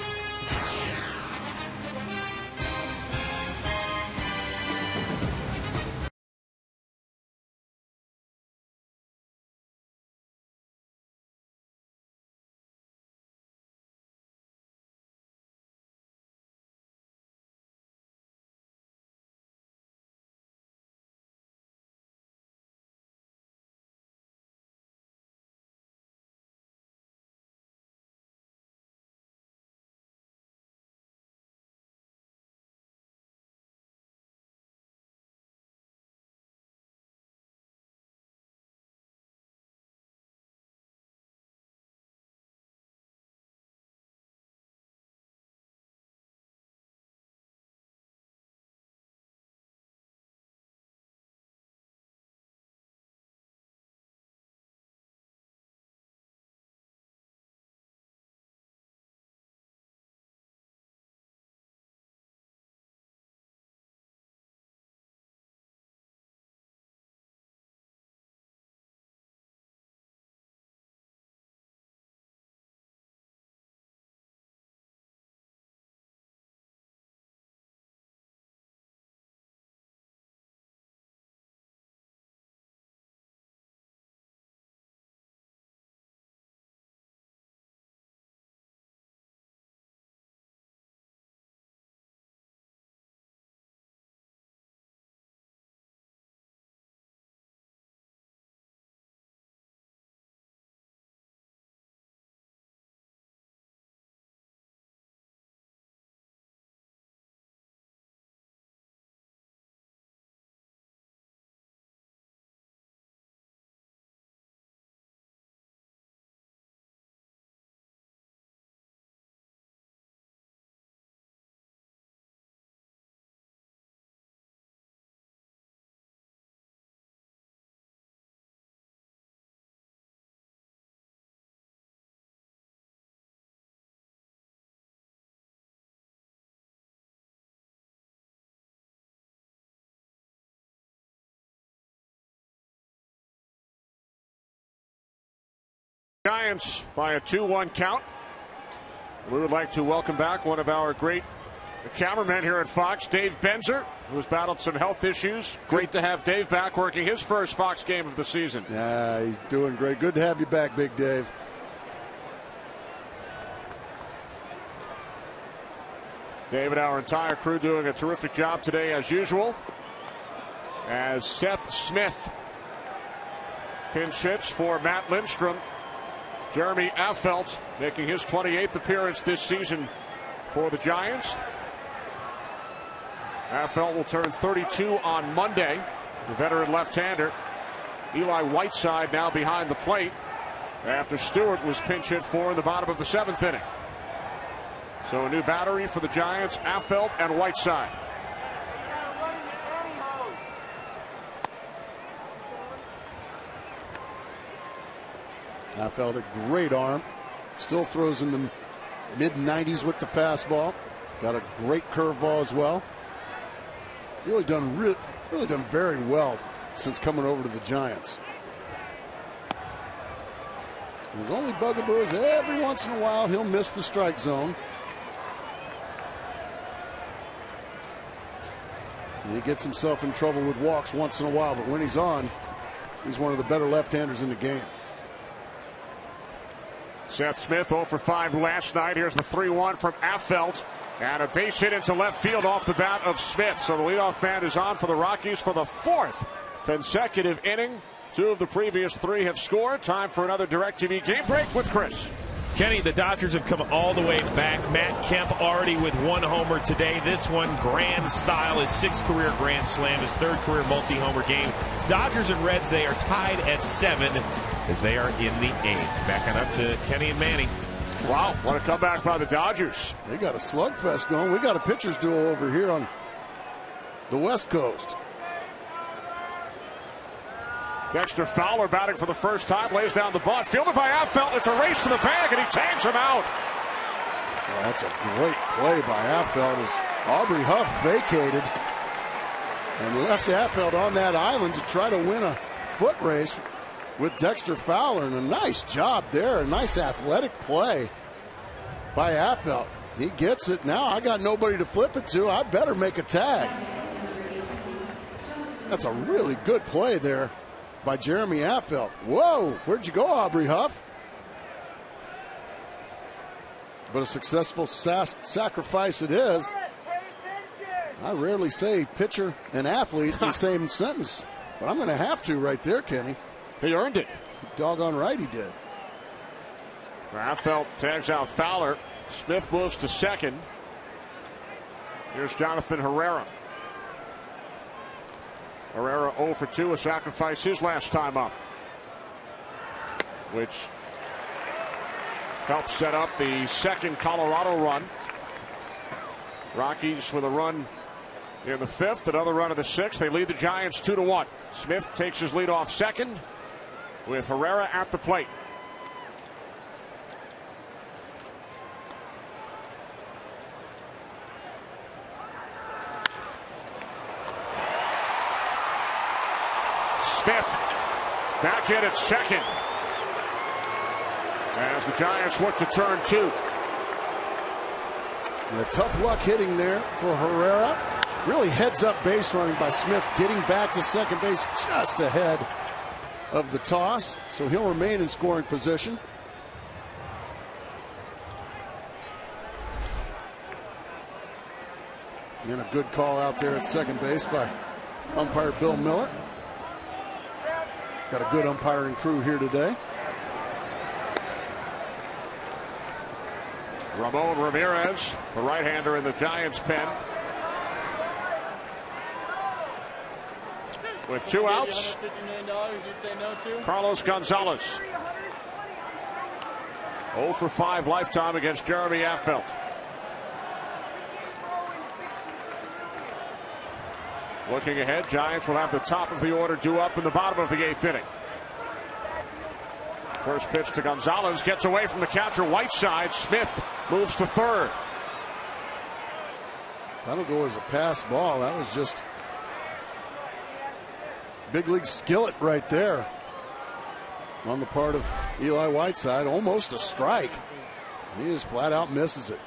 Giants by a 2-1 count. We would like to welcome back one of our great cameramen here at Fox, Dave Benzer, who's battled some health issues. Great to have Dave back working his first Fox game of the season. Yeah, he's doing great. Good to have you back, Big Dave. Dave and our entire crew doing a terrific job today as usual. As Seth Smith pinch hits for Matt Lindstrom. Jeremy Affeldt making his 28th appearance this season for the Giants. Affeldt will turn 32 on Monday. The veteran left-hander. Eli Whiteside now behind the plate after Stewart was pinch hit for in the bottom of the 7th inning. So a new battery for the Giants, Affeldt and Whiteside. Affeldt, a great arm. Still throws in the mid-90s with the fastball. Got a great curveball as well. Really done very well since coming over to the Giants. His only bugaboo is every once in a while he'll miss the strike zone. And he gets himself in trouble with walks once in a while, but when he's on, he's one of the better left-handers in the game. Seth Smith 0 for 5 last night. Here's the 3-1 from Affeldt. And a base hit into left field off the bat of Smith. So the leadoff man is on for the Rockies for the 4th consecutive inning. 2 of the previous 3 have scored. Time for another DirecTV game break with Chris. Kenny, the Dodgers have come all the way back. Matt Kemp already with 1 homer today. This one grand style, his 6th career grand slam, his 3rd career multi-homer game. Dodgers and Reds, they are tied at 7 as they are in the 8th. Back on up to Kenny and Manny. Wow, what a comeback by the Dodgers. They got a slugfest going. We got a pitcher's duel over here on the West Coast. Dexter Fowler batting for the first time, lays down the bunt. Fielded by Affeldt. It's a race to the bag, and he tags him out. Well, that's a great play by Affeldt as Aubrey Huff vacated and left Affeldt on that island to try to win a foot race. with Dexter Fowler, and a nice job there, a nice athletic play by Affelt. He gets it. Now I got nobody to flip it to. I better make a tag. That's a really good play there by Jeremy Affelt. Whoa, where'd you go, Aubrey Huff? But a successful sacrifice it is. I rarely say pitcher and athlete in the same sentence, but I'm going to have to right there, Kenny. He earned it. Doggone right he did. Affelt tags out Fowler. Smith moves to second. Here's Jonathan Herrera. Herrera 0 for 2, a sacrifice his last time up, which helped set up the second Colorado run. Rockies with a run in the 5th, another run in the 6th. They lead the Giants 2-1. Smith takes his lead off second with Herrera at the plate. Smith back in at second as the Giants look to turn 2. Yeah, tough luck hitting there for Herrera. Really heads up base running by Smith, getting back to second base just ahead of the toss, so he'll remain in scoring position. And a good call out there at second base by umpire Bill Miller. Got a good umpiring crew here today. Ramon Ramirez, the right-hander in the Giants' pen. With 2 outs, Carlos Gonzalez. 0 for 5 lifetime against Jeremy Affelt. Looking ahead, Giants will have the top of the order due up in the bottom of the 8th inning. First pitch to Gonzalez, gets away from the catcher Whiteside. Smith moves to third. That'll go as a pass ball. That was just big league skillet right there on the part of Eli Whiteside. Almost a strike. He just flat out misses it.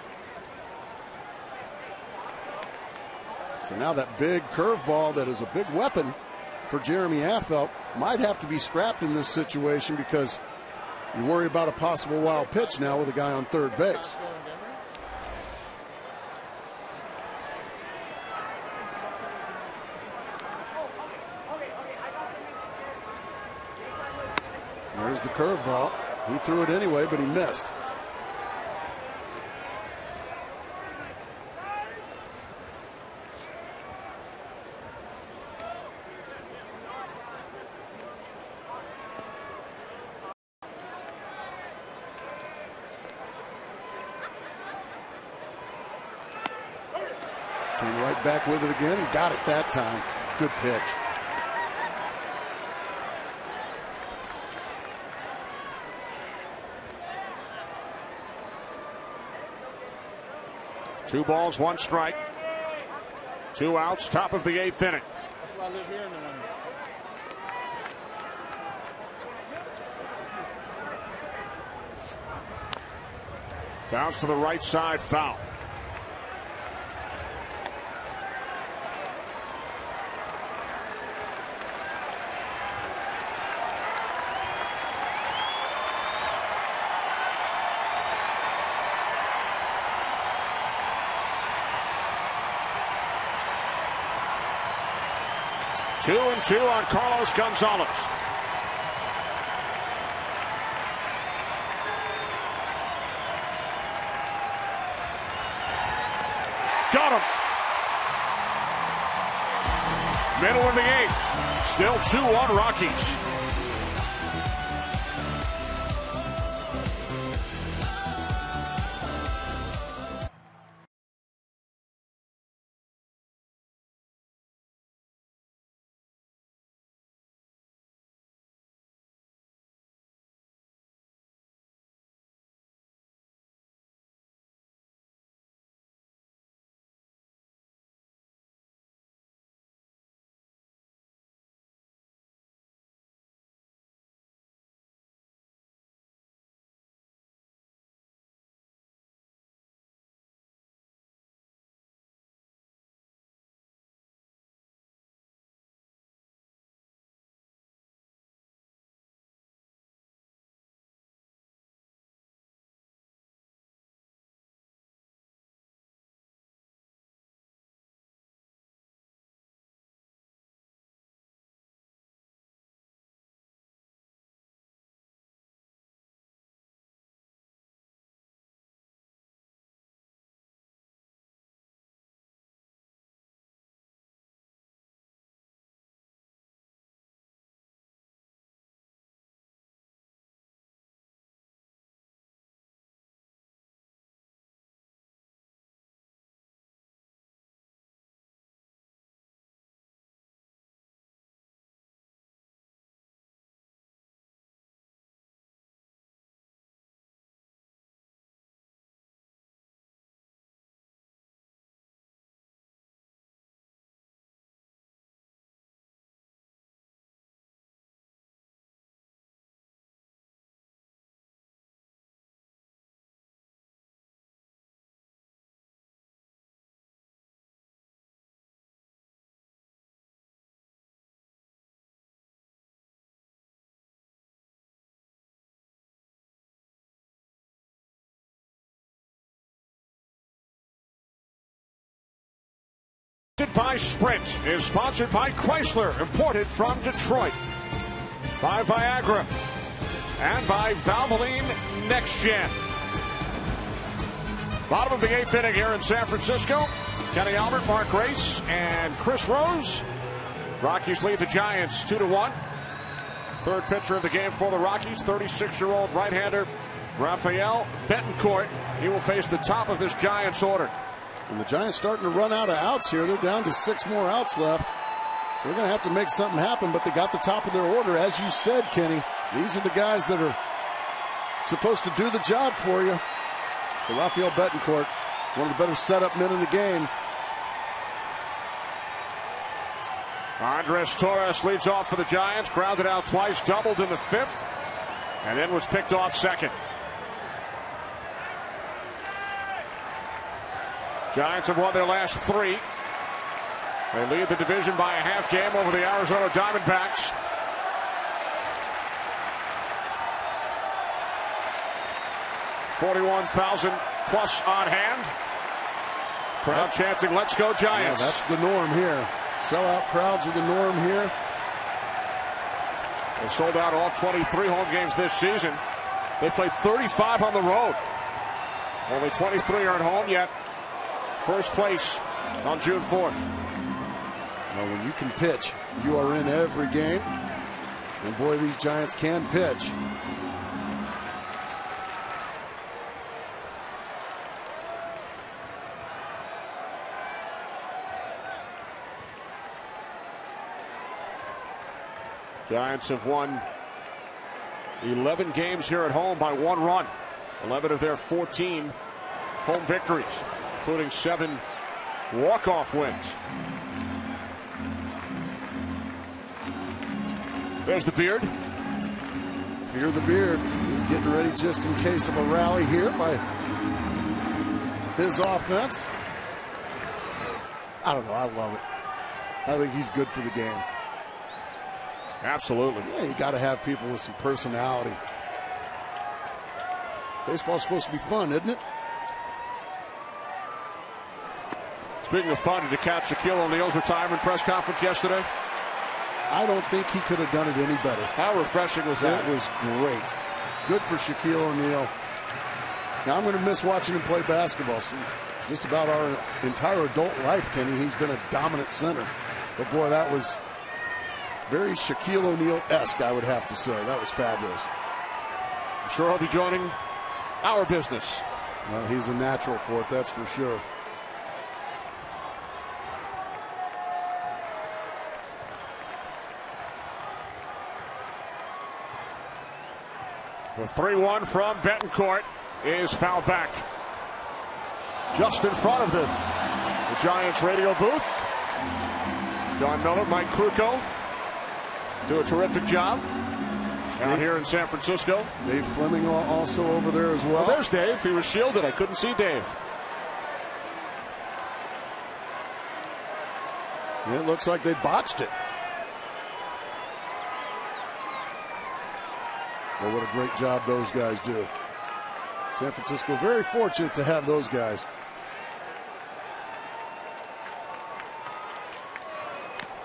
So now that big curveball that is a big weapon for Jeremy Affelt might have to be scrapped in this situation, because you worry about a possible wild pitch now with a guy on third base. There's the curveball. He threw it anyway, but he missed. Came right back with it again and got it that time. Good pitch. Two balls, 1 strike. 2 outs, top of the 8th inning. That's why I live here in the winter. Bounce to the right side, foul. Two and 2 on Carlos Gonzalez. Got him. Middle of the 8th. Still 2-1 Rockies. By Sprint is sponsored by Chrysler, imported from Detroit, by Viagra, and by Valvoline Next Gen. Bottom of the 8th inning here in San Francisco. Kenny Albert, Mark Grace, and Chris Rose. Rockies lead the Giants 2-1. Third pitcher of the game for the Rockies, 36-year-old right-hander Rafael Betancourt. He will face the top of this Giants order. And the Giants starting to run out of outs here. They're down to 6 more outs left. So they're going to have to make something happen, but they got the top of their order. As you said, Kenny, these are the guys that are supposed to do the job for you. The Rafael Betancourt, one of the better setup men in the game. Andres Torres leads off for the Giants, grounded out twice, doubled in the 5th, and then was picked off second. Giants have won their last 3. They lead the division by a half game over the Arizona Diamondbacks. $41,000 plus on hand. Crowd chanting, "Let's go Giants." Yeah, that's the norm here. Sellout crowds are the norm here. They sold out all 23 home games this season. They played 35 on the road. Only 23 are at home yet. First place on June 4th. Well, when you can pitch, you are in every game. And boy, these Giants can pitch. Giants have won 11 games here at home by 1 run. 11 of their 14 home victories, including 7 walk-off wins. There's the Beard. Fear the Beard. He's getting ready just in case of a rally here by his offense. I don't know. I love it. I think he's good for the game. Absolutely. Yeah, you got to have people with some personality. Baseball's supposed to be fun, isn't it? Speaking of fun, did you catch Shaquille O'Neal's retirement press conference yesterday? I don't think he could have done it any better. How refreshing was that? It was great. Good for Shaquille O'Neal. Now I'm going to miss watching him play basketball. So just about our entire adult life, Kenny, he's been a dominant center. But boy, that was very Shaquille O'Neal-esque, I would have to say. That was fabulous. I'm sure he'll be joining our business. Well, he's a natural for it, that's for sure. The 3-1 from Betancourt is fouled back. Just in front of the Giants radio booth. John Miller, Mike Krukow do a terrific job out here in San Francisco. Dave Fleming also over there as well. Oh, there's Dave. He was shielded. I couldn't see Dave. It looks like they botched it. Well, what a great job those guys do. San Francisco very fortunate to have those guys.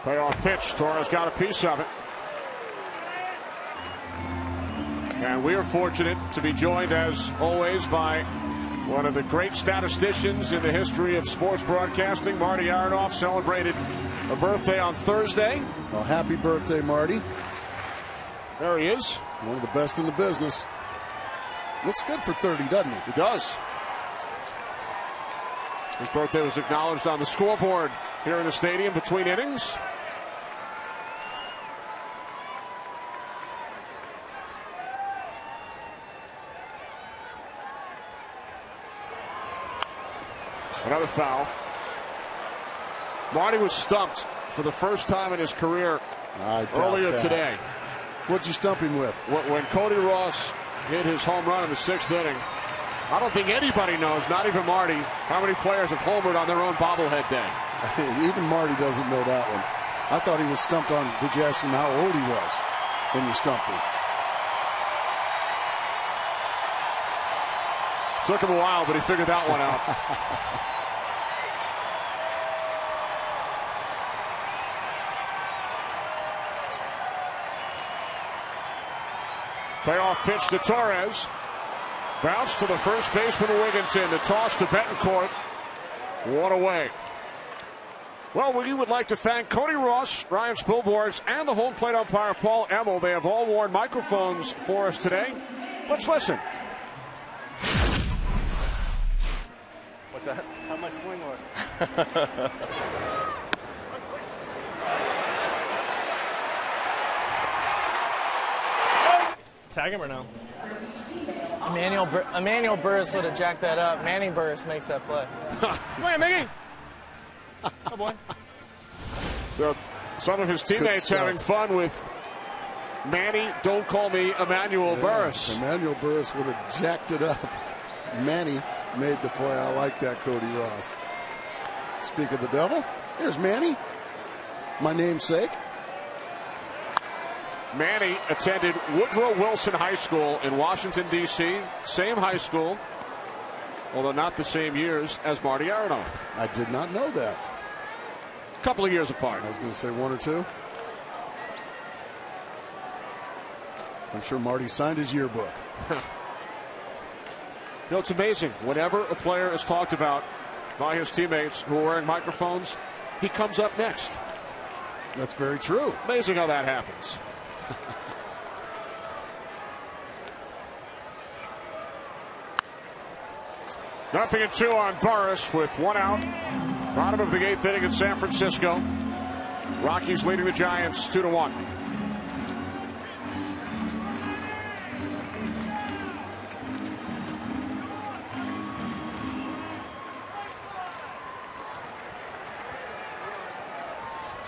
Payoff pitch. Torres got a piece of it. And we are fortunate to be joined, as always, by one of the great statisticians in the history of sports broadcasting. Marty Aronoff celebrated a birthday on Thursday. Well, happy birthday, Marty. There he is. One of the best in the business. Looks good for 30, doesn't he? He does. His birthday was acknowledged on the scoreboard here in the stadium between innings. Another foul. Marty was stumped for the first time in his career earlier today. What'd you stump him with? When Cody Ross hit his home run in the 6th inning, I don't think anybody knows, not even Marty, how many players have homered on their own bobblehead day. Even Marty doesn't know that one. I thought he was stumped on, did you ask him how old he was when you stumped him? Took him a while, but he figured that one out. Payoff pitch to Torres. Bounce to the first baseman, Wigginton. The toss to Betancourt. One away. Well, we would like to thank Cody Ross, Ryan Spilborghs, and the home plate umpire, Paul Emmel. They have all worn microphones for us today. Let's listen. What's that? How much swing work? Tag him or no? Emmanuel Burris would have jacked that up. Manny Burris makes that play. Come here, Mickey. Oh, boy. So some of his teammates having fun with Manny. Don't call me Emmanuel Burris. Emmanuel Burris would have jacked it up. Manny made the play. I like that, Cody Ross. Speak of the devil, here's Manny, my namesake. Manny attended Woodrow Wilson High School in Washington, D.C. Same high school, although not the same years as Marty Aronoff. I did not know that. A couple of years apart. I was going to say 1 or 2. I'm sure Marty signed his yearbook. You know, it's amazing. Whenever a player is talked about by his teammates who are wearing microphones, he comes up next. That's very true. Amazing how that happens. Nothing in 2 on Burris with 1 out. Bottom of the 8th inning in San Francisco. Rockies leading the Giants 2-1.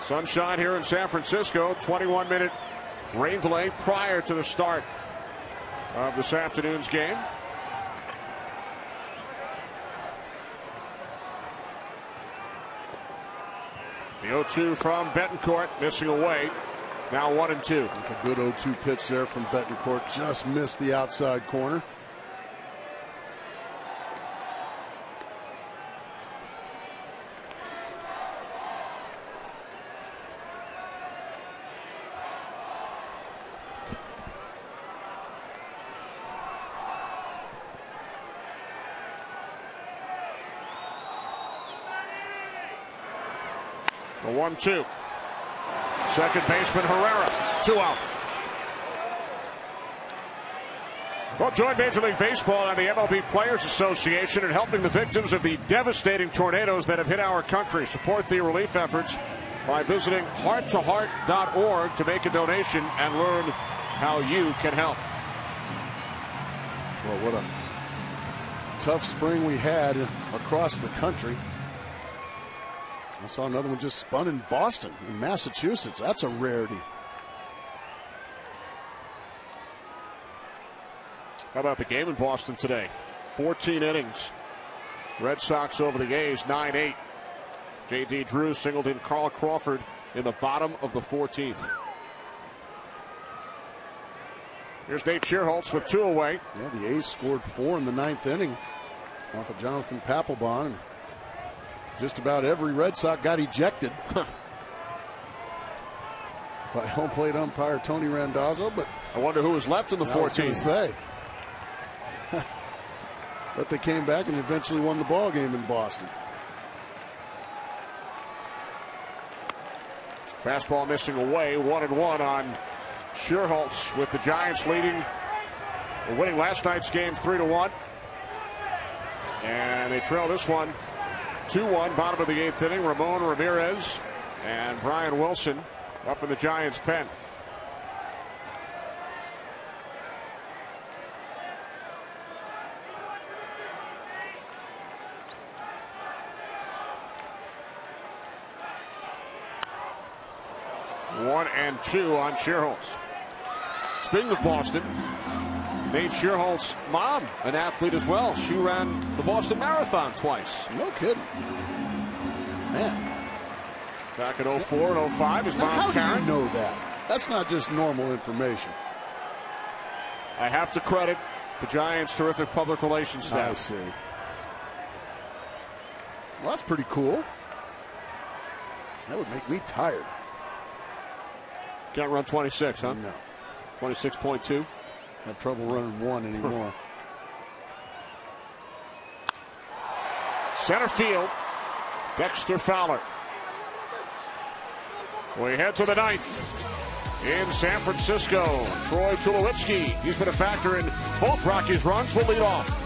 Sunshine here in San Francisco. 21-minute rain delay prior to the start of this afternoon's game. The 0-2 from Betancourt, missing away. Now 1-2. That's a good 0-2 pitch there from Betancourt. Just missed the outside corner. The 1-2. Second baseman Herrera, 2 out. Well, join Major League Baseball and the MLB Players Association in helping the victims of the devastating tornadoes that have hit our country. Support the relief efforts by visiting hearttoheart.org to make a donation and learn how you can help. Well, what a tough spring we had across the country. I saw another one just spun in Boston, in Massachusetts. That's a rarity. How about the game in Boston today? 14 innings. Red Sox over the A's, 9-8. J.D. Drew singled in Carl Crawford in the bottom of the 14th. Here's Nate Schierholtz with 2 away. Yeah, the A's scored 4 in the 9th inning off of Jonathan Papelbon. Just about every Red Sox got ejected by home plate umpire Tony Randazzo. But I wonder who was left in the 14th. I was going to say. But they came back and eventually won the ball game in Boston. Fastball missing away, 1-1 on Schierholtz, with the Giants leading, winning last night's game 3-1. And they trail this one 2-1, bottom of the 8th inning. Ramon Ramirez and Brian Wilson up in the Giants' pen. One and 2 on Schierholtz. Speaking of Boston, Nate Schierholtz's mom, an athlete as well. She ran the Boston Marathon twice. No kidding. Man. Back in 04 and 05, his mom, how Karen. do you know that? That's not just normal information. I have to credit the Giants' terrific public relations staff. I see. Well, that's pretty cool. That would make me tired. Can't run 26, huh? No. 26.2. have trouble running one anymore. Center field, Dexter Fowler. We head to the ninth in San Francisco. Troy Tulowitzki, he's been a factor in both Rockies' runs, will lead off.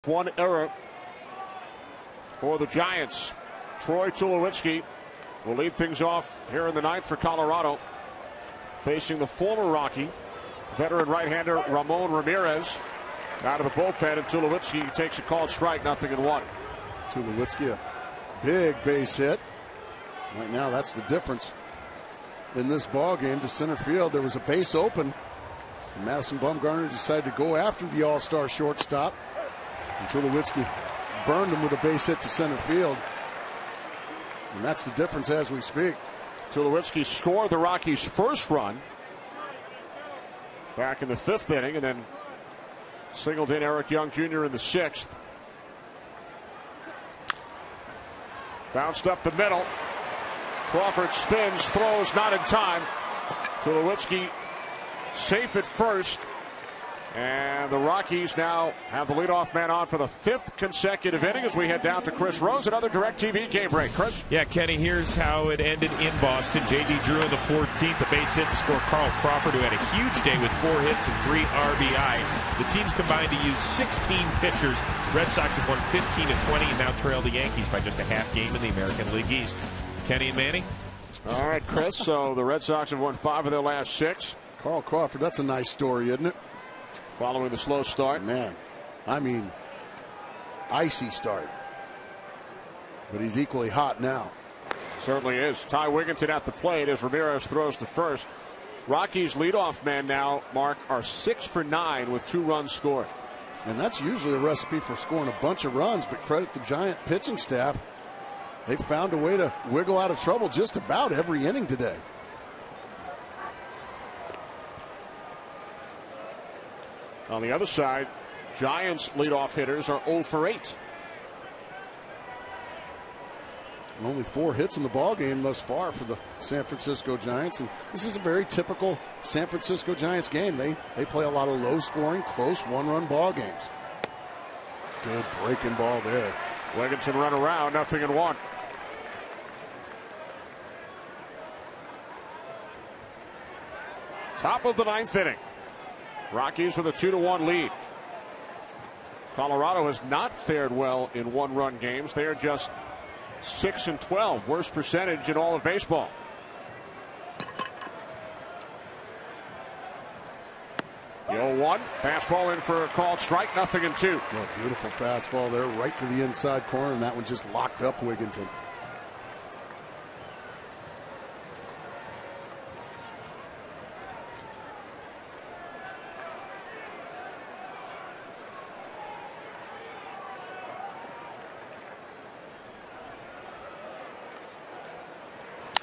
One error for the Giants. Troy Tulowitzki will lead things off here in the ninth for Colorado, facing the former Rocky, veteran right-hander Ramon Ramirez. Out of the bullpen, and Tulowitzki takes a called strike, 0-1. Tulowitzki, a big base hit. Right now, that's the difference in this ball game. To center field, there was a base open. And Madison Bumgarner decided to go after the all-star shortstop. And Tulowitzki burned him with a base hit to center field. And that's the difference as we speak. Tulowitzki scored the Rockies' first run back in the fifth inning, and then singled in Eric Young Jr. in the sixth. Bounced up the middle. Crawford spins, throws, not in time. Tulowitzki safe at first. And the Rockies now have the leadoff man on for the fifth consecutive inning as we head down to Chris Rose, another DirecTV game break. Chris? Yeah, Kenny, here's how it ended in Boston. J.D. Drew in the 14th, a base hit to score Carl Crawford, who had a huge day with 4 hits and 3 RBI. The teams combined to use 16 pitchers. Red Sox have won 15-20 and now trail the Yankees by just a half game in the American League East. Kenny and Manny? All right, Chris. So the Red Sox have won 5 of their last 6. Carl Crawford, that's a nice story, isn't it? Following the slow start. Man, I mean, icy start. But he's equally hot now. Certainly is. Ty Wigginton at the plate as Ramirez throws to first. Rockies' leadoff man now, Mark, are 6 for 9 with 2 runs scored. And that's usually a recipe for scoring a bunch of runs, but credit the Giant pitching staff. They found a way to wiggle out of trouble just about every inning today. On the other side, Giants leadoff hitters are 0 for 8. And only 4 hits in the ballgame thus far for the San Francisco Giants. And this is a very typical San Francisco Giants game. They play a lot of low-scoring, close one-run ball games. Good breaking ball there. Wigginton run around, 0-1. Top of the 9th inning. Rockies with a 2-1 lead. Colorado has not fared well in one-run games. They are just 6-12, worst percentage in all of baseball. The 0-1, fastball in for a called strike, 0-2. Well, beautiful fastball there, right to the inside corner, and that one just locked up Wigginton.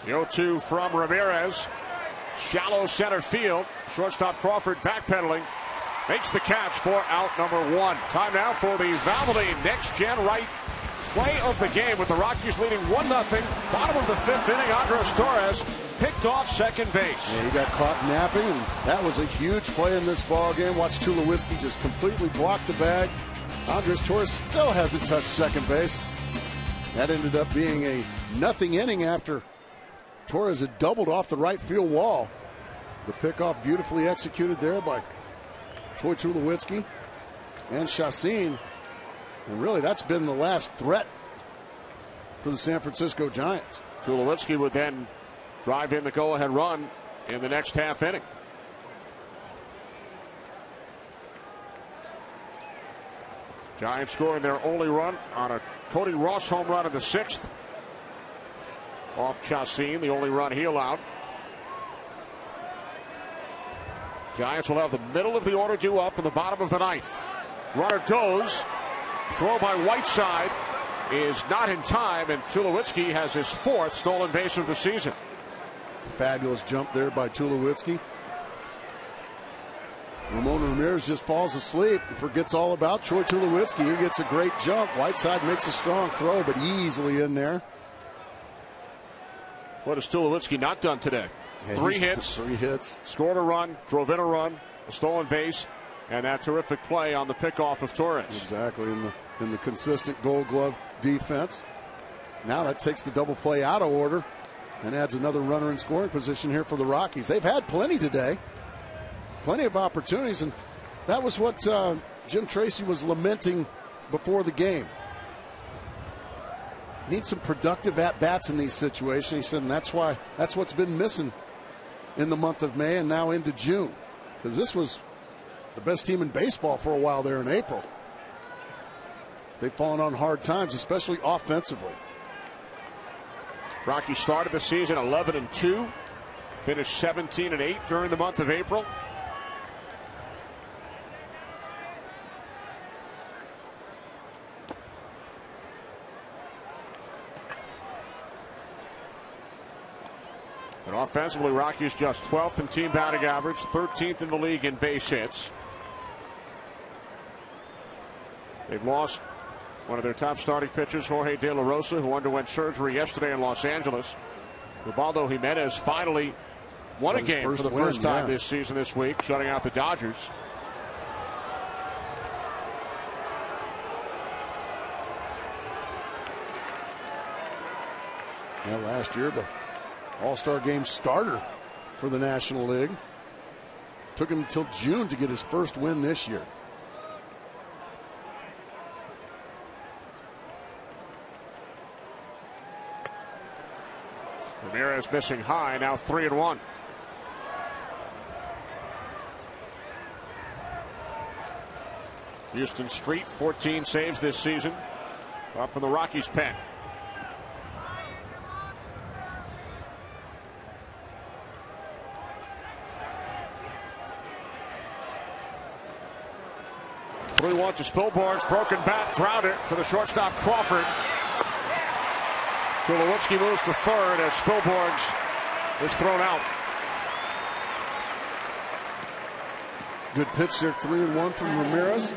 The 0-2 from Ramirez. Shallow center field. Shortstop Crawford backpedaling. Makes the catch for out number 1. Time now for the Valvoline Next Gen Right play of the game, with the Rockies leading 1-0. Bottom of the 5th inning, Andres Torres picked off second base. Yeah, he got caught napping, and that was a huge play in this ball game. Watch Tulowitzki just completely block the bag. Andres Torres still hasn't touched second base. That ended up being a nothing inning after Torres had doubled off the right field wall. The pickoff beautifully executed there by Troy Tulowitzki and Chacin. And really, that's been the last threat for the San Francisco Giants. Tulowitzki would then drive in the go-ahead run in the next half inning. Giants scoring their only run on a Cody Ross home run in the 6th. Off Chacin, the only run he allowed. Giants will have the middle of the order due up in the bottom of the 9th. Runner goes. Throw by Whiteside is not in time, and Tulowitzki has his 4th stolen base of the season. Fabulous jump there by Tulowitzki. Ramon Ramirez just falls asleep and forgets all about Troy Tulowitzki. He gets a great jump. Whiteside makes a strong throw, but easily in there. What has Tulowitzki not done today? Yeah, 3 hits. Scored a run, drove in a run, a stolen base, and that terrific play on the pickoff of Torres. Exactly, in the consistent Gold Glove defense. Now that takes the double play out of order and adds another runner in scoring position here for the Rockies. They've had plenty today. Plenty of opportunities, and that was what Jim Tracy was lamenting before the game. Need some productive at-bats in these situations. He said, and that's what's been missing in the month of May and now into June. Because this was the best team in baseball for a while there in April. They've fallen on hard times, especially offensively. Rockies started the season 11-2, finished 17-8 during the month of April. But offensively, Rockies just 12th in team batting average, 13th in the league in base hits. They've lost one of their top starting pitchers, Jorge De La Rosa, who underwent surgery yesterday in Los Angeles. Ubaldo Jimenez finally won a game for the first time this season this week, shutting out the Dodgers. Yeah, last year, the All-Star Game starter for the National League. Took him until June to get his first win this year. Ramirez missing high, now 3-1. Houston Street, 14 saves this season, up from the Rockies' pen. To Spilborg's broken bat, grounder to the shortstop Crawford. Tulowitzki moves to third as Spilborg's is thrown out. Good pitch there, 3-1 from Ramirez.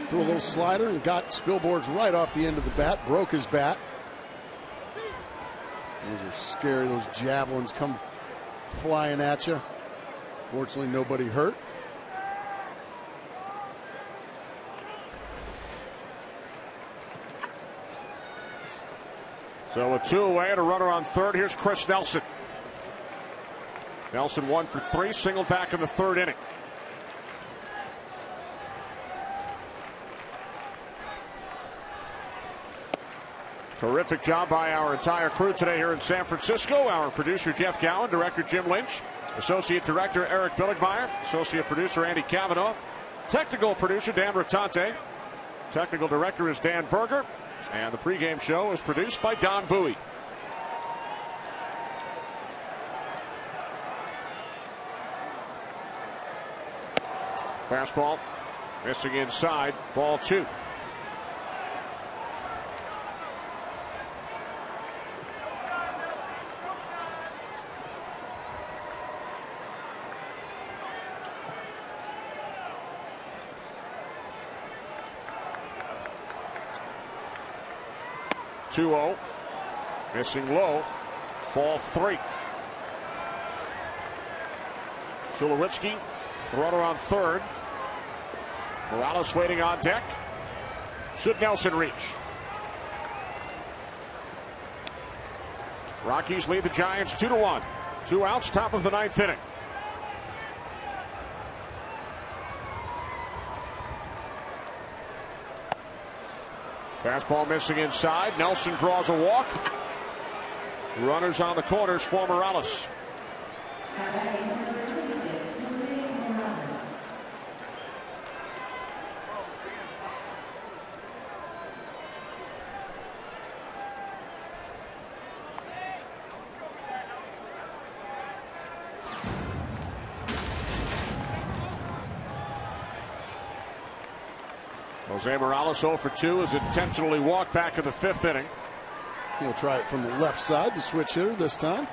Threw a little slider and got Spilborg's right off the end of the bat, broke his bat. Those are scary, those javelins come flying at you. Fortunately, nobody hurt. So with 2 away and a runner on third, here's Chris Nelson. Nelson 1 for 3, singled back in the third inning. Terrific job by our entire crew today here in San Francisco. Our producer Jeff Gowan, director Jim Lynch, associate director Eric Billigmeyer, associate producer Andy Cavanaugh, technical producer Dan Rattante, technical director is Dan Berger, and the pregame show is produced by Don Bowie. Fastball missing inside, ball 2. Two-0, missing low, ball 3. Tulowitzki, the runner on third. Morales waiting on deck. Should Nelson reach? Rockies lead the Giants 2-1. 2 outs, top of the 9th inning. Fastball missing inside. Nelson draws a walk. Runners on the corners for Morales. Jose Morales 0 for 2 is intentionally walked back in the 5th inning. He'll try it from the left side, the switch hitter this time.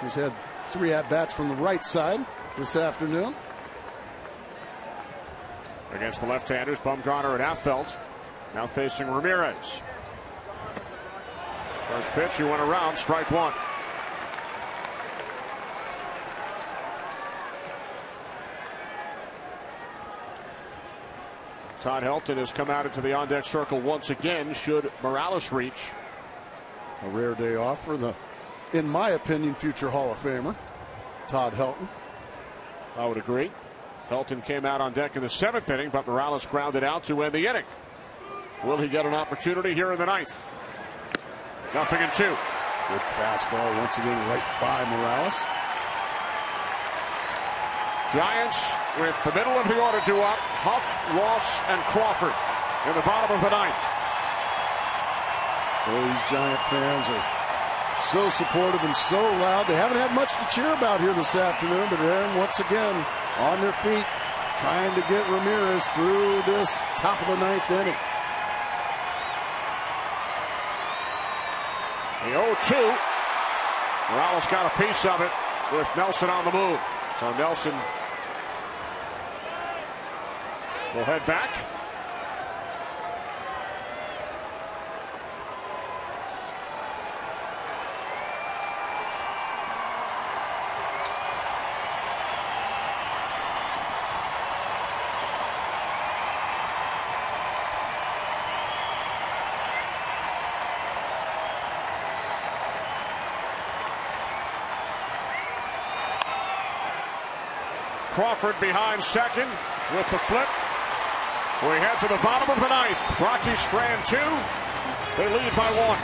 He's had 3 at-bats from the right side this afternoon. Against the left-handers, Bumgarner and Affelt. Now facing Ramirez. First pitch, he went around, strike 1. Todd Helton has come out into the on-deck circle once again, should Morales reach. A rare day off for the, in my opinion, future Hall of Famer, Todd Helton. I would agree. Helton came out on deck in the 7th inning, but Morales grounded out to end the inning. Will he get an opportunity here in the 9th? 0-2. Good fastball once again right by Morales. Giants with the middle of the order due up. Huff, Ross, and Crawford in the bottom of the 9th. These Giant fans are so supportive and so loud. They haven't had much to cheer about here this afternoon, but Aaron once again on their feet trying to get Ramirez through this top of the 9th inning. The 0-2. Morales got a piece of it with Nelson on the move. So Nelson will head back. Crawford behind second with the flip. We head to the bottom of the 9th. Rockies strand 2. They lead by 1.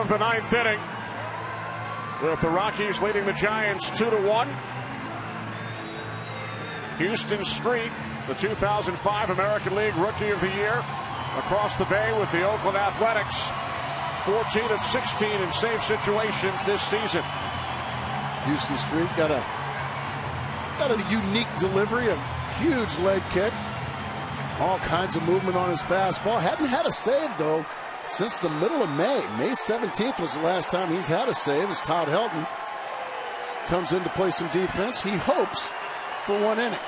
of the ninth inning, with the Rockies leading the Giants 2-1. Houston Street, the 2005 American League Rookie of the Year, across the bay with the Oakland Athletics. 14 of 16 in save situations this season. Houston Street got a unique delivery, a huge leg kick. All kinds of movement on his fastball. Hadn't had a save, though, since the middle of May. May 17th was the last time he's had a save, as Todd Helton comes in to play some defense. He hopes for one inning.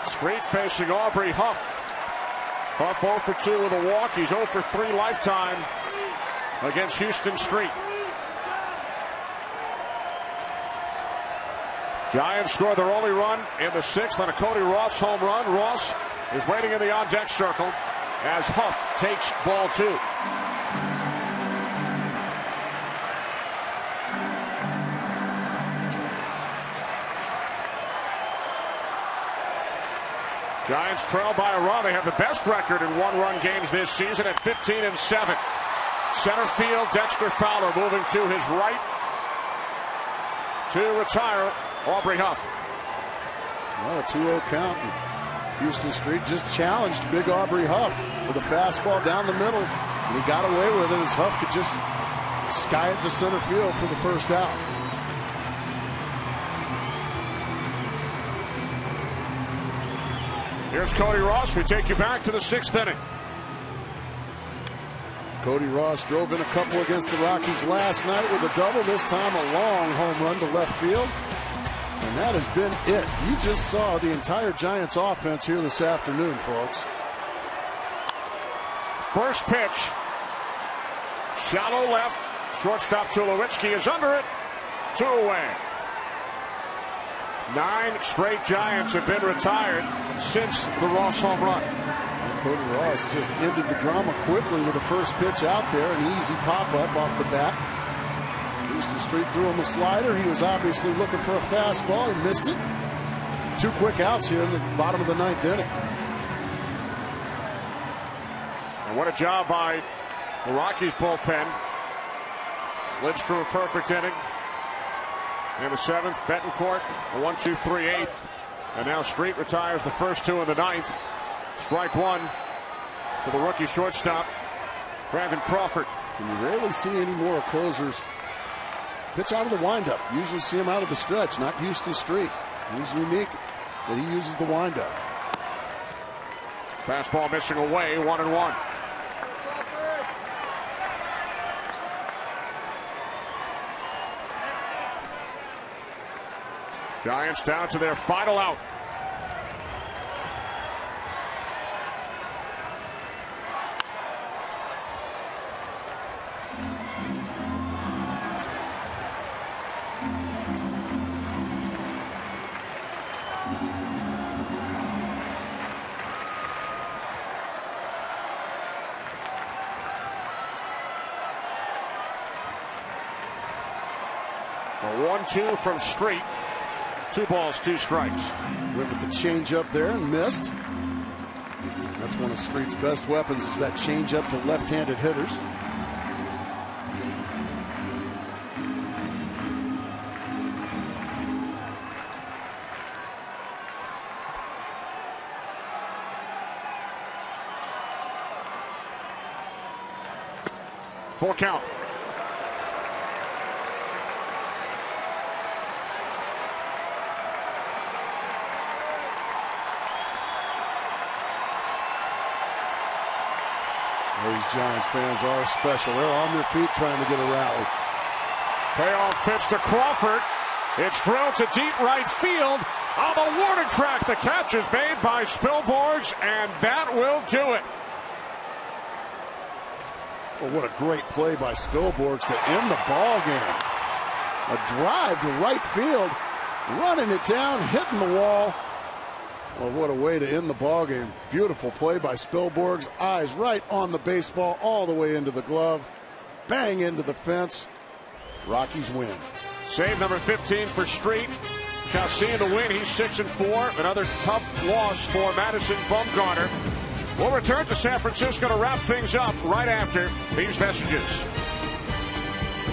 Street facing Aubrey Huff. Huff 0 for 2 with a walk. He's 0 for 3 lifetime against Houston Street. Giants score their only run in the 6th on a Cody Ross home run. Ross is waiting in the on-deck circle as Huff takes ball 2. Giants trail by a run. They have the best record in one-run games this season at 15-7. Center field, Dexter Fowler moving to his right to retire Aubrey Huff. Well, a 2-0 count. Houston Street just challenged big Aubrey Huff with a fastball down the middle, and he got away with it as Huff could just sky it to center field for the first out. Here's Cody Ross. We take you back to the 6th inning. Cody Ross drove in a couple against the Rockies last night with a double. This time a long home run to left field. And that has been it. You just saw the entire Giants offense here this afternoon, folks. First pitch. Shallow left. Shortstop Tulowitzki is under it. 2 away. 9 straight Giants have been retired since the Ross home run. And Cody Ross just ended the drama quickly with the first pitch out there. An easy pop-up off the bat. Houston Street threw him a slider. He was obviously looking for a fastball. He missed it. 2 quick outs here in the bottom of the 9th inning. And what a job by the Rockies bullpen. Lidstrom a perfect inning. In the 7th, Betancourt, a 1-2-3-8. And now Street retires the first 2 in the 9th. Strike 1 for the rookie shortstop, Brandon Crawford. And you rarely see any more closers pitch out of the windup. Usually see him out of the stretch, not Houston Street. He's unique that he uses the windup. Fastball missing away, 1-1. Giants down to their final out. A 1-2 from Street. 2 balls, 2 strikes. Went with the changeup there and missed. That's one of Street's best weapons, is that changeup to left-handed hitters. Full count. These Giants fans are special. They're on their feet trying to get a rally. Payoff pitch to Crawford. It's drilled to deep right field. On the warning track, the catch is made by Spilborghs, and that will do it. Well, what a great play by Spilborghs to end the ball game. A drive to right field, running it down, hitting the wall. Well, what a way to end the ball game. Beautiful play by Spilborghs. Eyes right on the baseball, all the way into the glove. Bang into the fence. Rockies win. Save number 15 for Street. Chauncey in the win. He's 6-4. Another tough loss for Madison Bumgarner. We'll return to San Francisco to wrap things up right after these messages.